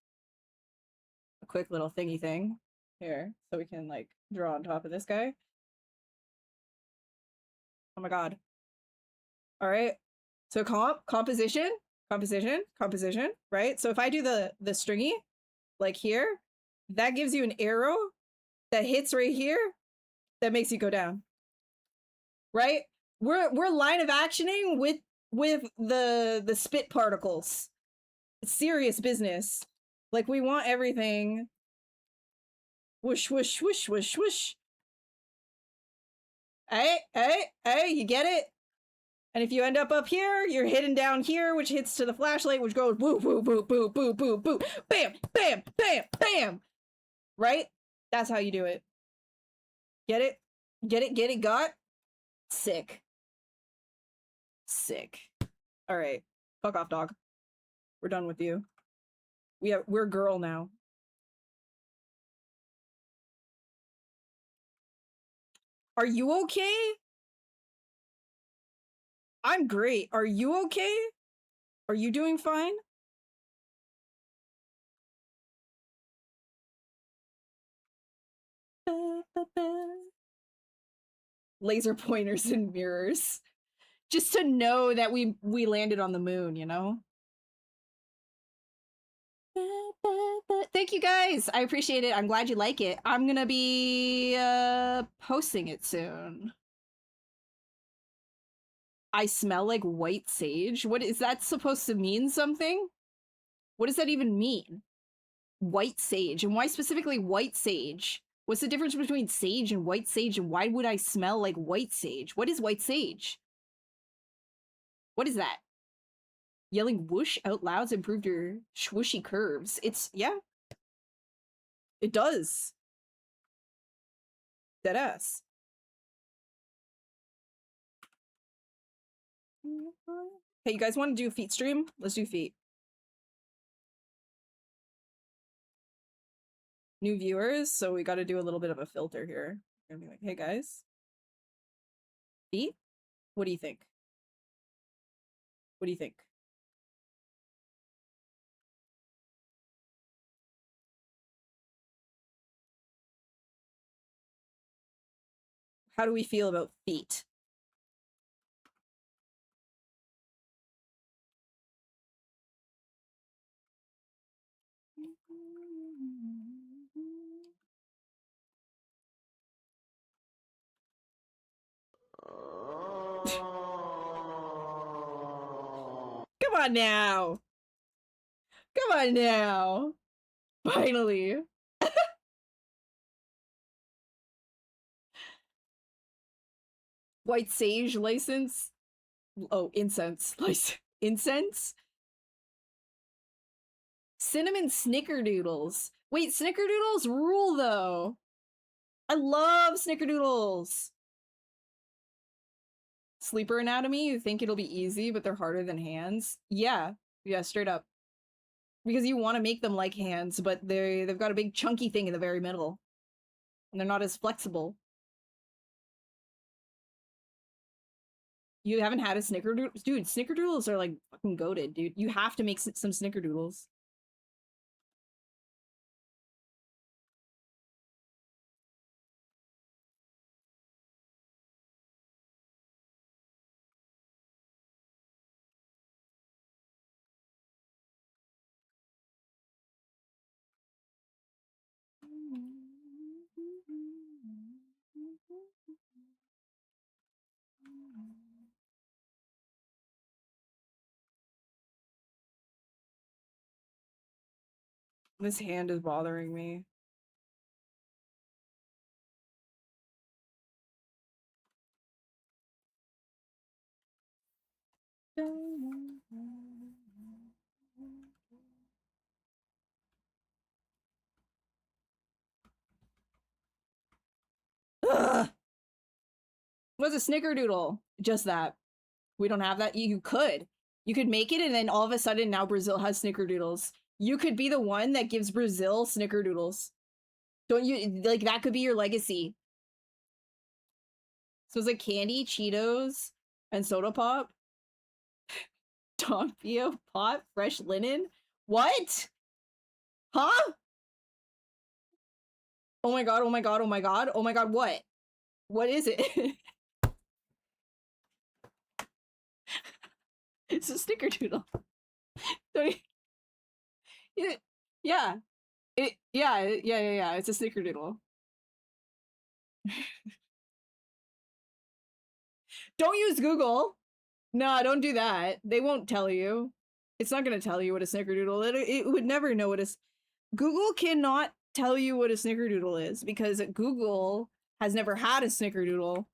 little thingy thing here. So we can like draw on top of this guy. Oh my god. All right. So composition, right? So if I do the stringy, like here, that gives you an arrow that hits right here that makes you go down. Right? We're line of actioning with the spit particles. It's serious business. Like we want everything. Whoosh, whoosh, whoosh, whoosh, whoosh. Hey, you get it? And if you end up here, you're hidden down here, which hits to the flashlight, which goes boo, boo, boo, boo, boo, boo, boo, bam, bam, bam, bam. Right? That's how you do it. Get it? Get it, got? Sick. All right. Fuck off, dog. We're done with you. We're girl now. Are you okay? I'm great. Are you okay? Are you doing fine? Laser pointers and mirrors. Just to know that we landed on the moon, you know? Thank you guys. I appreciate it. I'm glad you like it. I'm gonna be posting it soon. I smell like white sage. What is that supposed to mean something? What does that even mean? White sage. And why specifically white sage? What's the difference between sage and white sage, and why would I smell like white sage? What is white sage? What is that? Yelling whoosh out loud's improved your swooshy curves. It's, yeah. It does. Deadass. Hey, you guys want to do feet stream? Let's do feet. New viewers, so we got to do a little bit of a filter here. We're gonna be like, hey guys, feet? What do you think? What do you think? How do we feel about feet? Come on now. Come on now. Finally. White sage license. Oh, incense. Incense? Cinnamon snickerdoodles. Wait, snickerdoodles rule though. I love snickerdoodles. Sleeper anatomy, you think it'll be easy, but they're harder than hands? Yeah. Yeah, straight up. Because you want to make them like hands, but they've got a big chunky thing in the very middle. And they're not as flexible. You haven't had a snickerdoodle? Dude, snickerdoodles are like fucking goated, dude. You have to make some snickerdoodles. This hand is bothering me. Ugh! What's a snickerdoodle? Just that. We don't have that. You could. You could make it and then all of a sudden now Brazil has snickerdoodles. You could be the one that gives Brazil snickerdoodles. Don't you, like, that could be your legacy. So it's like candy, Cheetos, and soda pop. Donfio pot, fresh linen. What? Huh? Oh my god, oh my god, oh my god, oh my god, what? What is it? It's a snickerdoodle. Yeah. Yeah. It's a snickerdoodle. Don't use Google. No, don't do that. They won't tell you. It's not going to tell you what a snickerdoodle is. It would never know what a... Google cannot tell you what a snickerdoodle is because Google has never had a snickerdoodle.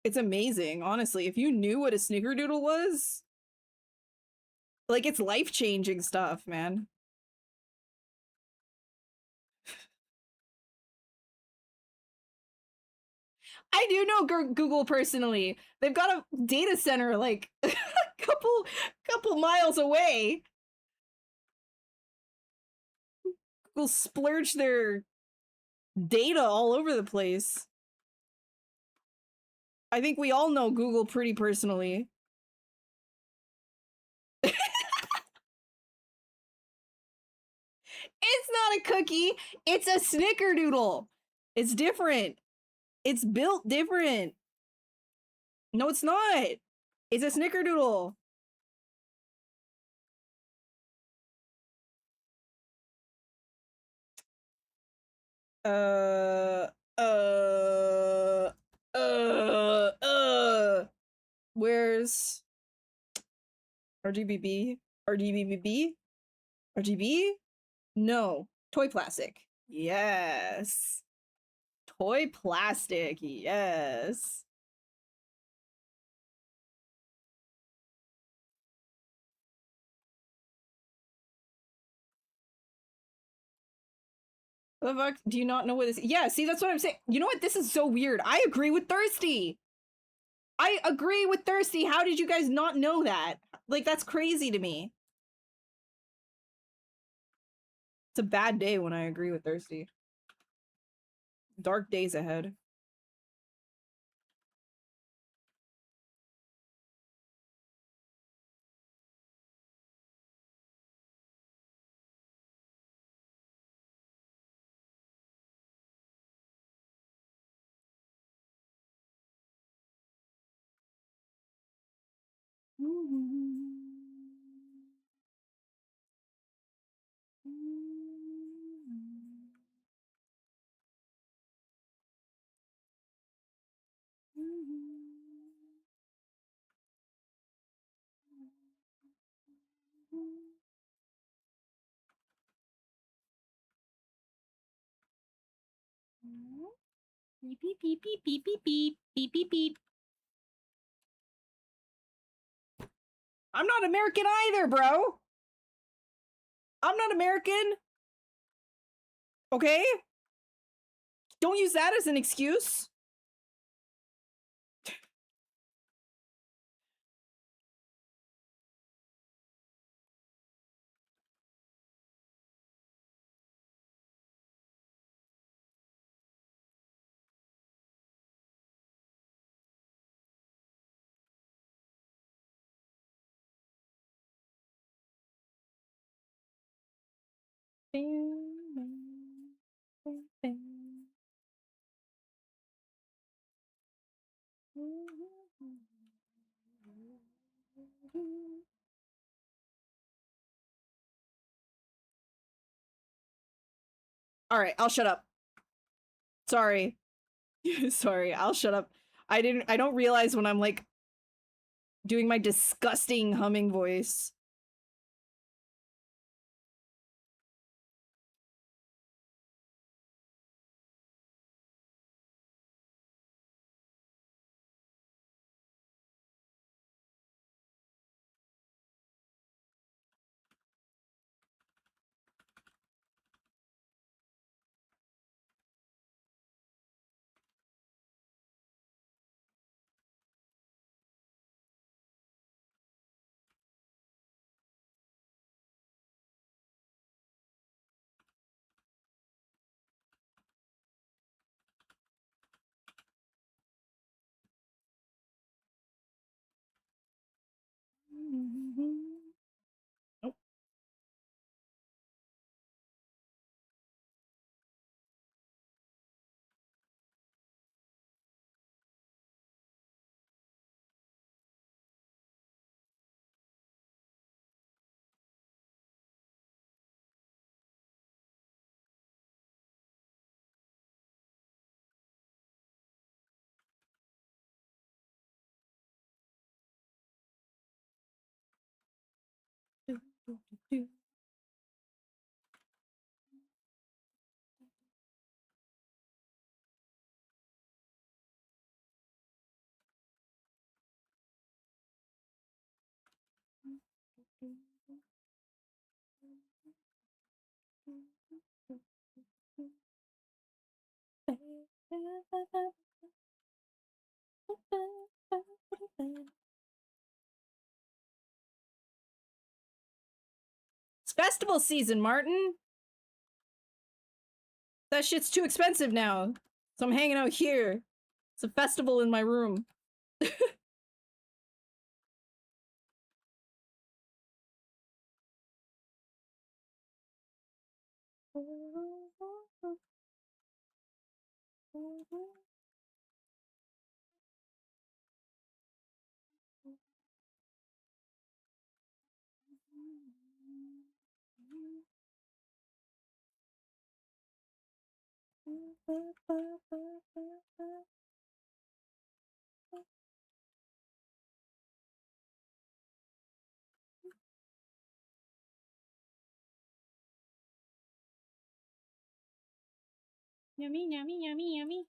It's amazing, honestly. If you knew what a snickerdoodle was, like, it's life-changing stuff, man. I do know Google personally. They've got a data center like a couple miles away. Google splurge their data all over the place. I think we all know Google pretty personally. It's not a cookie. It's a snickerdoodle. It's different. It's built different. No, it's not. It's a snickerdoodle. Uh, uh, Where's RGBB? RGBB? RGB? No. Toy plastic. Yes. Toy plastic. Yes. The fuck? Do you not know what this? Yeah, see, that's what I'm saying. You know what? This is so weird. I agree with Thirsty. I agree with Thirsty. How did you guys not know that? Like, that's crazy to me. It's a bad day when I agree with Thirsty. Dark days ahead. Beep beep beep beep beep beep beep beep beep beep. I'm not American either, bro. I'm not American. Okay? Don't use that as an excuse. All right, I'll shut up. Sorry. Sorry, I'll shut up. I don't realize when I'm like doing my disgusting humming voice. Nope. It's festival season, Martin. That shit's too expensive now. So I'm hanging out here. It's a festival in my room. Yummy yummy yummy yummy.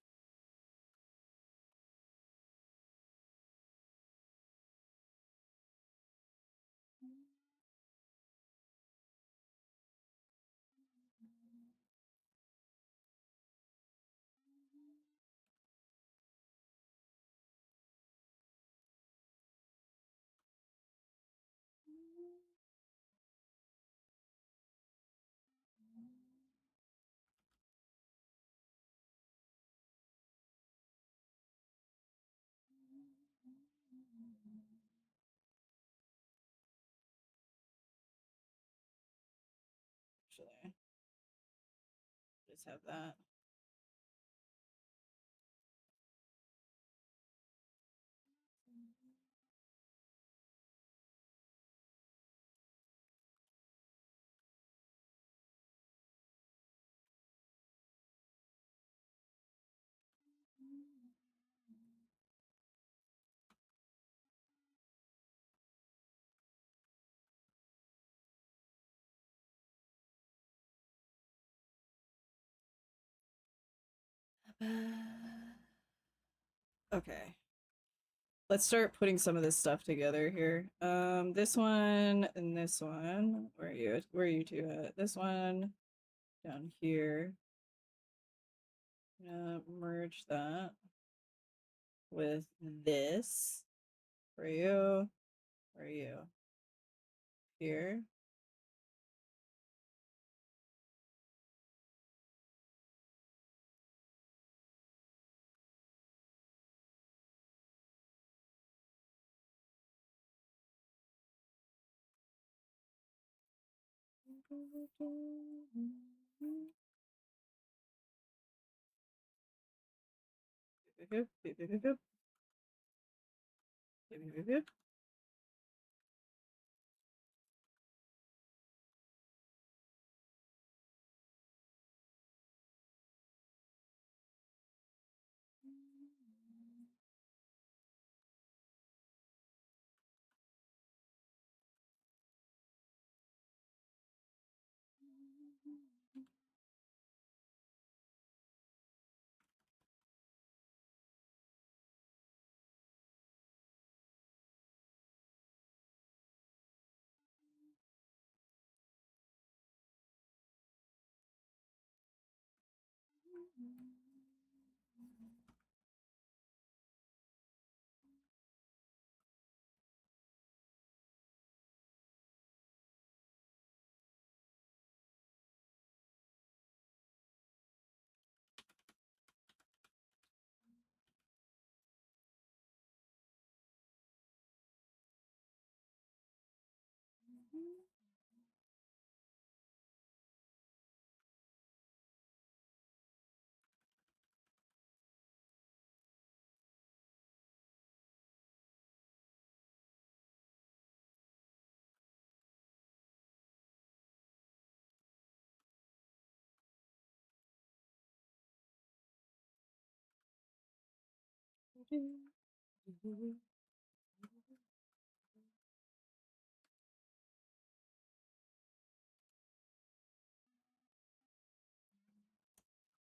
Actually, just have that. Okay. Let's start putting some of this stuff together here. This one and this one. Where are you? Where are you two at? This one down here. Merge that with this. Where are you? Where are you? Here.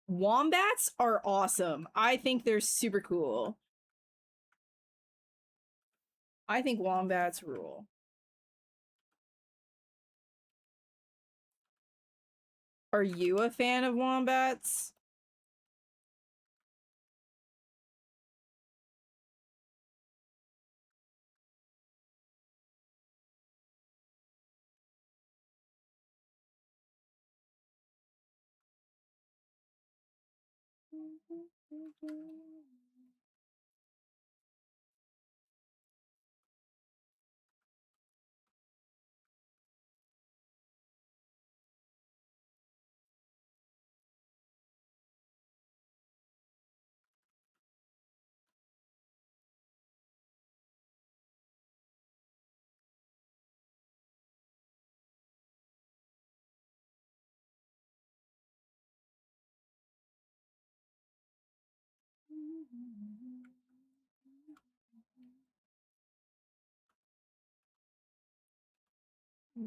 Wombats are awesome. I think they're super cool. I think wombats rule. Are you a fan of wombats? I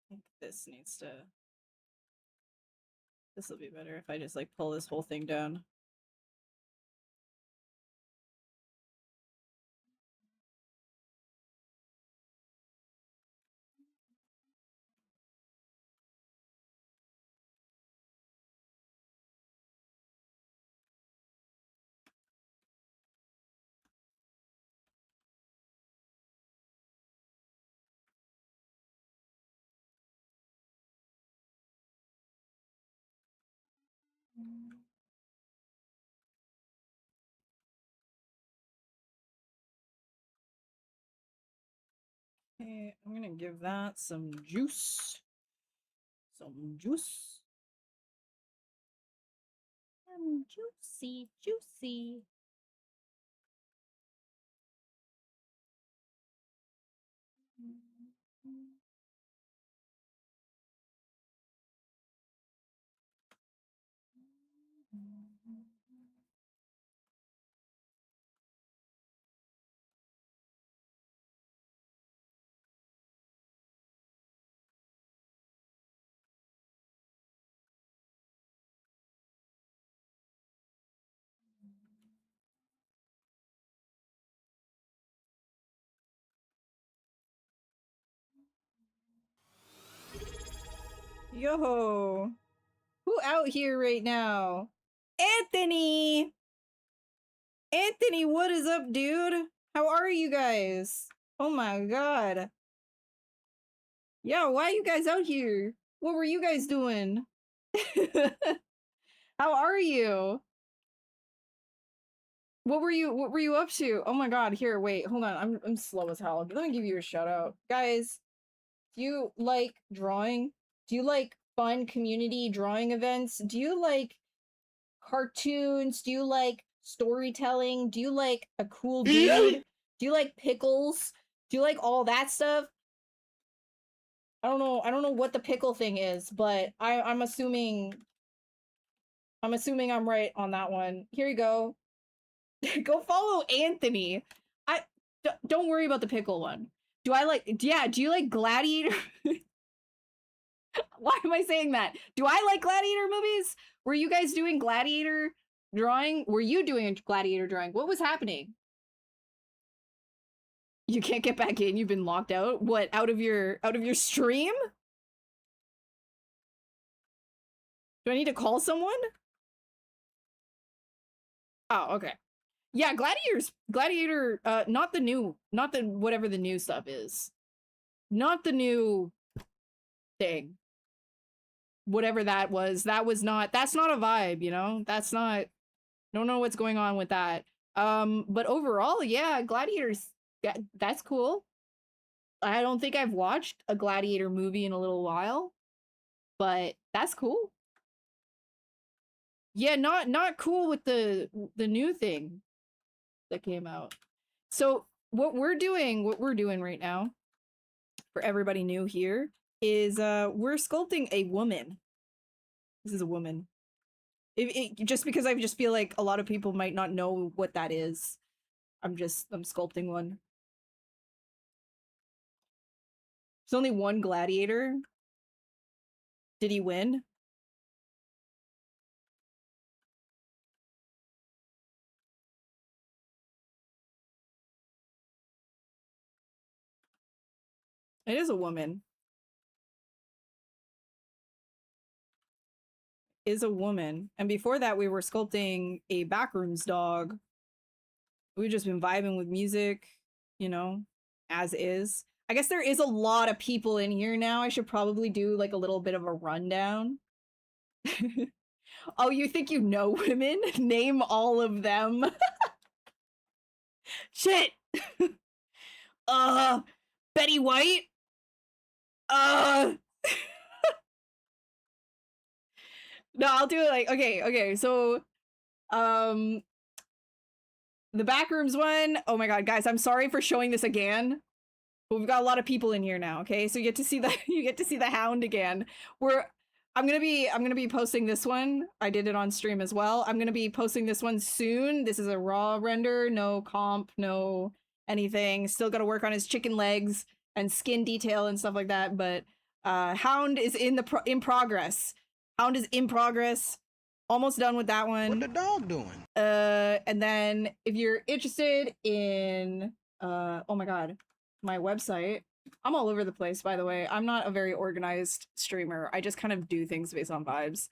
think this needs to. This will be better if I just like pull this whole thing down. Okay, I'm gonna give that some juice. Some juice. Juicy, juicy. Yo. Who out here right now? Anthony! Anthony, what is up, dude? How are you guys? Oh my god. Yeah, why are you guys out here? What were you guys doing? How are you? What were you up to? Oh my god, here, wait, hold on. I'm slow as hell. Let me give you a shout out. Guys, do you like drawing? Do you like fun community drawing events? Do you like cartoons? Do you like storytelling? Do you like a cool dude? Do you like pickles? Do you like all that stuff? I don't know what the pickle thing is, but I'm assuming I'm right on that one. Here you go. Go follow Anthony. Don't worry about the pickle one. Do you like Gladiator? Why am I saying that? Do I like Gladiator movies? Were you guys doing Gladiator drawing? Were you doing Gladiator drawing? What was happening? You can't get back in. You've been locked out. What, out of your stream? Do I need to call someone? Oh, okay. Yeah, Gladiator, not the whatever the new stuff is. Not the new thing. Whatever that was that's not a vibe, you know? Don't know what's going on with that. But overall, yeah, Gladiator's, that's cool. I don't think I've watched a Gladiator movie in a little while, but that's cool. Yeah, not cool with the new thing that came out. So what we're doing right now, for everybody new here, is we're sculpting a woman. This is a woman. Just because I just feel like a lot of people might not know what that is. I'm sculpting one. There's only one gladiator. Did he win? It is a woman. Is a woman. And before that, we were sculpting a backrooms dog. We've just been vibing with music, you know, as is. I guess there is a lot of people in here now. I should probably do like a little bit of a rundown. Oh, you think you know women? Name all of them. Shit. Betty White? No, I'll do it like, okay, so, the backrooms one, oh my god, guys, I'm sorry for showing this again, but we've got a lot of people in here now, okay? So you get to see the hound again. I'm gonna be posting this one. I did it on stream as well. I'm gonna be posting this one soon. This is a raw render, no comp, no anything. Still gotta work on his chicken legs and skin detail and stuff like that, but hound is in progress. Hound is in progress. Almost done with that one. What the dog doing? And then if you're interested in oh my god, my website. I'm all over the place, by the way. I'm not a very organized streamer. I just kind of do things based on vibes.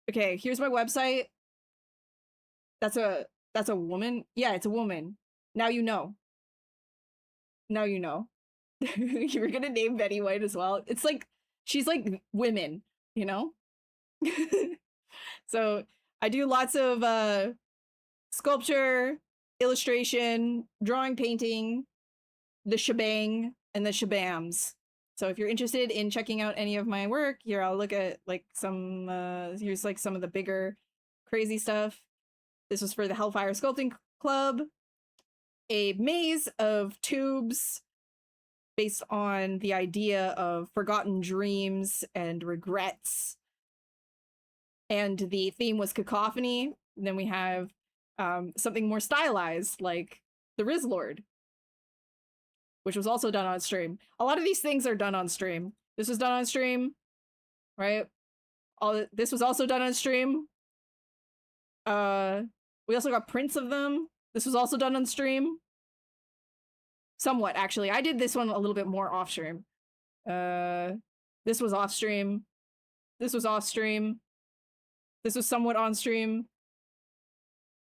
Okay, here's my website. That's a woman? Yeah, it's a woman. Now you know. Now you know. You were gonna name Betty White as well. It's like, she's like women, you know? So I do lots of sculpture, illustration, drawing, painting, the shebang, and the shabams. So if you're interested in checking out any of my work, here I'll look at like some, here's like some of the bigger crazy stuff. This was for the Hellfire Sculpting Club. A maze of tubes based on the idea of forgotten dreams and regrets. And the theme was cacophony. And then we have something more stylized, like the Rizlord, which was also done on stream. A lot of these things are done on stream. This was done on stream, right? This was also done on stream. We also got prints of them. This was also done on stream. Somewhat, actually. I did this one a little bit more off stream. This was off stream. This was off stream. This was somewhat on stream.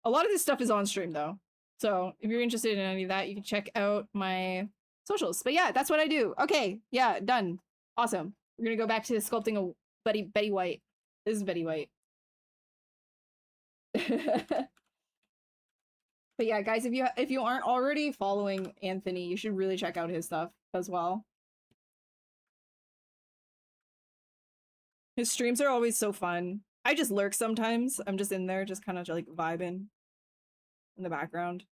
A lot of this stuff is on stream though. So if you're interested in any of that, you can check out my socials. But yeah, that's what I do. Okay, yeah, done. Awesome. We're gonna go back to sculpting a Betty White. This is Betty White. But yeah, guys, if you aren't already following Anthony, you should really check out his stuff as well. His streams are always so fun. I just lurk sometimes. I'm just in there, just kind of like vibing in the background.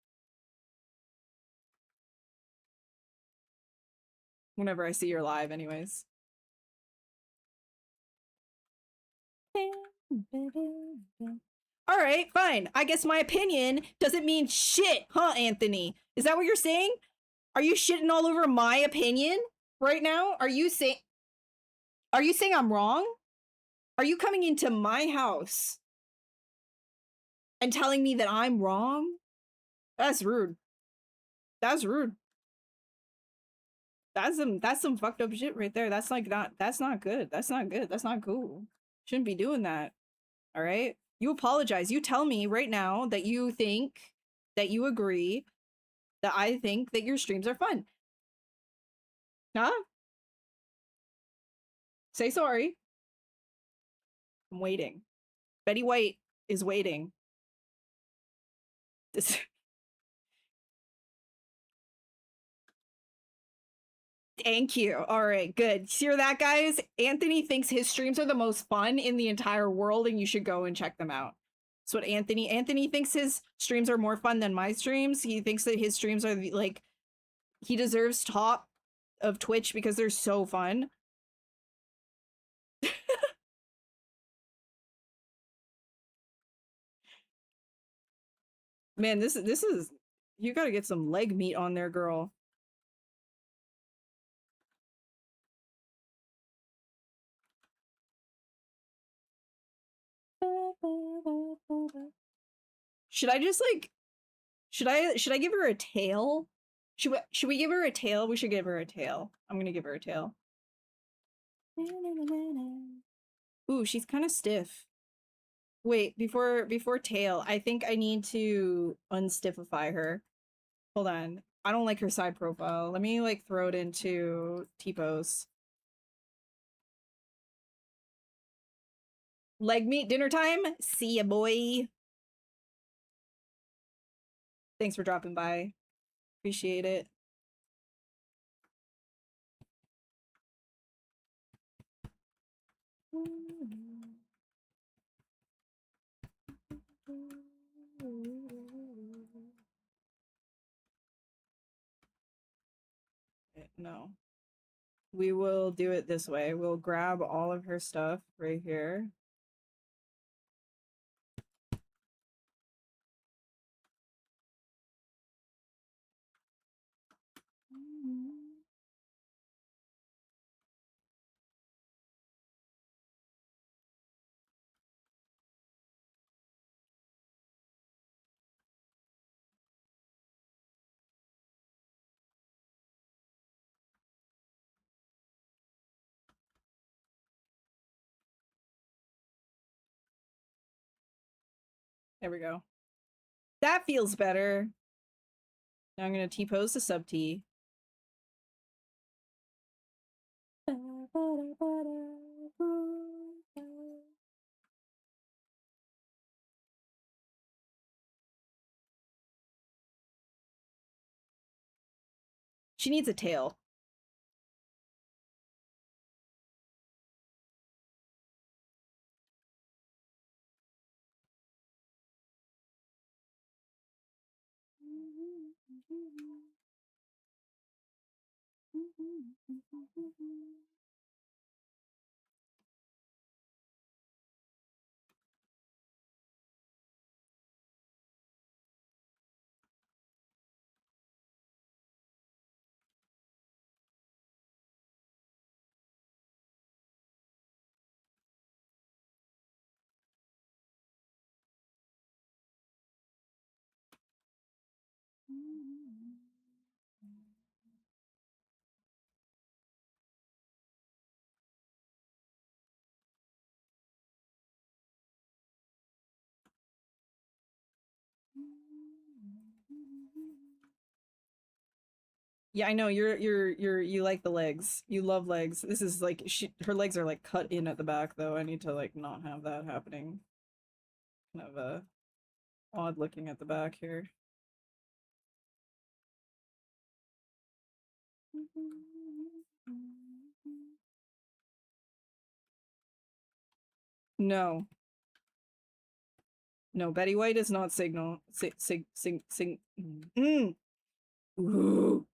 Whenever I see you're live, anyways. Alright, fine. I guess my opinion doesn't mean shit, huh, Anthony? Is that what you're saying? Are you shitting all over my opinion right now? Are you saying I'm wrong? Are you coming into my house and telling me that I'm wrong? That's rude. That's rude. That's some fucked up shit right there. That's not good. That's not good. That's not cool. Shouldn't be doing that. All right? You apologize. You tell me right now that you think, that you agree, that I think that your streams are fun. Huh? Say sorry. I'm waiting. Betty White is waiting. This Thank you. All right, good. Hear that, guys? Anthony thinks his streams are the most fun in the entire world, and you should go and check them out. That's what Anthony thinks his streams are more fun than my streams. He thinks that his streams are like, he deserves top of Twitch because they're so fun. Man, this is you gotta get some leg meat on there, girl. Should I just like should I give her a tail? Should we give her a tail? We should give her a tail. I'm gonna give her a tail. Ooh, she's kind of stiff. Wait, before tail, I think I need to unstiffify her. Hold on. I don't like her side profile. Let me like throw it into T-pose. Leg meat dinner time? See ya, boy. Thanks for dropping by. Appreciate it. No. We will do it this way. We'll grab all of her stuff right here. There we go. That feels better. Now I'm gonna T-pose the sub-T. She needs a tail. Yeah, I know you like the legs. You love legs. This is like her legs are like cut in at the back though. I need to like not have that happening. Kind of odd looking at the back here. No. No, Betty White is not signal. Ooh.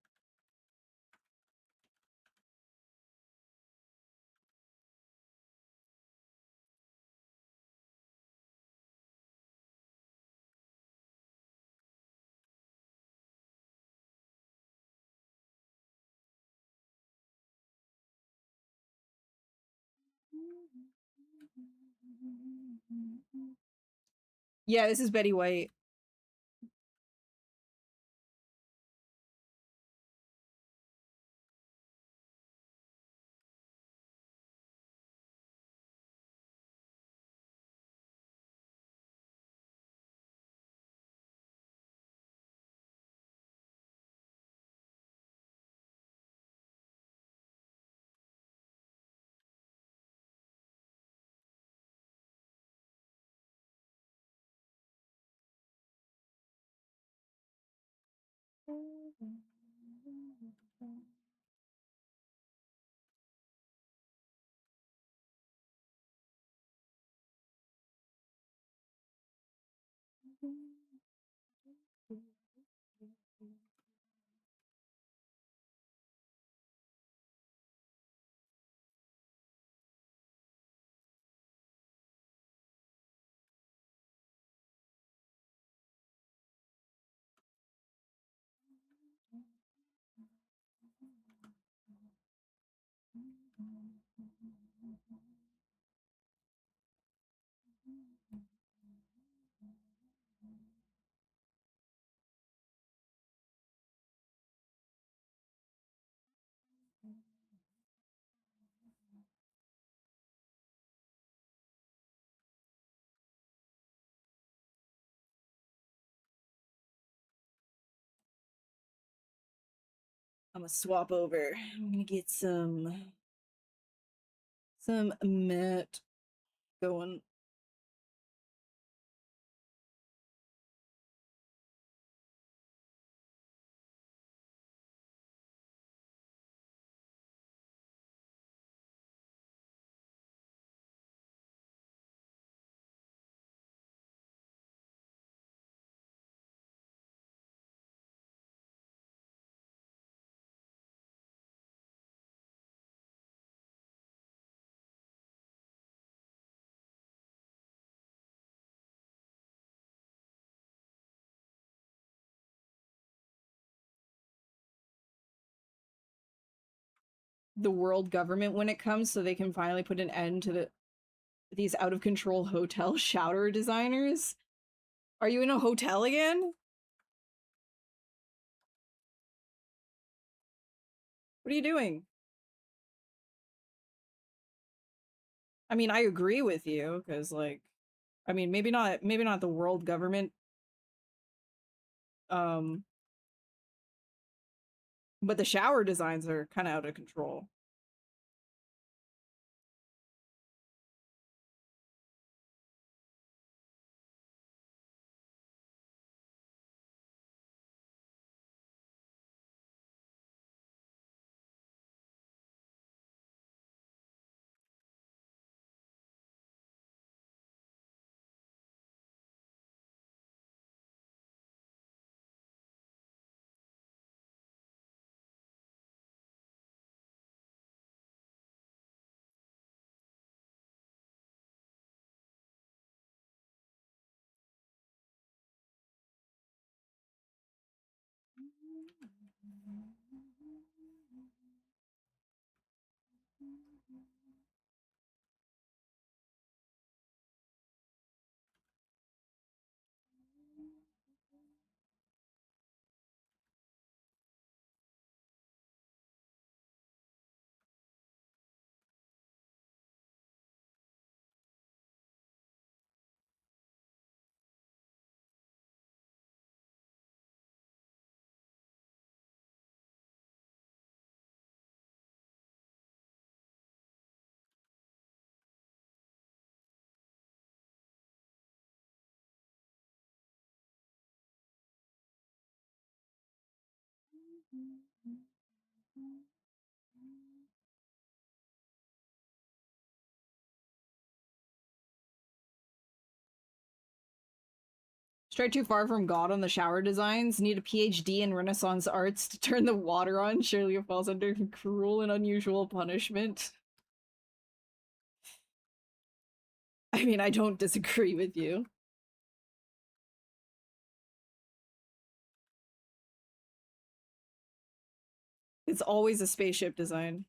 Yeah, this is Betty White. I'm gonna swap over. I'm gonna get some matte going. The world government when it comes so they can finally put an end to these out of control hotel shower designers. Are you in a hotel again? What are you doing? I mean, I agree with you because like I mean, maybe not the world government um but the shower designs are kind of out of control. Straight too far from God on the shower designs. Need a PhD in Renaissance arts to turn the water on. Surely it falls under cruel and unusual punishment. I mean, I don't disagree with you. It's always a spaceship design.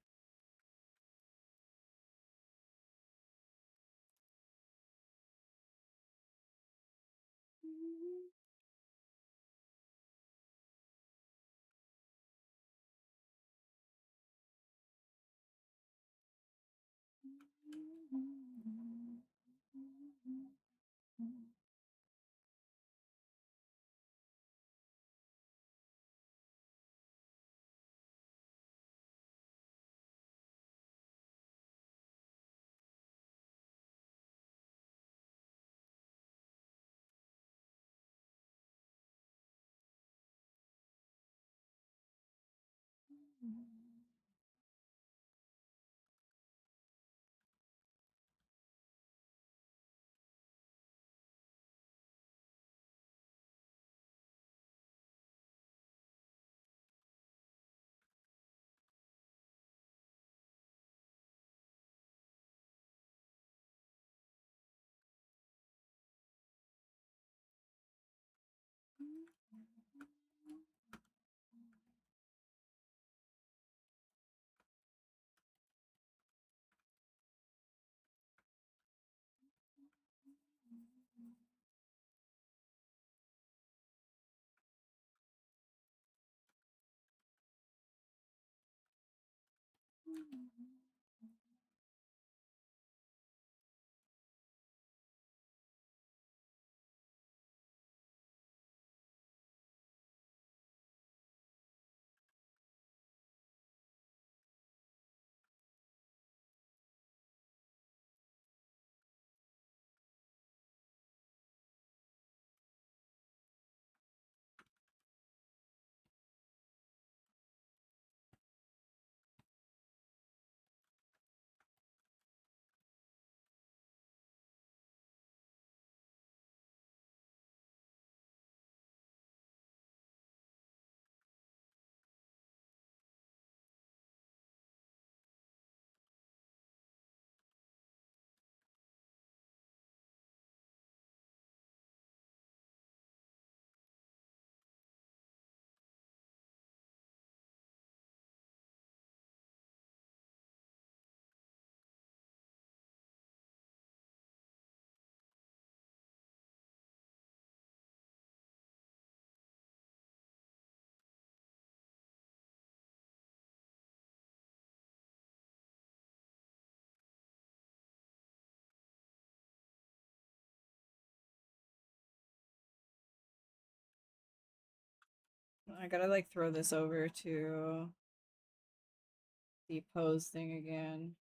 I gotta like throw this over to the pose thing again.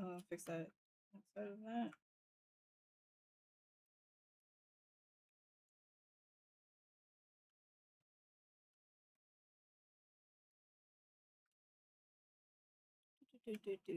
I'll fix that outside of that. Do.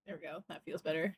There we go. That feels better.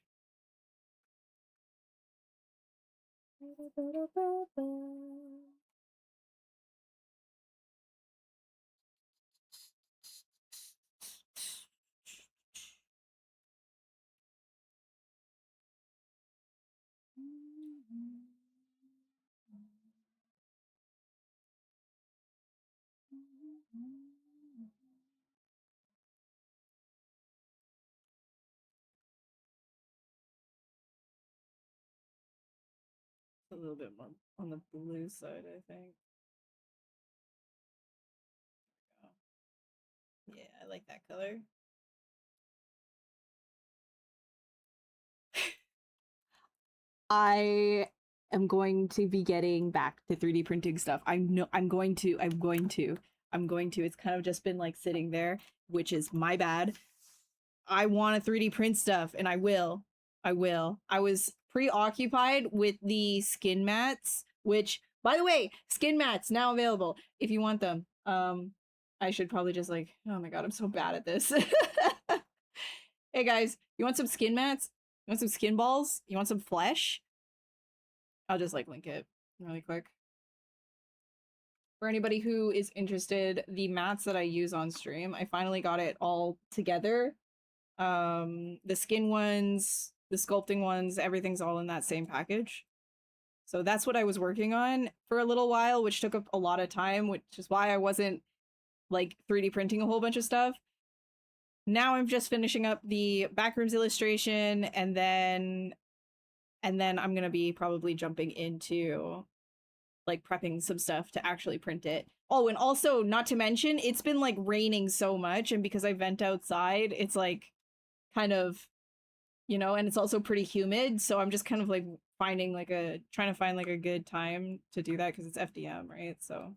A little bit more on the blue side, I think. Yeah, I like that color. I am going to be getting back to 3D printing stuff. I know I'm going to. It's kind of just been like sitting there, which is my bad. I want to 3D print stuff and I will. I was preoccupied with the skin mats, which by the way, skin mats now available if you want them. I should probably just like, oh my god, I'm so bad at this. Hey guys, you want some skin mats? You want some skin balls? You want some flesh? I'll just like link it really quick. For anybody who is interested, the mats that I use on stream, I finally got it all together. The skin ones, the sculpting ones, everything's all in that same package. So that's what I was working on for a little while, which took up a lot of time, which is why I wasn't like 3D printing a whole bunch of stuff. Now I'm just finishing up the backrooms illustration and then And then I'm gonna be probably jumping into like prepping some stuff to actually print it. Oh, and also not to mention, it's been like raining so much, and because I vent outside, it's like kind of, you know, and it's also pretty humid, so I'm just kind of like finding like trying to find like a good time to do that because it's FDM, right? So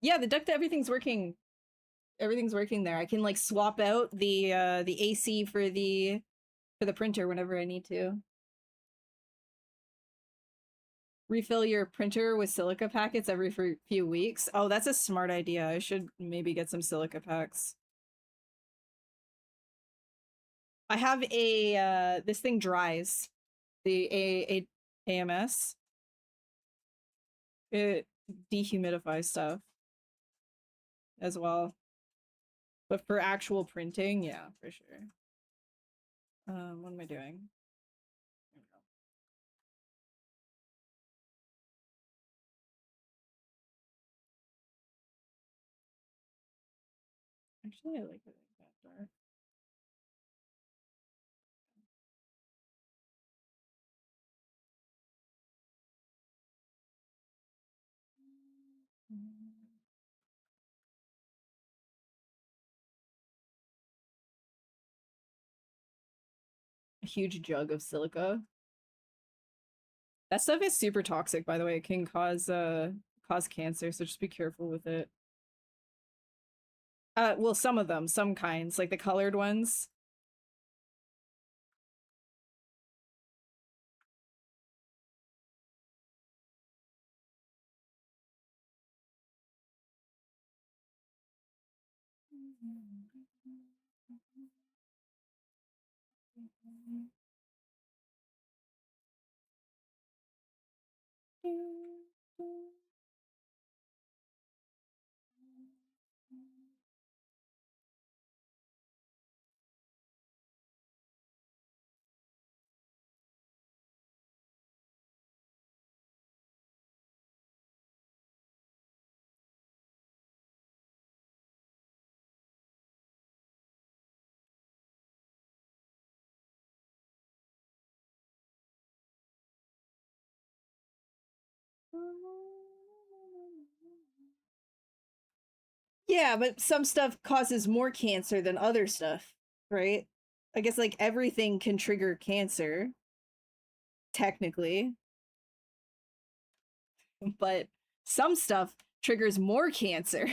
yeah, the duct, everything's working. Everything's working there. I can like swap out the AC for the printer whenever I need to. Refill your printer with silica packets every few weeks. Oh, that's a smart idea. I should maybe get some silica packs. I have a this thing dries. The AMS. It dehumidifies stuff as well. But for actual printing, yeah, for sure. What am I doing? There we go. Actually, I like it like that dark. A huge jug of silica. That stuff is super toxic, by the way. It can cause cancer, so just be careful with it. Well, some of them, some kinds, like the colored ones. Yeah, but some stuff causes more cancer than other stuff, right? I guess like everything can trigger cancer, technically, but some stuff triggers more cancer.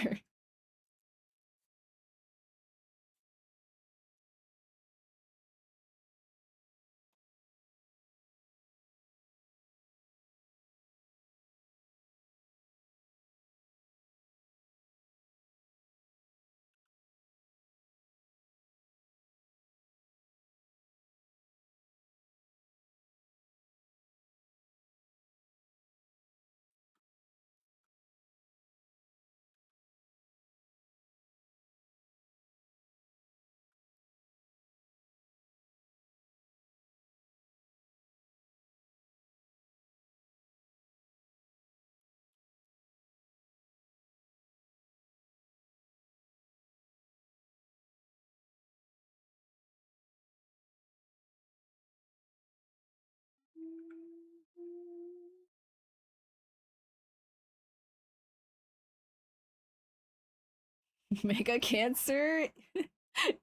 Mega cancer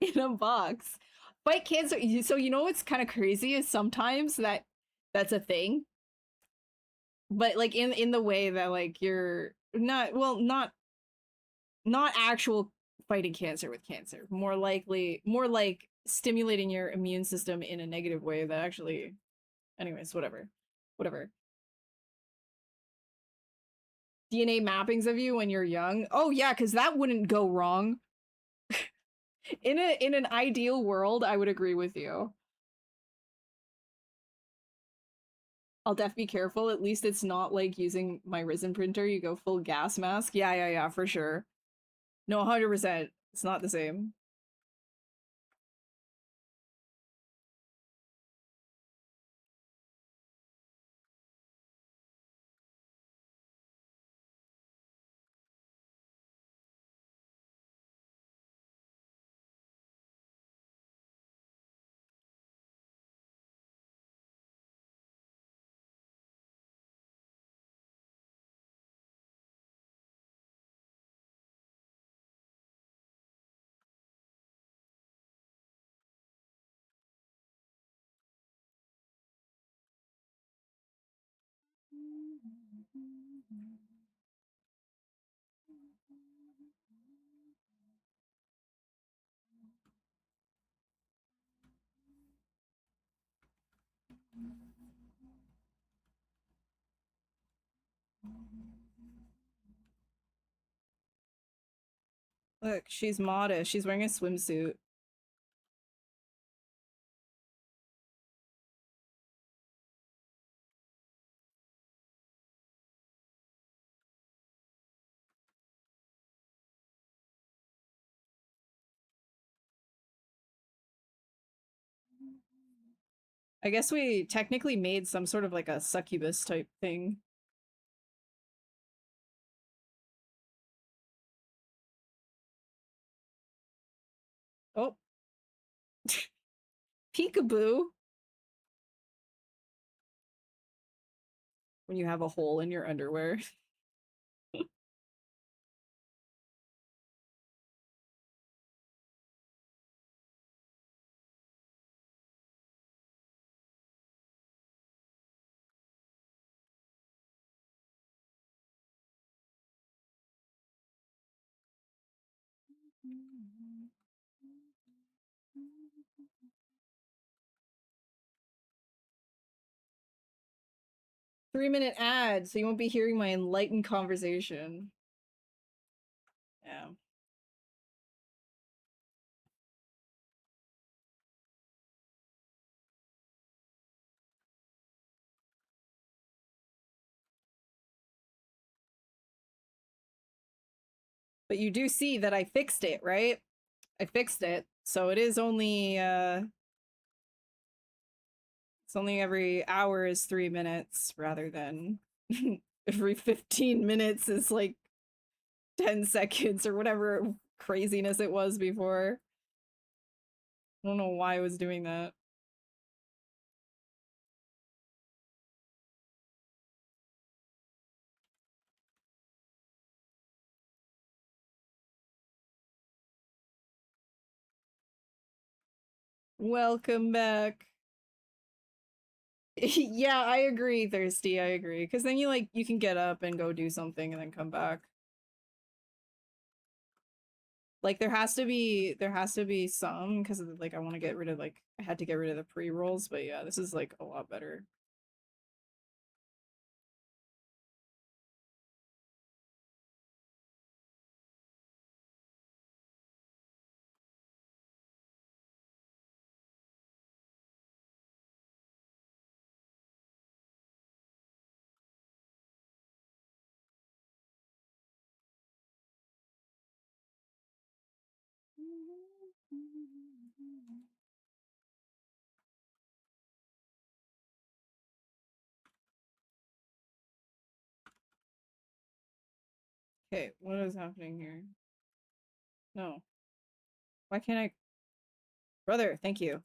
in a box. Fight cancer. So you know what's kind of crazy is sometimes that's a thing, but like in the way that like you're not, well, not actual fighting cancer with cancer. More likely, more like stimulating your immune system in a negative way that actually, anyways, whatever. DNA mappings of you when you're young. Oh yeah, because that wouldn't go wrong. In an ideal world, I would agree with you. I'll def be careful. At least it's not like using my resin printer. You go full gas mask. Yeah, for sure. No, 100%. It's not the same. Look, she's modest. She's wearing a swimsuit. I guess we technically made some sort of like a succubus type thing. Oh. Peekaboo. When you have a hole in your underwear. Three-minute ad, so you won't be hearing my enlightened conversation. Yeah. But you do see that I fixed it, right? I fixed it. So it is only it's only every hour is 3 minutes rather than every 15 minutes is like 10 seconds or whatever craziness it was before. I don't know why I was doing that. Welcome back. Yeah, I agree, Thirsty. I agree. Because then you can get up and go do something and then come back. Like there has to be some because like I want to get rid of like I had to get rid of the pre-rolls, but yeah, this is like a lot better. Okay, what is happening here? No. Why can't I? Brother, thank you.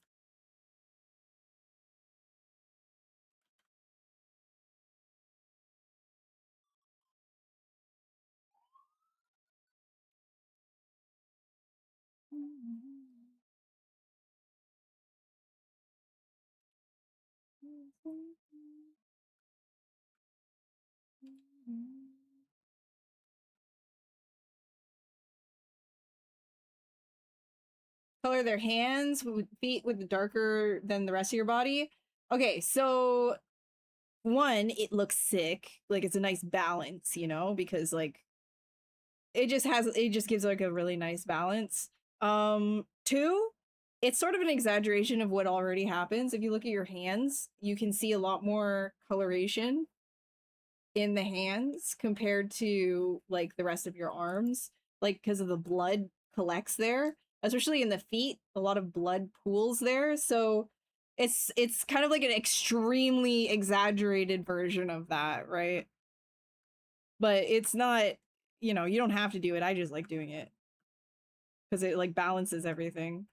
Color their hands with feet with darker than the rest of your body. Okay, so one, it looks sick. Like it's a nice balance, you know, because like it just gives like a really nice balance. Two, it's sort of an exaggeration of what already happens. If you look at your hands, you can see a lot more coloration in the hands compared to like the rest of your arms. like because of the blood collects there, especially in the feet. A lot of blood pools there, so it's kind of like an extremely exaggerated version of that, right? But it's not, you know, you don't have to do it. I just like doing it because it like balances everything.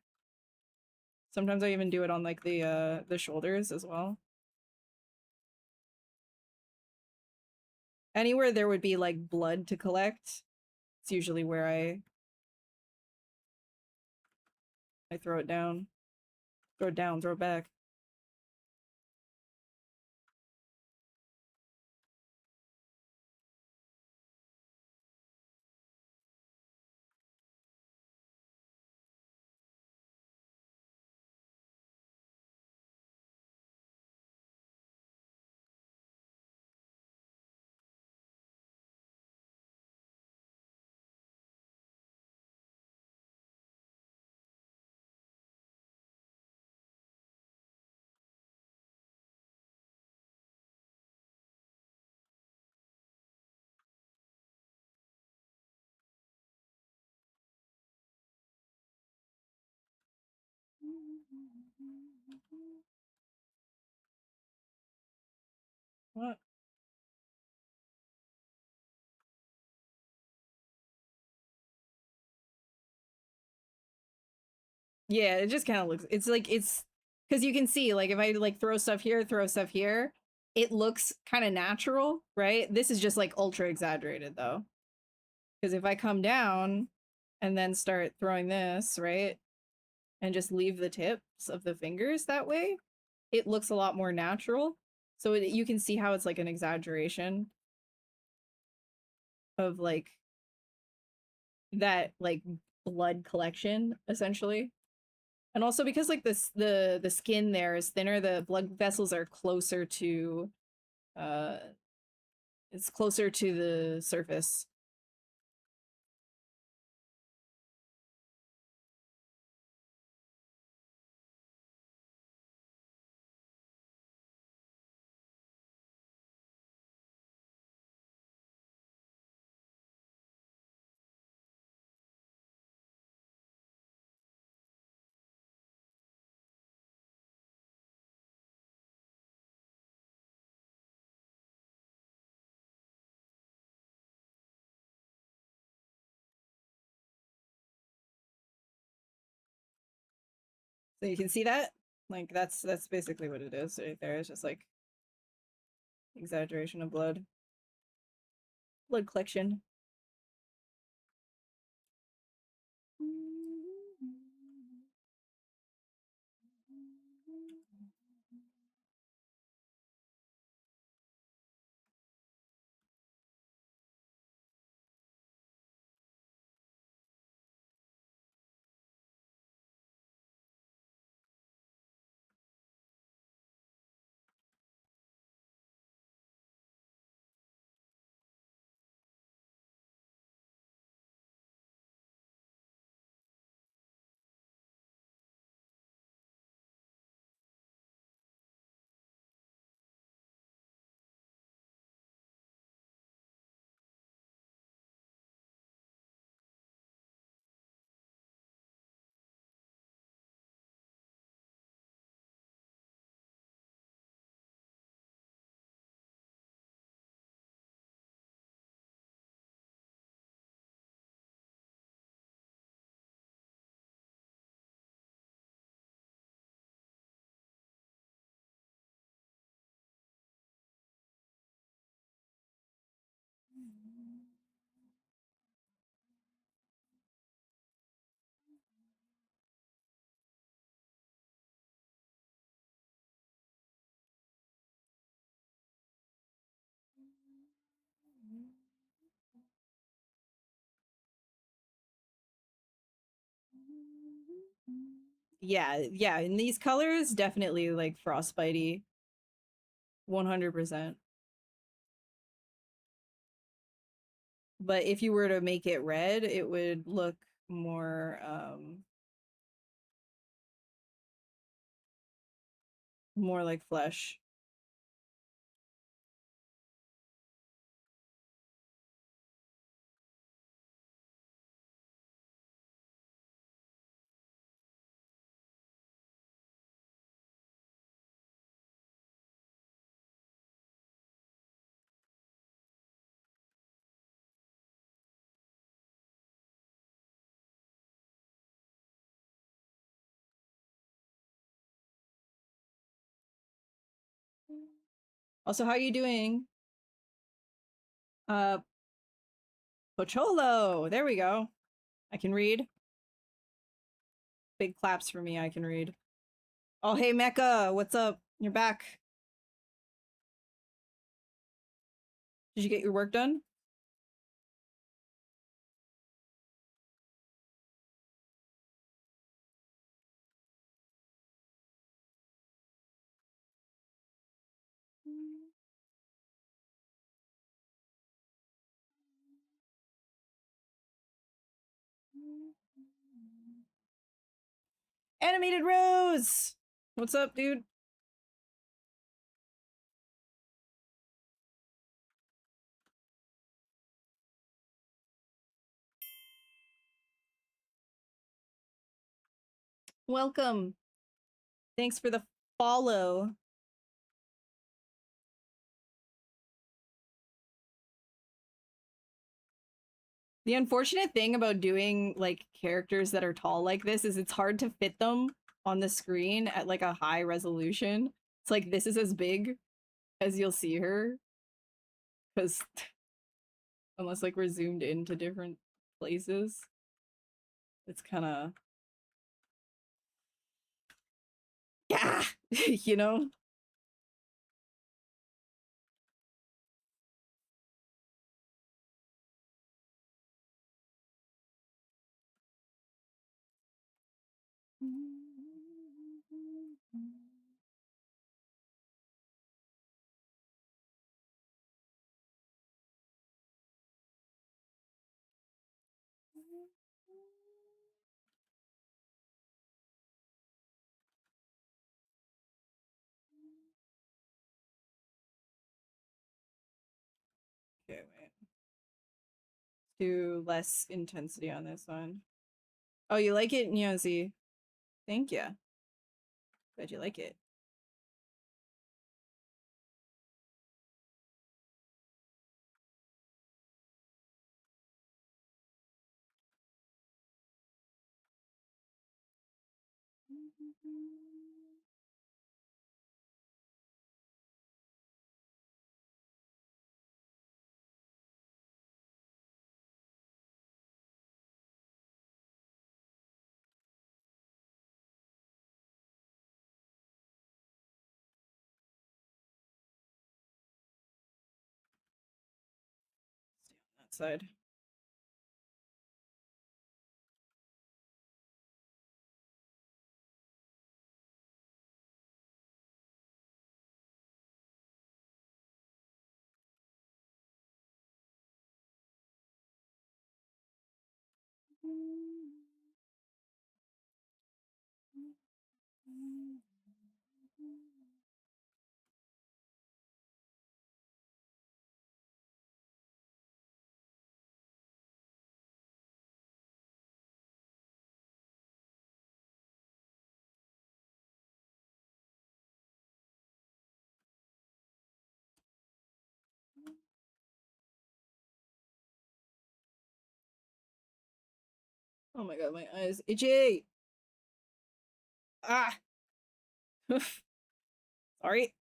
Sometimes I even do it on like the shoulders as well. Anywhere there would be like blood to collect, it's usually where I throw it down. Throw it down, throw it back. What? Yeah, it just kind of looks, it's like, it's because you can see like if I like throw stuff here, it looks kind of natural, right? This is just like ultra exaggerated though. Because if I come down and then start throwing this, right? And just leave the tips of the fingers that way, it looks a lot more natural. So you can see how it's like an exaggeration of like that like blood collection essentially. And also because like the skin there is thinner, the blood vessels are closer to uh it's closer to the surface. So you can see that? Like that's basically what it is right there. It's just like exaggeration of blood. Blood collection. Yeah, in these colors, definitely like frostbitey. 100%. But if you were to make it red, it would look more more like flesh. Also, how are you doing? Pocholo. There we go. I can read. Big claps for me. I can read. Oh, hey, Mecca. What's up? You're back. Did you get your work done? Animated Rose! What's up, dude? Welcome. Thanks for the follow. The unfortunate thing about doing like characters that are tall like this is it's hard to fit them on the screen at like a high resolution. It's like this is as big as you'll see her. Because unless like we're zoomed into different places, it's kind of yeah, you know. Okay, wait. Do less intensity on this one. Oh, you like it, Nyozi? Thank you. Glad you like it. Stay on that side. Oh my god, my eyes itchy. Ah. Sorry.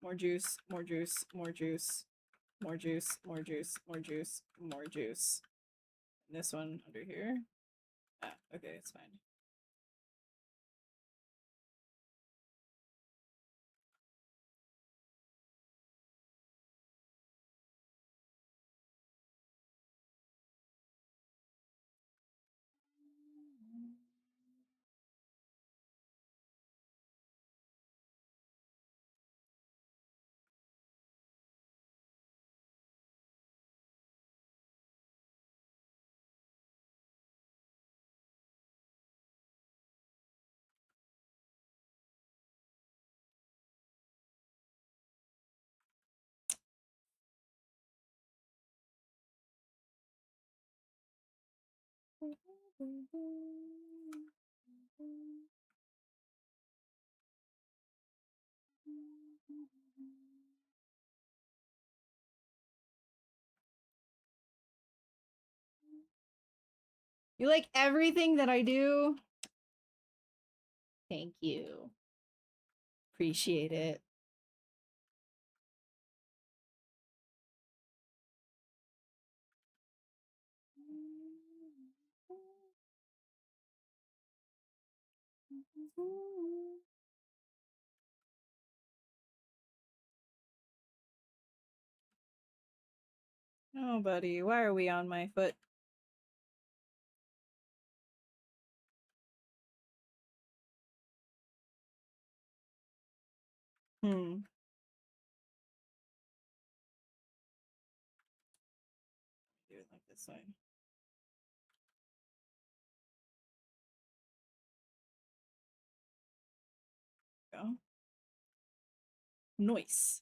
More juice, more juice, more juice, more juice, more juice, more juice, more juice. And this one under here. Ah, okay, it's fine. You like everything that I do? Thank you. Appreciate it. Oh, buddy, why are we on my foot? Hmm. Do it like this side. Go. Nice.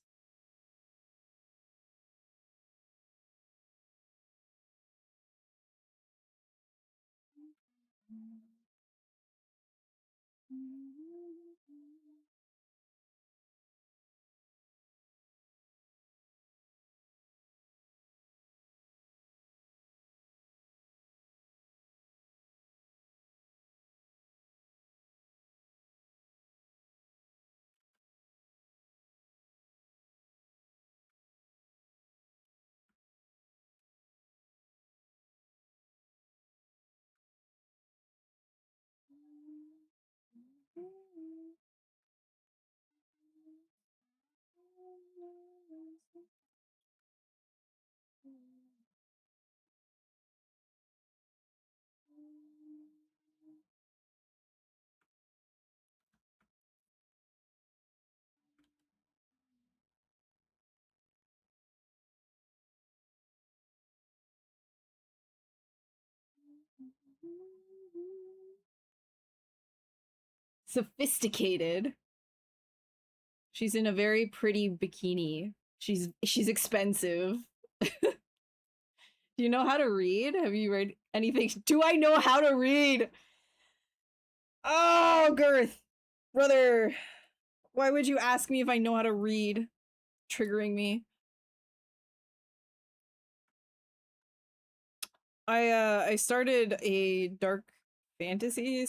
Sophisticated. She's in a very pretty bikini. She's expensive. Do you know how to read? Have you read anything? Do I know how to read? Oh, Girth. Brother. Why would you ask me if I know how to read? Triggering me. I started a dark fantasy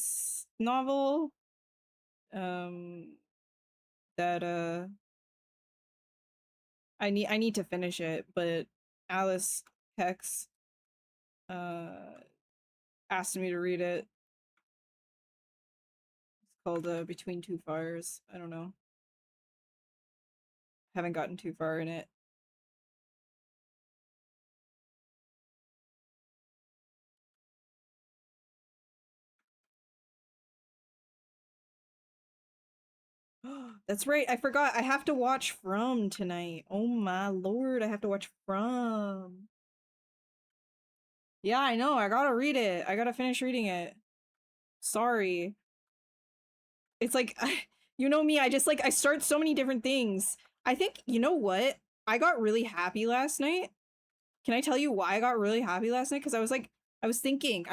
novel. That I need to finish it, but Alice Hex asked me to read it. It's called Between Two Fires. I don't know. Haven't gotten too far in it. That's right. I forgot. I have to watch From tonight. Oh my lord, I have to watch From. Yeah, I know. I gotta read it. I gotta finish reading it. Sorry. It's like, you know me, I just like, I start so many different things. I think, you know what? I got really happy last night. Can I tell you why I got really happy last night? Because I was like, I was thinking,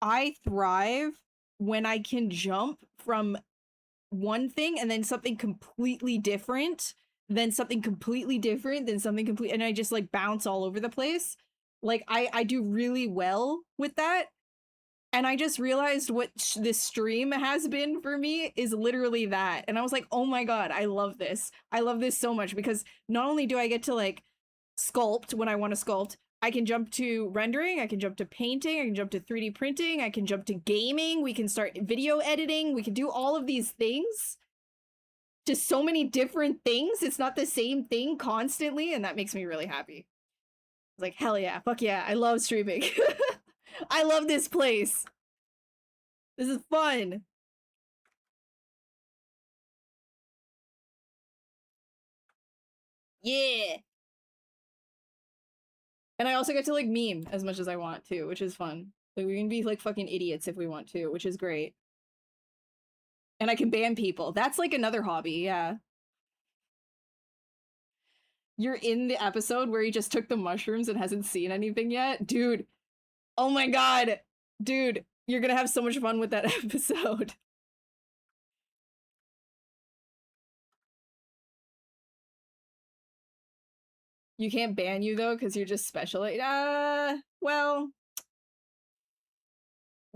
I thrive when I can jump from one thing and then something completely different, then something completely different, then something complete, and I just like bounce all over the place. Like I do really well with that. And I just realized what this stream has been for me is literally that. And I was like, oh my god, I love this. I love this so much because not only do I get to like sculpt when I want to sculpt, I can jump to rendering, I can jump to painting, I can jump to 3D printing, I can jump to gaming, we can start video editing, we can do all of these things. Just so many different things. It's not the same thing constantly, and that makes me really happy. It's like, hell yeah, fuck yeah, I love streaming. I love this place. This is fun. Yeah. And I also get to like meme as much as I want too, which is fun. Like we can be like fucking idiots if we want to, which is great. And I can ban people. That's like another hobby, yeah. You're in the episode where he just took the mushrooms and hasn't seen anything yet? Dude. Oh my god. Dude, you're gonna have so much fun with that episode. You can't ban you though, because you're just special. Well,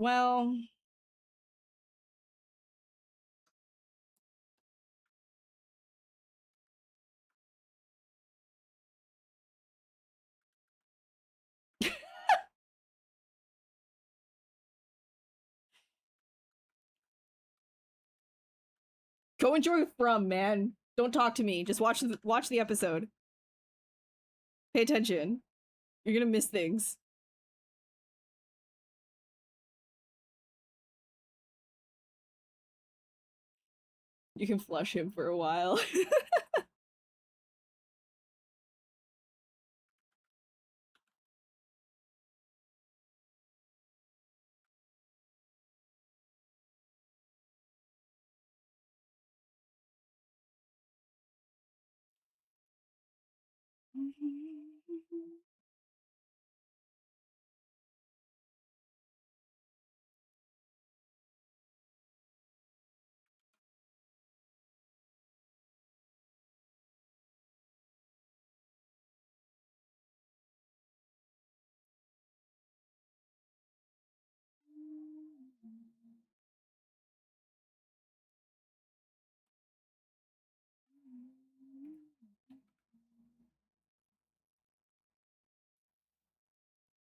Well, go enjoy From, man. Don't talk to me. Just watch the episode. Pay attention. You're gonna miss things. You can flush him for a while.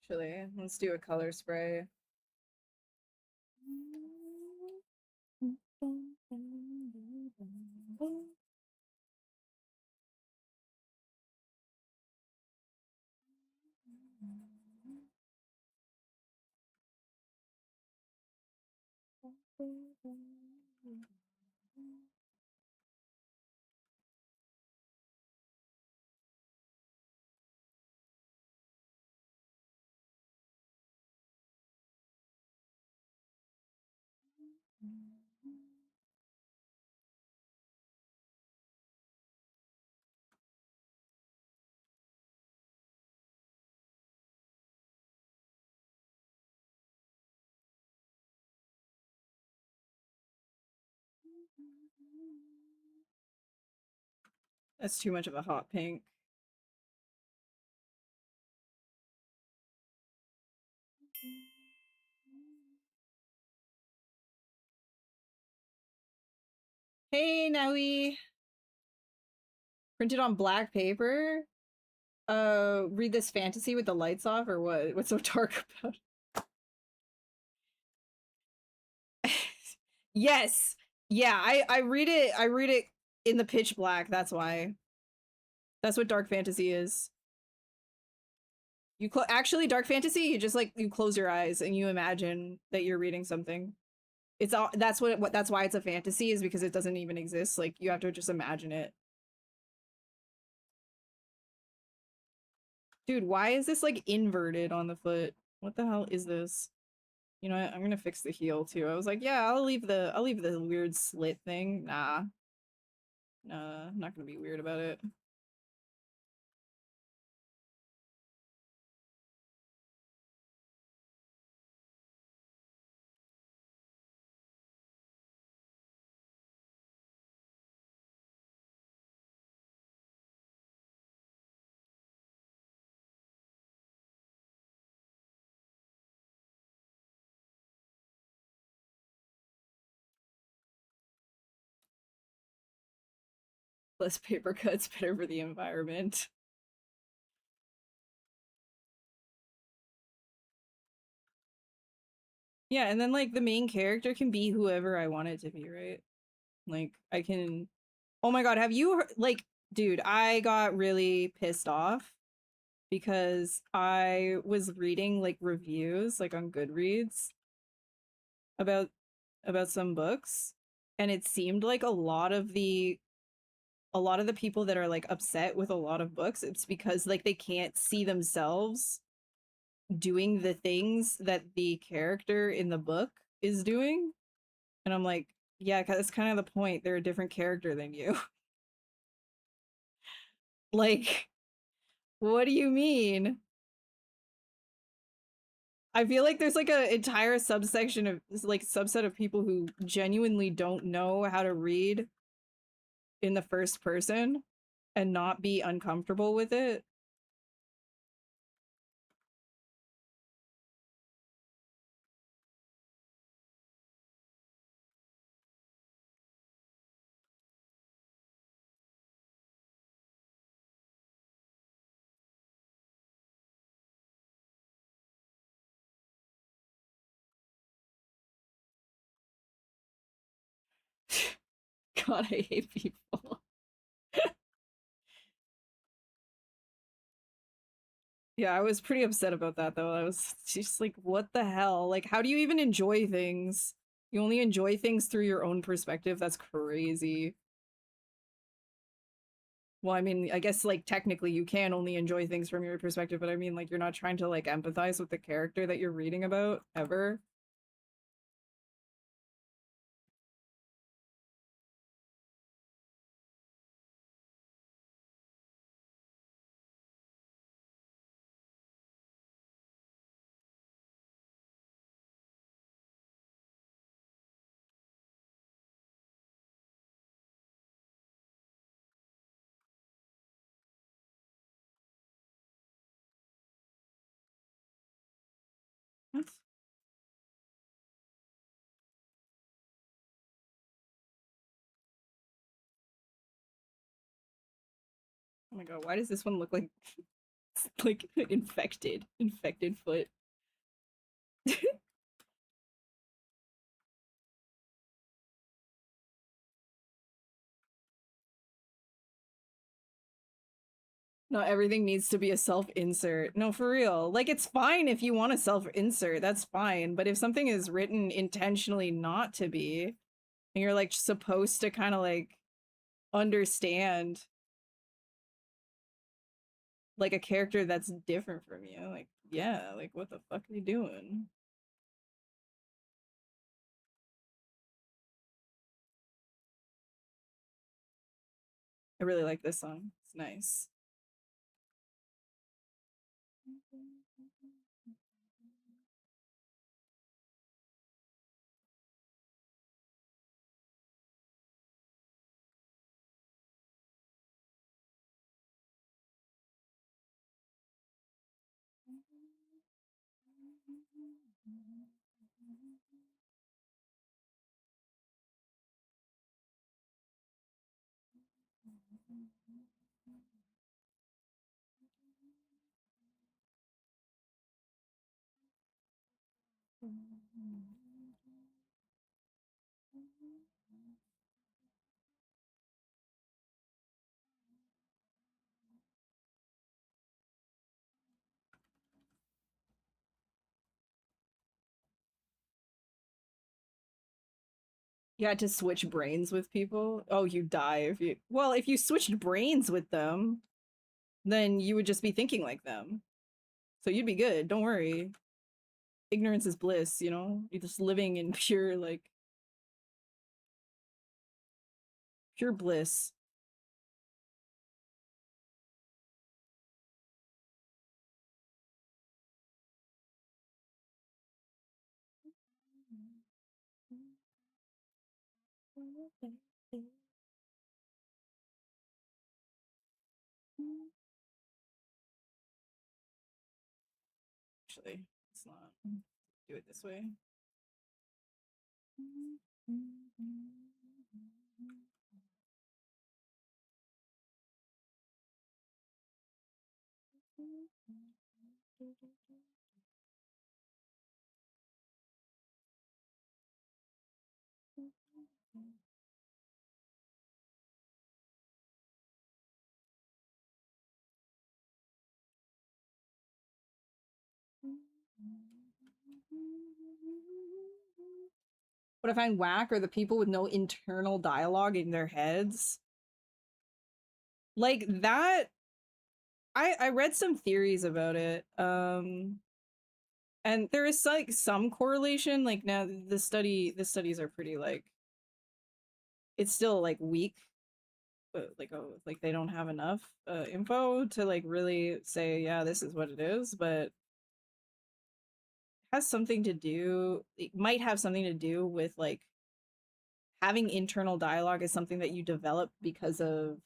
Actually, let's do a color spray. That's too much of a hot pink. Hey, Naui. Printed on black paper? Read this fantasy with the lights off or what? What's so dark about it? Yes. Yeah, I read it in the pitch black, that's why. That's what dark fantasy is. You actually dark fantasy, you just like you close your eyes and you imagine that you're reading something. It's all that's what that's why it's a fantasy, is because it doesn't even exist. Like you have to just imagine it. Dude, why is this like inverted on the foot? What the hell is this? You know what? I'm gonna fix the heel too. I was like, yeah, I'll leave the weird slit thing. Nah. Nah, I'm not gonna be weird about it. Less paper cuts, better for the environment. Yeah, and then like the main character can be whoever I want it to be, right? Like I can. Oh my god, have you heard, like, dude, I got really pissed off because I was reading like reviews like on Goodreads about some books, and it seemed like a lot of the people that are like upset with a lot of books, it's because like they can't see themselves doing the things that the character in the book is doing. And I'm like, yeah, cause that's kind of the point. They're a different character than you. Like, what do you mean? I feel like there's like an entire subsection of like subset of people who genuinely don't know how to read in the first person and not be uncomfortable with it. God, I hate people. Yeah, I was pretty upset about that though. I was just like, what the hell? Like, how do you even enjoy things? You only enjoy things through your own perspective? That's crazy. Well, I mean, I guess like technically you can only enjoy things from your perspective, but I mean like you're not trying to like empathize with the character that you're reading about ever. What? Oh my god, why does this one look like like infected? Infected foot. Not everything needs to be a self-insert. No, for real. Like, it's fine if you want a self-insert, that's fine. But if something is written intentionally not to be, and you're like supposed to kind of like understand like a character that's different from you, like, yeah, like what the fuck are you doing? I really like this song. It's nice. You had to switch brains with people? Oh, you die if you... Well, if you switched brains with them, then you would just be thinking like them. So you'd be good, don't worry. Ignorance is bliss, you know? You're just living in pure, like... pure bliss. Actually, it's not. Do it this way. What I find whack are the people with no internal dialogue in their heads. Like that, I read some theories about it. And there is like some correlation. Like now the studies are pretty like, it's still like weak, but like, oh, like they don't have enough info to like really say, yeah, this is what it is, but has something to do, it might have something to do with like having internal dialogue is something that you develop because of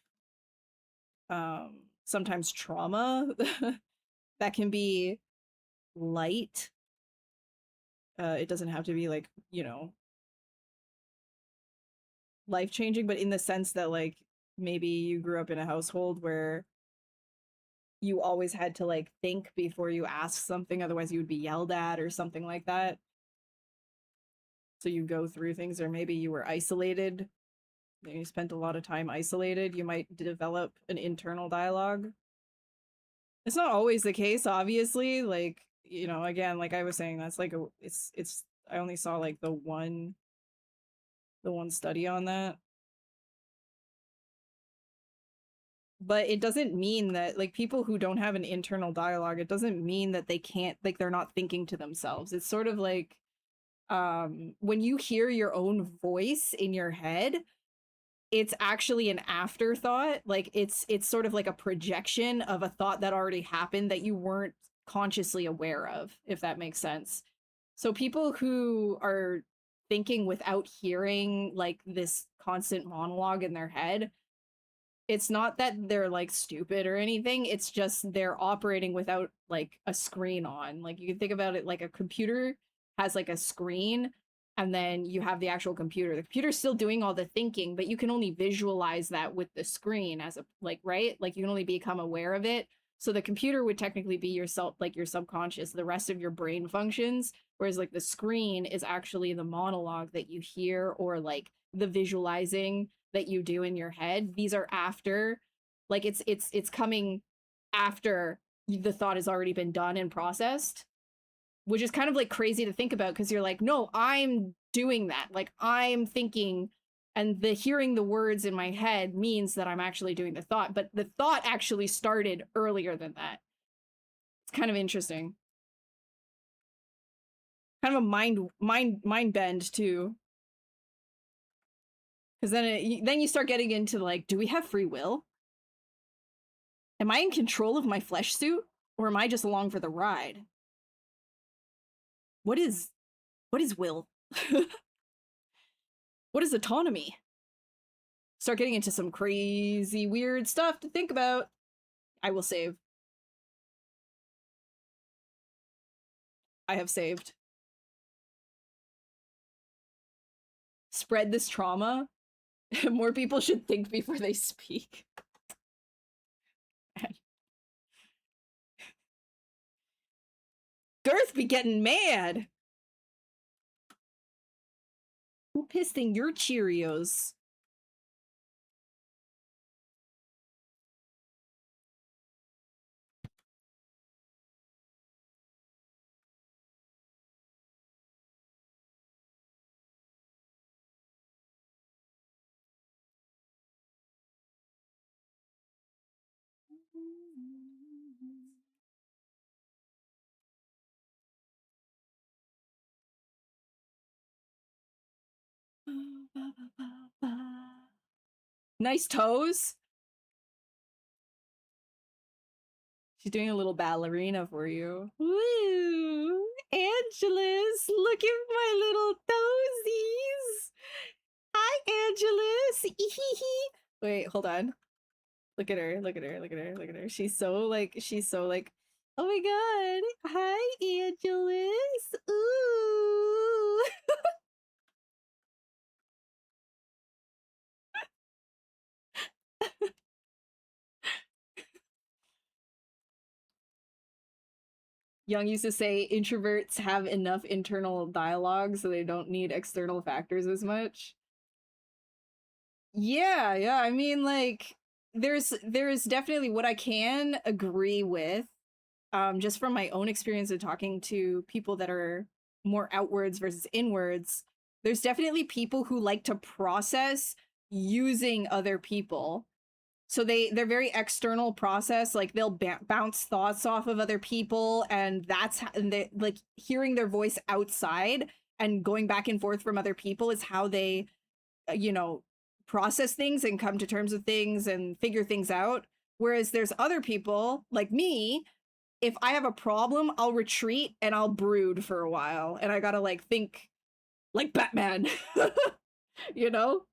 sometimes trauma that can be light. It doesn't have to be like, you know, life changing, but in the sense that like maybe you grew up in a household where you always had to like think before you ask something, otherwise you would be yelled at or something like that. So you go through things, or maybe you were isolated you spent a lot of time isolated, you might develop an internal dialogue. It's not always the case, obviously. Like, you know, again, like I was saying, that's like it's I only saw like the one study on that. But it doesn't mean that, like, people who don't have an internal dialogue, it doesn't mean that they can't, like, they're not thinking to themselves. It's sort of like when you hear your own voice in your head, it's actually an afterthought. Like it's sort of like a projection of a thought that already happened that you weren't consciously aware of, if that makes sense. So people who are thinking without hearing like this constant monologue in their head, it's not that they're like stupid or anything, it's just they're operating without like a screen on. Like you can think about it like a computer has like a screen, and then you have the actual computer. The computer's still doing all the thinking, but you can only visualize that with the screen as a, like, right? Like you can only become aware of it. So the computer would technically be yourself, like your subconscious, the rest of your brain functions, whereas like the screen is actually the monologue that you hear, or like the visualizing that you do in your head. These are after, like it's coming after the thought has already been done and processed, which is kind of like crazy to think about, because you're like, no, I'm doing that. Like I'm thinking, and the hearing the words in my head means that I'm actually doing the thought, but the thought actually started earlier than that. It's kind of interesting. Kind of a mind bend too. Because then you start getting into like, do we have free will? Am I in control of my flesh suit, or am I just along for the ride? What is will? What is autonomy? Start getting into some crazy, weird stuff to think about. I will save. I have saved. Spread this trauma. More people should think before they speak. Girth be getting mad. Who pissed in your Cheerios? Nice toes. She's doing a little ballerina for you. Woo! Angelus, look at my little toesies. Hi, Angelus. Wait, hold on. Look at her, look at her, look at her, look at her. She's so like, oh my god. Hi, Angelus. Ooh. Young used to say introverts have enough internal dialogue so they don't need external factors as much. Yeah, I mean, like, there's definitely what I can agree with, just from my own experience of talking to people that are more outwards versus inwards. There's definitely people who like to process using other people. So they're very external process, like they'll bounce thoughts off of other people, and that's and they like hearing their voice outside and going back and forth from other people is how they you know, process things and come to terms with things and figure things out. Whereas there's other people like me, if I have a problem, I'll retreat and I'll brood for a while, and I gotta like think like Batman. You know?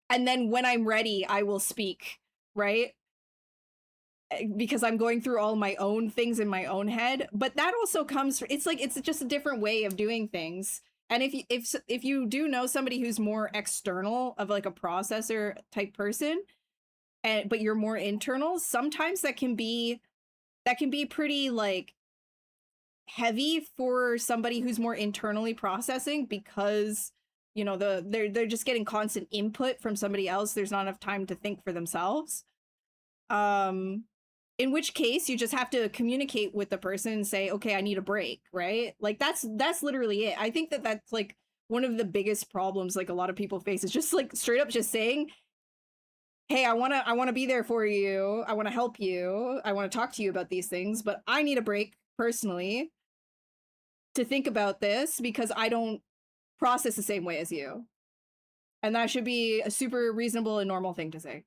And then when I'm ready, I will speak, right? Because I'm going through all my own things in my own head. But that also comes, it's like, it's just a different way of doing things. And if you do know somebody who's more external, of like a processor type person, but you're more internal, sometimes that can be pretty like heavy for somebody who's more internally processing, because you know, they're just getting constant input from somebody else. There's not enough time to think for themselves. In which case you just have to communicate with the person and say, okay, I need a break, right? Like that's literally it. I think that that's like one of the biggest problems like a lot of people face is just like straight up just saying, hey, I want to be there for you. I want to help you. I want to talk to you about these things, but I need a break personally to think about this because I don't process the same way as you. And that should be a super reasonable and normal thing to say.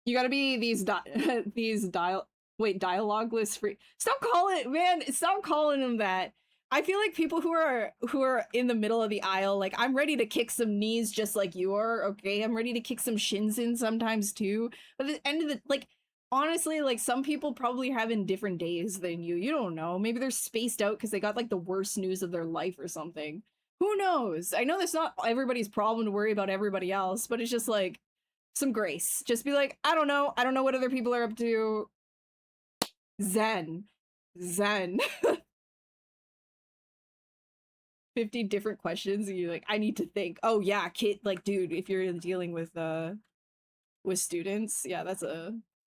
You gotta be these dialogueless free. Stop calling them that. I feel like people who are in the middle of the aisle, like I'm ready to kick some knees just like you are, okay? I'm ready to kick some shins in sometimes too. But at the end of the, like, honestly, like some people probably having different days than you. You don't know. Maybe they're spaced out because they got like the worst news of their life or something. Who knows? I know that's not everybody's problem to worry about everybody else, but it's just like some grace. Just be like, I don't know what other people are up to. Zen. 50 different questions and you're like, I need to think. Oh yeah, kid, like dude, if you're dealing with students, yeah, that's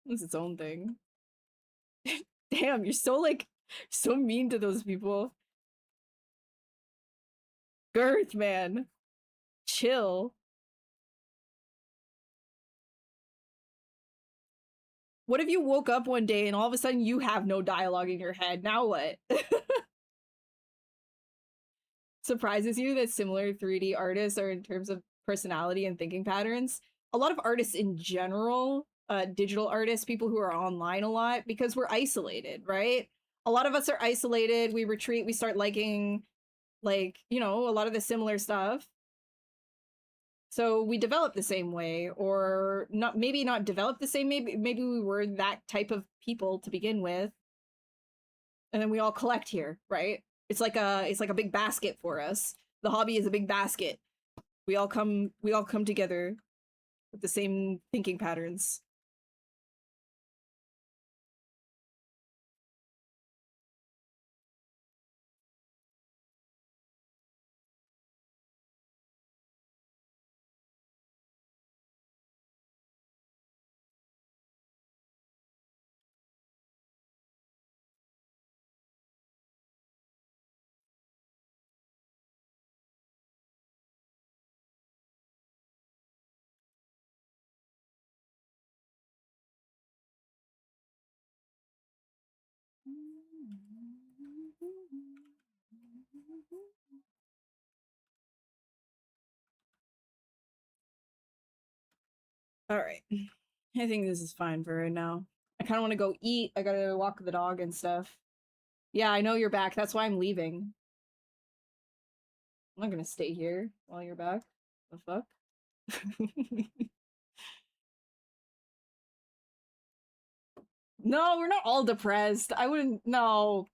its own thing. Damn, you're so like so mean to those people. Girth, man. Chill. What if you woke up one day and all of a sudden you have no dialogue in your head? Now what? Surprises you that similar 3D artists are in terms of personality and thinking patterns? A lot of artists in general, digital artists, people who are online a lot, because we're isolated, right? A lot of us are isolated, we retreat, we start liking, like, you know, a lot of the similar stuff. So we develop the same way, or not, maybe not develop the same, maybe we were that type of people to begin with. And then we all collect here, right? It's like a big basket for us. The hobby is a big basket. We all come together with the same thinking patterns. All right. I think this is fine for right now. I kind of want to go eat. I gotta walk the dog and stuff. Yeah, I know you're back. That's why I'm leaving. I'm not gonna stay here while you're back. The fuck? No, we're not all depressed. I wouldn't. No.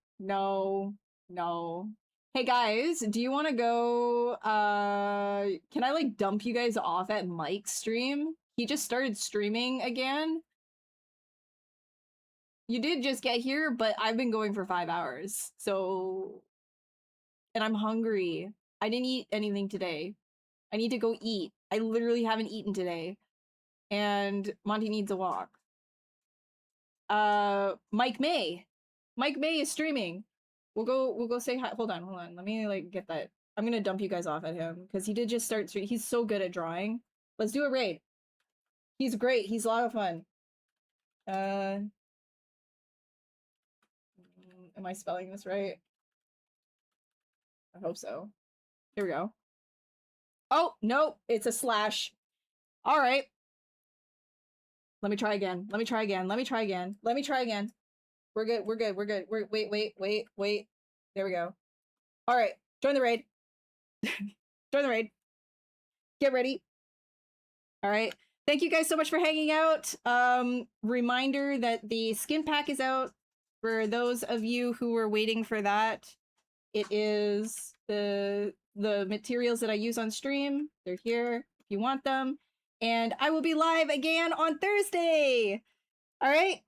Hey guys, do you want to go? Can I like dump you guys off at Mike's stream? He just started streaming again. You did just get here, but I've been going for 5 hours. So, and I'm hungry. I didn't eat anything today. I need to go eat. I literally haven't eaten today. And Monty needs a walk. Mike May is streaming. We'll go say hi. Hold on. Let me like get that. I'm gonna dump you guys off at him because he did just start. He's so good at drawing. Let's do a raid. He's great. He's a lot of fun. Am I spelling this right? I hope so. Here we go. Oh, no, it's a slash. All right. Let me try again. We're good. Wait. There we go. All right. Join the raid. Get ready. All right. Thank you guys so much for hanging out. Reminder that the skin pack is out for those of you who were waiting for that. It is the materials that I use on stream. They're here if you want them. And I will be live again on Thursday. All right.